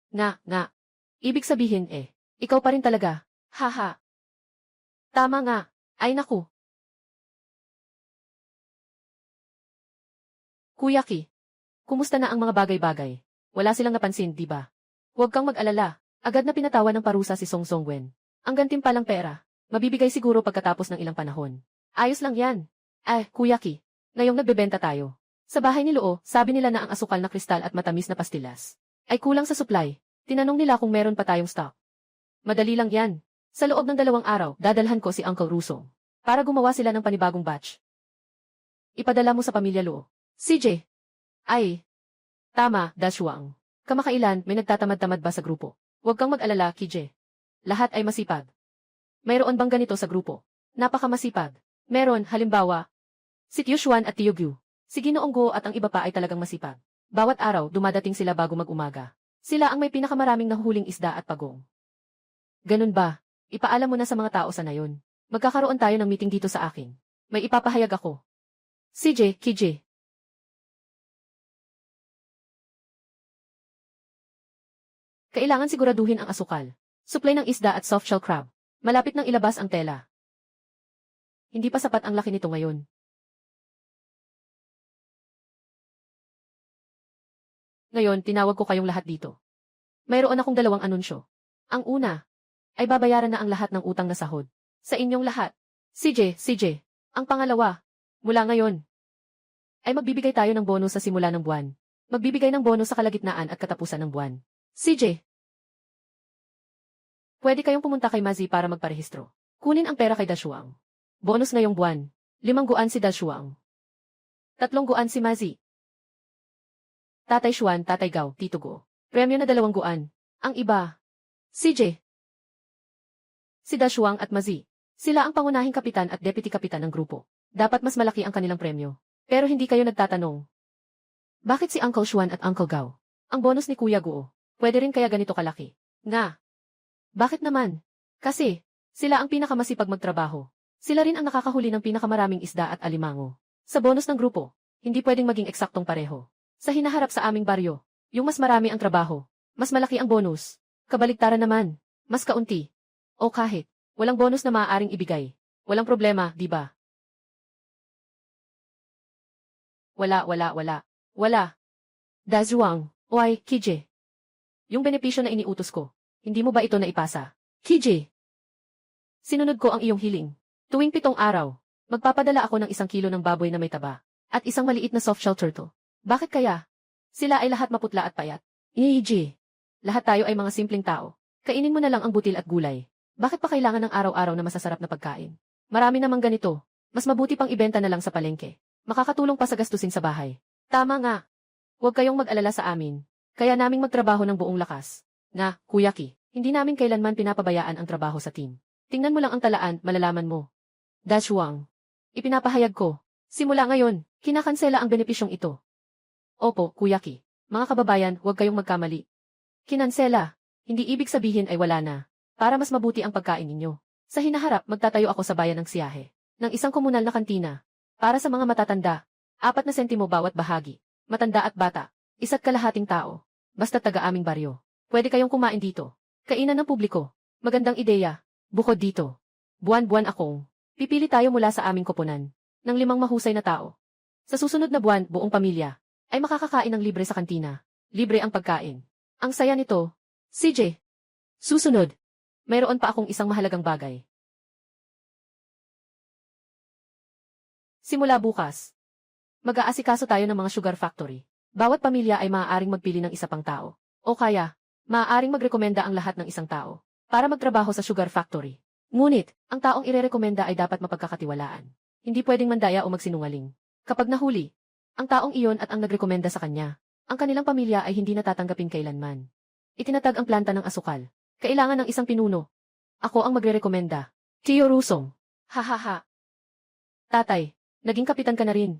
Nga. Ibig sabihin ikaw pa rin talaga. Haha. Tama nga. Ay naku. Kuya Ki, kumusta na ang mga bagay-bagay? Wala silang napansin, di ba? Huwag kang mag-alala. Agad na pinatawan ng parusa si Song Songwen. Ang gantimpalang pera, mabibigay siguro pagkatapos ng ilang panahon. Ayos lang yan. Kuya Ki, ngayong nagbebenta tayo. Sa bahay ni Luo, sabi nila na ang asukal na kristal at matamis na pastilas ay kulang sa supply. Tinanong nila kung meron pa tayong stock. Madali lang yan. Sa loob ng 2 araw, dadalhan ko si Uncle Rusong para gumawa sila ng panibagong batch. Ipadala mo sa pamilya Luo. CJ. Tama, Dashuang. Kamakailan, may nagtatamad-tamad ba sa grupo? Huwag kang mag-alala, Kije. Lahat ay masipag. Mayroon bang ganito sa grupo? Napakamasipag. Meron, halimbawa, si Tyushuan at Tyugyu. Si Ginoong Go at ang iba pa ay talagang masipag. Bawat araw, dumadating sila bago mag-umaga. Sila ang may pinakamaraming nahuhuling isda at pagong. Ganun ba? Ipaalam mo na sa mga tao sa nayon. Magkakaroon tayo ng meeting dito sa akin. May ipapahayag ako. CJ, KJ. Kailangan siguraduhin ang asukal. Supply ng isda at softshell crab. Malapit nang ilabas ang tela. Hindi pa sapat ang laki nito ngayon. Ngayon, tinawag ko kayong lahat dito. Mayroon akong 2 anunsyo. Ang una, ay babayaran na ang lahat ng utang na sahod. Sa inyong lahat. CJ. Ang pangalawa, mula ngayon, ay magbibigay tayo ng bonus sa simula ng buwan. Magbibigay ng bonus sa kalagitnaan at katapusan ng buwan. CJ. Pwede kayong pumunta kay Mazi para magparehistro. Kunin ang pera kay Dashuang. Bonus ngayong buwan. 5 guan si Dashuang. 3 guan si Mazi. Tatay Xuan, Tatay Gao, Tito Go. Premyo na 2 guan. Ang iba. CJ. Si Dashuang at Mazi. Sila ang pangunahing kapitan at deputy kapitan ng grupo. Dapat mas malaki ang kanilang premyo. Pero hindi kayo nagtatanong. Bakit si Uncle Xuan at Uncle Gao? Ang bonus ni Kuya Guo. Pwede rin kaya ganito kalaki. Nga. Bakit naman? Kasi, sila ang pinakamasipag magtrabaho. Sila rin ang nakakahuli ng pinakamaraming isda at alimango. Sa bonus ng grupo, hindi pwedeng maging eksaktong pareho. Sa hinaharap sa aming baryo, yung mas marami ang trabaho, mas malaki ang bonus. Kabaligtaran naman, mas kaunti. O kahit, walang bonus na maaaring ibigay. Walang problema, di ba? Wala. Dazuang, oy, KJ. Yung benepisyo na iniutos ko, hindi mo ba ito naipasa? KJ. Sinunod ko ang iyong hiling. Tuwing 7 araw, magpapadala ako ng 1 kilo ng baboy na may taba, at isang maliit na softshell turtle. Bakit kaya? Sila ay lahat maputla at payat. EJ. Lahat tayo ay mga simpleng tao. Kainin mo na lang ang butil at gulay. Bakit pa kailangan ng araw-araw na masasarap na pagkain? Marami namang ganito. Mas mabuti pang ibenta na lang sa palengke. Makakatulong pa sa gastusin sa bahay. Tama nga. Huwag kayong mag-alala sa amin. Kaya naming magtrabaho ng buong lakas. Na, Kuya Ki, hindi namin kailanman pinapabayaan ang trabaho sa team. Tingnan mo lang ang talaan, malalaman mo. Dashuang. Ipinapahayag ko. Simula ngayon, kinakansela ang benepisyong ito. Opo, Kuya Ki. Mga kababayan, huwag kayong magkamali. Kinansela. Hindi ibig sabihin ay wala na. Para mas mabuti ang pagkain ninyo. Sa hinaharap, magtatayo ako sa bayan ng Siyahe. Ng isang komunal na kantina. Para sa mga matatanda. 4 na sentimo bawat bahagi. Matanda at bata. 1.5 tao. Basta taga aming baryo. Pwede kayong kumain dito. Kainan ng publiko. Magandang ideya. Bukod dito. Buwan-buwan akong. Pipili tayo mula sa aming koponan. Ng 5 mahusay na tao. Sa susunod na buwan, buong pamilya ay makakakain ng libre sa kantina. Libre ang pagkain. Ang saya nito. CJ. Susunod. Mayroon pa akong isang mahalagang bagay. Simula bukas, mag-aasikaso tayo ng mga sugar factory. Bawat pamilya ay maaaring magpili ng isa pang tao. O kaya, maaaring magrekomenda ang lahat ng isang tao para magtrabaho sa sugar factory. Ngunit, ang taong irerekomenda ay dapat mapagkakatiwalaan. Hindi pwedeng mandaya o magsinungaling. Kapag nahuli, ang taong iyon at ang nagrekomenda sa kanya, ang kanilang pamilya ay hindi natatanggapin kailanman. Itinatag ang planta ng asukal. Kailangan ng isang pinuno. Ako ang magrerekomenda. Tio Rusong. Hahaha. Tatay, naging kapitan ka na rin.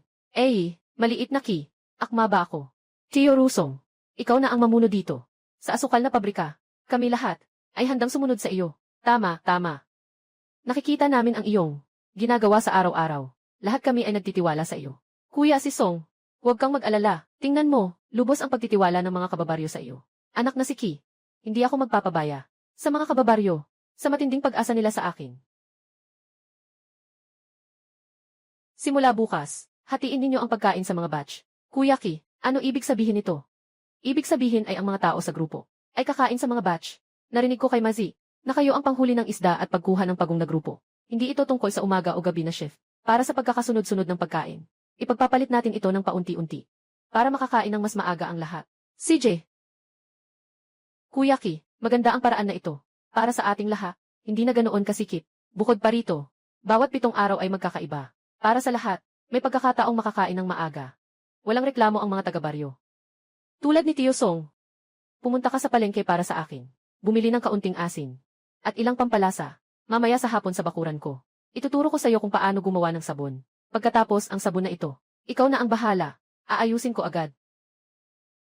Maliit na Ki. Akma ba ako? Tio Rusong. Ikaw na ang mamuno dito. Sa asukal na pabrika, kami lahat ay handang sumunod sa iyo. Tama. Nakikita namin ang iyong ginagawa sa araw-araw. Lahat kami ay nagtitiwala sa iyo. Kuya si Song, huwag kang mag-alala. Tingnan mo, lubos ang pagtitiwala ng mga kababaryo sa iyo. Anak na si Ki. Hindi ako magpapabaya. Sa mga kababaryo, sa matinding pag-asa nila sa akin. Simula bukas, hatiin ninyo ang pagkain sa mga batch. Kuya Ki, ano ibig sabihin nito? Ibig sabihin ay ang mga tao sa grupo ay kakain sa mga batch. Narinig ko kay Mazi na kayo ang panghuli ng isda at pagkuha ng pagong na grupo. Hindi ito tungkol sa umaga o gabi na shift. Para sa pagkakasunod-sunod ng pagkain. Ipagpapalit natin ito ng paunti-unti. Para makakain ng mas maaga ang lahat. CJ. Kuya Ki, maganda ang paraan na ito. Para sa ating lahat, hindi na ganoon kasikip. Bukod pa rito, bawat 7 araw ay magkakaiba. Para sa lahat, may pagkakataong makakain ng maaga. Walang reklamo ang mga taga-baryo. Tulad ni Tio Song. Pumunta ka sa palengke para sa akin. Bumili ng kaunting asin. At ilang pampalasa. Mamaya sa hapon sa bakuran ko. Ituturo ko sa iyo kung paano gumawa ng sabon. Pagkatapos ang sabon na ito, ikaw na ang bahala. Aayusin ko agad.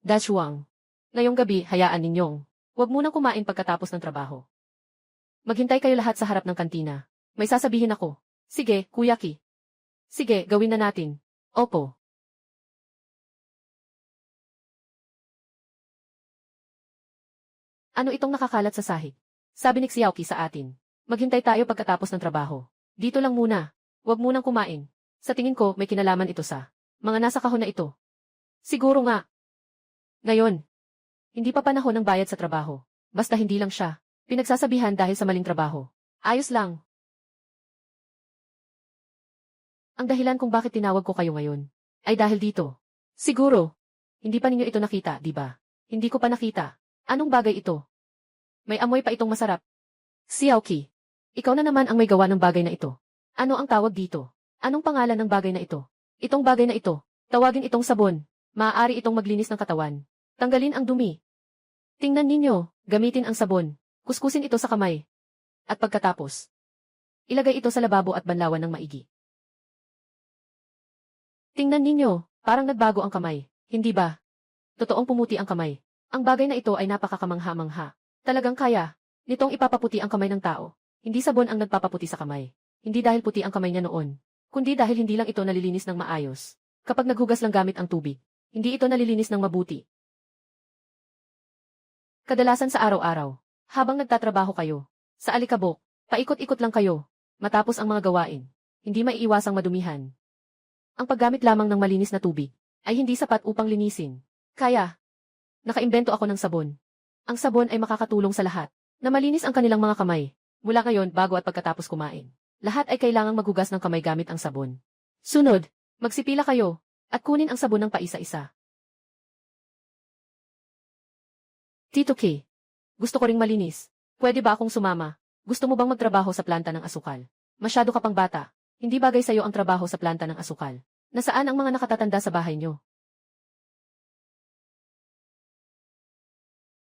Dashuang. Ngayong gabi, hayaan ninyong. Huwag munang kumain pagkatapos ng trabaho. Maghintay kayo lahat sa harap ng kantina. May sasabihin ako. Sige, Kuya Ki. Sige, gawin na natin. Opo. Ano itong nakakalat sa sahig? Sabi ni Xiaoqi sa atin. Maghintay tayo pagkatapos ng trabaho. Dito lang muna. Huwag munang kumain. Sa tingin ko may kinalaman ito sa mga nasa kahon na ito. Siguro nga. Ngayon, hindi pa panahon ng bayad sa trabaho. Basta hindi lang siya pinagsasabihan dahil sa maling trabaho. Ayos lang. Ang dahilan kung bakit tinawag ko kayo ngayon ay dahil dito. Siguro, hindi pa ninyo ito nakita, di ba? Hindi ko pa nakita. Anong bagay ito? May amoy pa itong masarap. Xiaoqi, ikaw na naman ang may gawa ng bagay na ito. Ano ang tawag dito? Anong pangalan ng bagay na ito? Itong bagay na ito, tawagin itong sabon. Maaari itong maglinis ng katawan. Tanggalin ang dumi. Tingnan ninyo, gamitin ang sabon. Kuskusin ito sa kamay. At pagkatapos, ilagay ito sa lababo at banlawan ng maigi. Tingnan ninyo, parang nagbago ang kamay, hindi ba? Totoong pumuti ang kamay. Ang bagay na ito ay napakakamangha-mangha. Talagang kaya nitong ipapaputi ang kamay ng tao. Hindi sabon ang nagpapaputi sa kamay. Hindi dahil puti ang kamay niya noon, kundi dahil hindi lang ito nalilinis ng maayos. Kapag naghugas lang gamit ang tubig, hindi ito nalilinis ng mabuti. Kadalasan sa araw-araw, habang nagtatrabaho kayo, sa alikabok, paikot-ikot lang kayo, matapos ang mga gawain, hindi maiiwasang madumihan. Ang paggamit lamang ng malinis na tubig ay hindi sapat upang linisin. Kaya, nakaimbento ako ng sabon. Ang sabon ay makakatulong sa lahat na malinis ang kanilang mga kamay. Mula ngayon bago at pagkatapos kumain, lahat ay kailangang maghugas ng kamay gamit ang sabon. Sunod, magsipila kayo at kunin ang sabon ng paisa-isa. Tito K, gusto ko ring malinis. Pwede ba akong sumama? Gusto mo bang magtrabaho sa planta ng asukal? Masyado ka pang bata. Hindi bagay sa'yo ang trabaho sa planta ng asukal. Nasaan ang mga nakatatanda sa bahay nyo?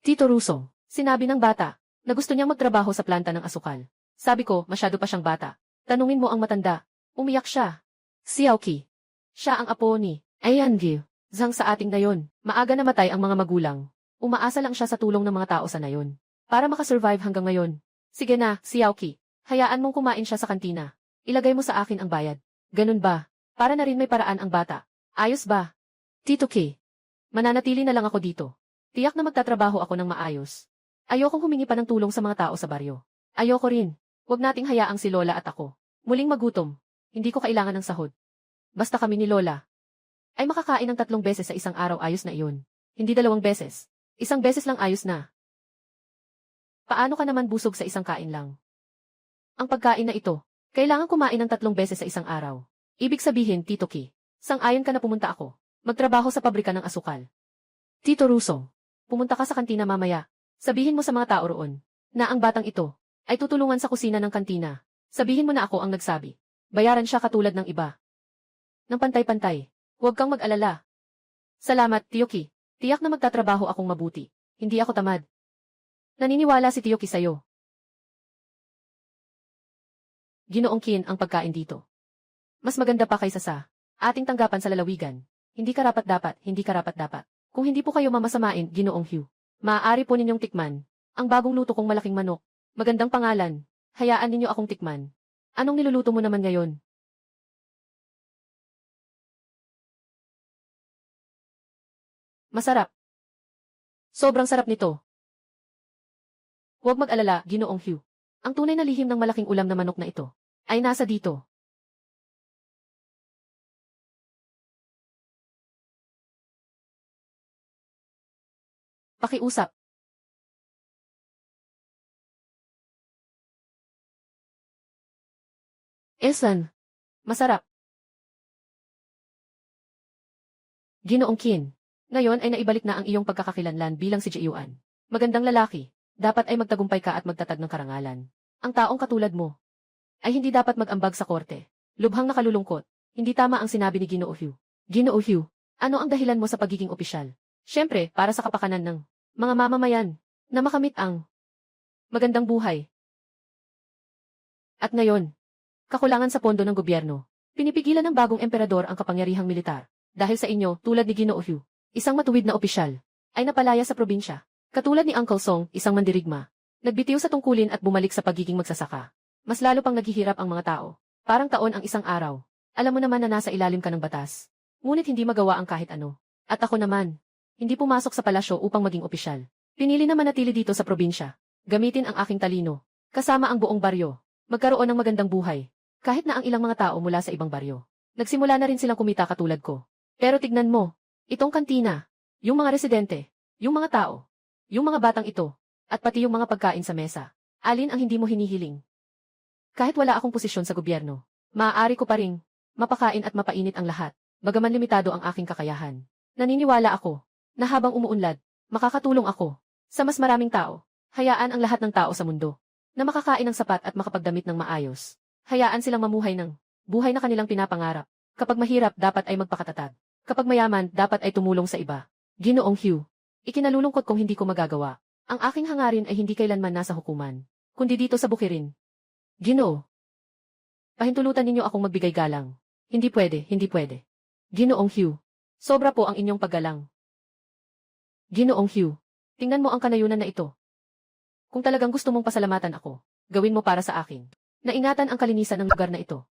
Tito Russo, sinabi ng bata na gusto niyang magtrabaho sa planta ng asukal. Sabi ko, masyado pa siyang bata. Tanungin mo ang matanda. Umiyak siya. Xiaoqi. Siya ang apo ni Ayangi. Zhang sa ating nayon. Maaga namatay ang mga magulang. Umaasa lang siya sa tulong ng mga tao sa nayon para makasurvive hanggang ngayon. Sige na, Xiaoqi. Hayaan mong kumain siya sa kantina. Ilagay mo sa akin ang bayad. Ganun ba? Para na rin may paraan ang bata. Ayos ba? Tito K. Mananatili na lang ako dito. Tiyak na magtatrabaho ako ng maayos. Ayokong humingi pa ng tulong sa mga tao sa baryo. Ayoko rin. Huwag nating hayaang si Lola at ako muling magutom. Hindi ko kailangan ng sahod. Basta kami ni Lola ay makakain ng 3 beses sa isang araw, ayos na iyon. Hindi 2 beses. 1 beses lang ayos na. Paano ka naman busog sa isang kain lang? Ang pagkain na ito, kailangan kumain ng 3 beses sa isang araw. Ibig sabihin, Tito Ki, sang-ayon ka na pumunta ako. Magtrabaho sa pabrika ng asukal. Tito Russo, pumunta ka sa kantina mamaya. Sabihin mo sa mga tao roon na ang batang ito ay tutulungan sa kusina ng kantina. Sabihin mo na ako ang nagsabi. Bayaran siya katulad ng iba. Nang pantay-pantay. Huwag kang mag-alala. Salamat, Tio Ki. Tiyak na magtatrabaho akong mabuti. Hindi ako tamad. Naniniwala si Tio Ki sa'yo. Ginoong Qin ang pagkain dito. Mas maganda pa kaysa sa ating tanggapan sa lalawigan. Hindi karapat-dapat, hindi karapat-dapat. Kung hindi po kayo mamasamain, Ginoong Hugh, maaari po ninyong tikman ang bagong luto kong malaking manok. Magandang pangalan. Hayaan ninyo akong tikman. Anong niluluto mo naman ngayon? Masarap. Sobrang sarap nito. Huwag mag-alala, Ginoong Hugh. Ang tunay na lihim ng malaking ulam na manok na ito ay nasa dito. Pakiusap. Elsan. Masarap. Ginoong Qin. Ngayon ay naibalik na ang iyong pagkakakilanlan bilang si Jiyuan. Magandang lalaki. Dapat ay magtagumpay ka at magtatag ng karangalan. Ang taong katulad mo ay hindi dapat mag-ambag sa korte. Lubhang nakalulungkot. Hindi tama ang sinabi ni Ginoo Hugh. Ginoo Hugh, ano ang dahilan mo sa pagiging opisyal? Siyempre, para sa kapakanan ng mga mamamayan na makamit ang magandang buhay. At ngayon, kakulangan sa pondo ng gobyerno. Pinipigilan ng bagong emperador ang kapangyarihang militar. Dahil sa inyo, tulad ni Ginoo Hugh, isang matuwid na opisyal, ay napalaya sa probinsya. Katulad ni Uncle Song, isang mandirigma. Nagbitiw sa tungkulin at bumalik sa pagiging magsasaka. Mas lalo pang naghihirap ang mga tao. Parang taon ang isang araw. Alam mo naman na nasa ilalim ka ng batas. Ngunit hindi magawa ang kahit ano. At ako naman, hindi pumasok sa palasyo upang maging opisyal. Pinili na manatili dito sa probinsya. Gamitin ang aking talino. Kasama ang buong baryo. Magkaroon ng magandang buhay. Kahit na ang ilang mga tao mula sa ibang baryo. Nagsimula na rin silang kumita katulad ko. Pero tignan mo, itong kantina, yung mga residente, yung mga tao, yung mga batang ito, at pati yung mga pagkain sa mesa. Alin ang hindi mo hinihiling? Kahit wala akong posisyon sa gobyerno, maaari ko pa ring mapakain at mapainit ang lahat, bagaman limitado ang aking kakayahan. Naniniwala ako na habang umuunlad, makakatulong ako sa mas maraming tao. Hayaan ang lahat ng tao sa mundo na makakain ng sapat at makapagdamit ng maayos. Hayaan silang mamuhay ng buhay na kanilang pinapangarap. Kapag mahirap, dapat ay magpakatatag. Kapag mayaman, dapat ay tumulong sa iba. Ginoong Hugh, ikinalulungkot kung hindi ko magagawa. Ang aking hangarin ay hindi kailanman nasa hukuman, kundi dito sa bukirin. Ginoo, pahintulutan ninyo akong magbigay galang. Hindi pwede, hindi pwede. Ginoong Hugh, sobra po ang inyong paggalang. Ginoong Hugh, tingnan mo ang kanayunan na ito. Kung talagang gusto mong pasalamatan ako, gawin mo para sa akin. Naingatan ang kalinisan ng lugar na ito.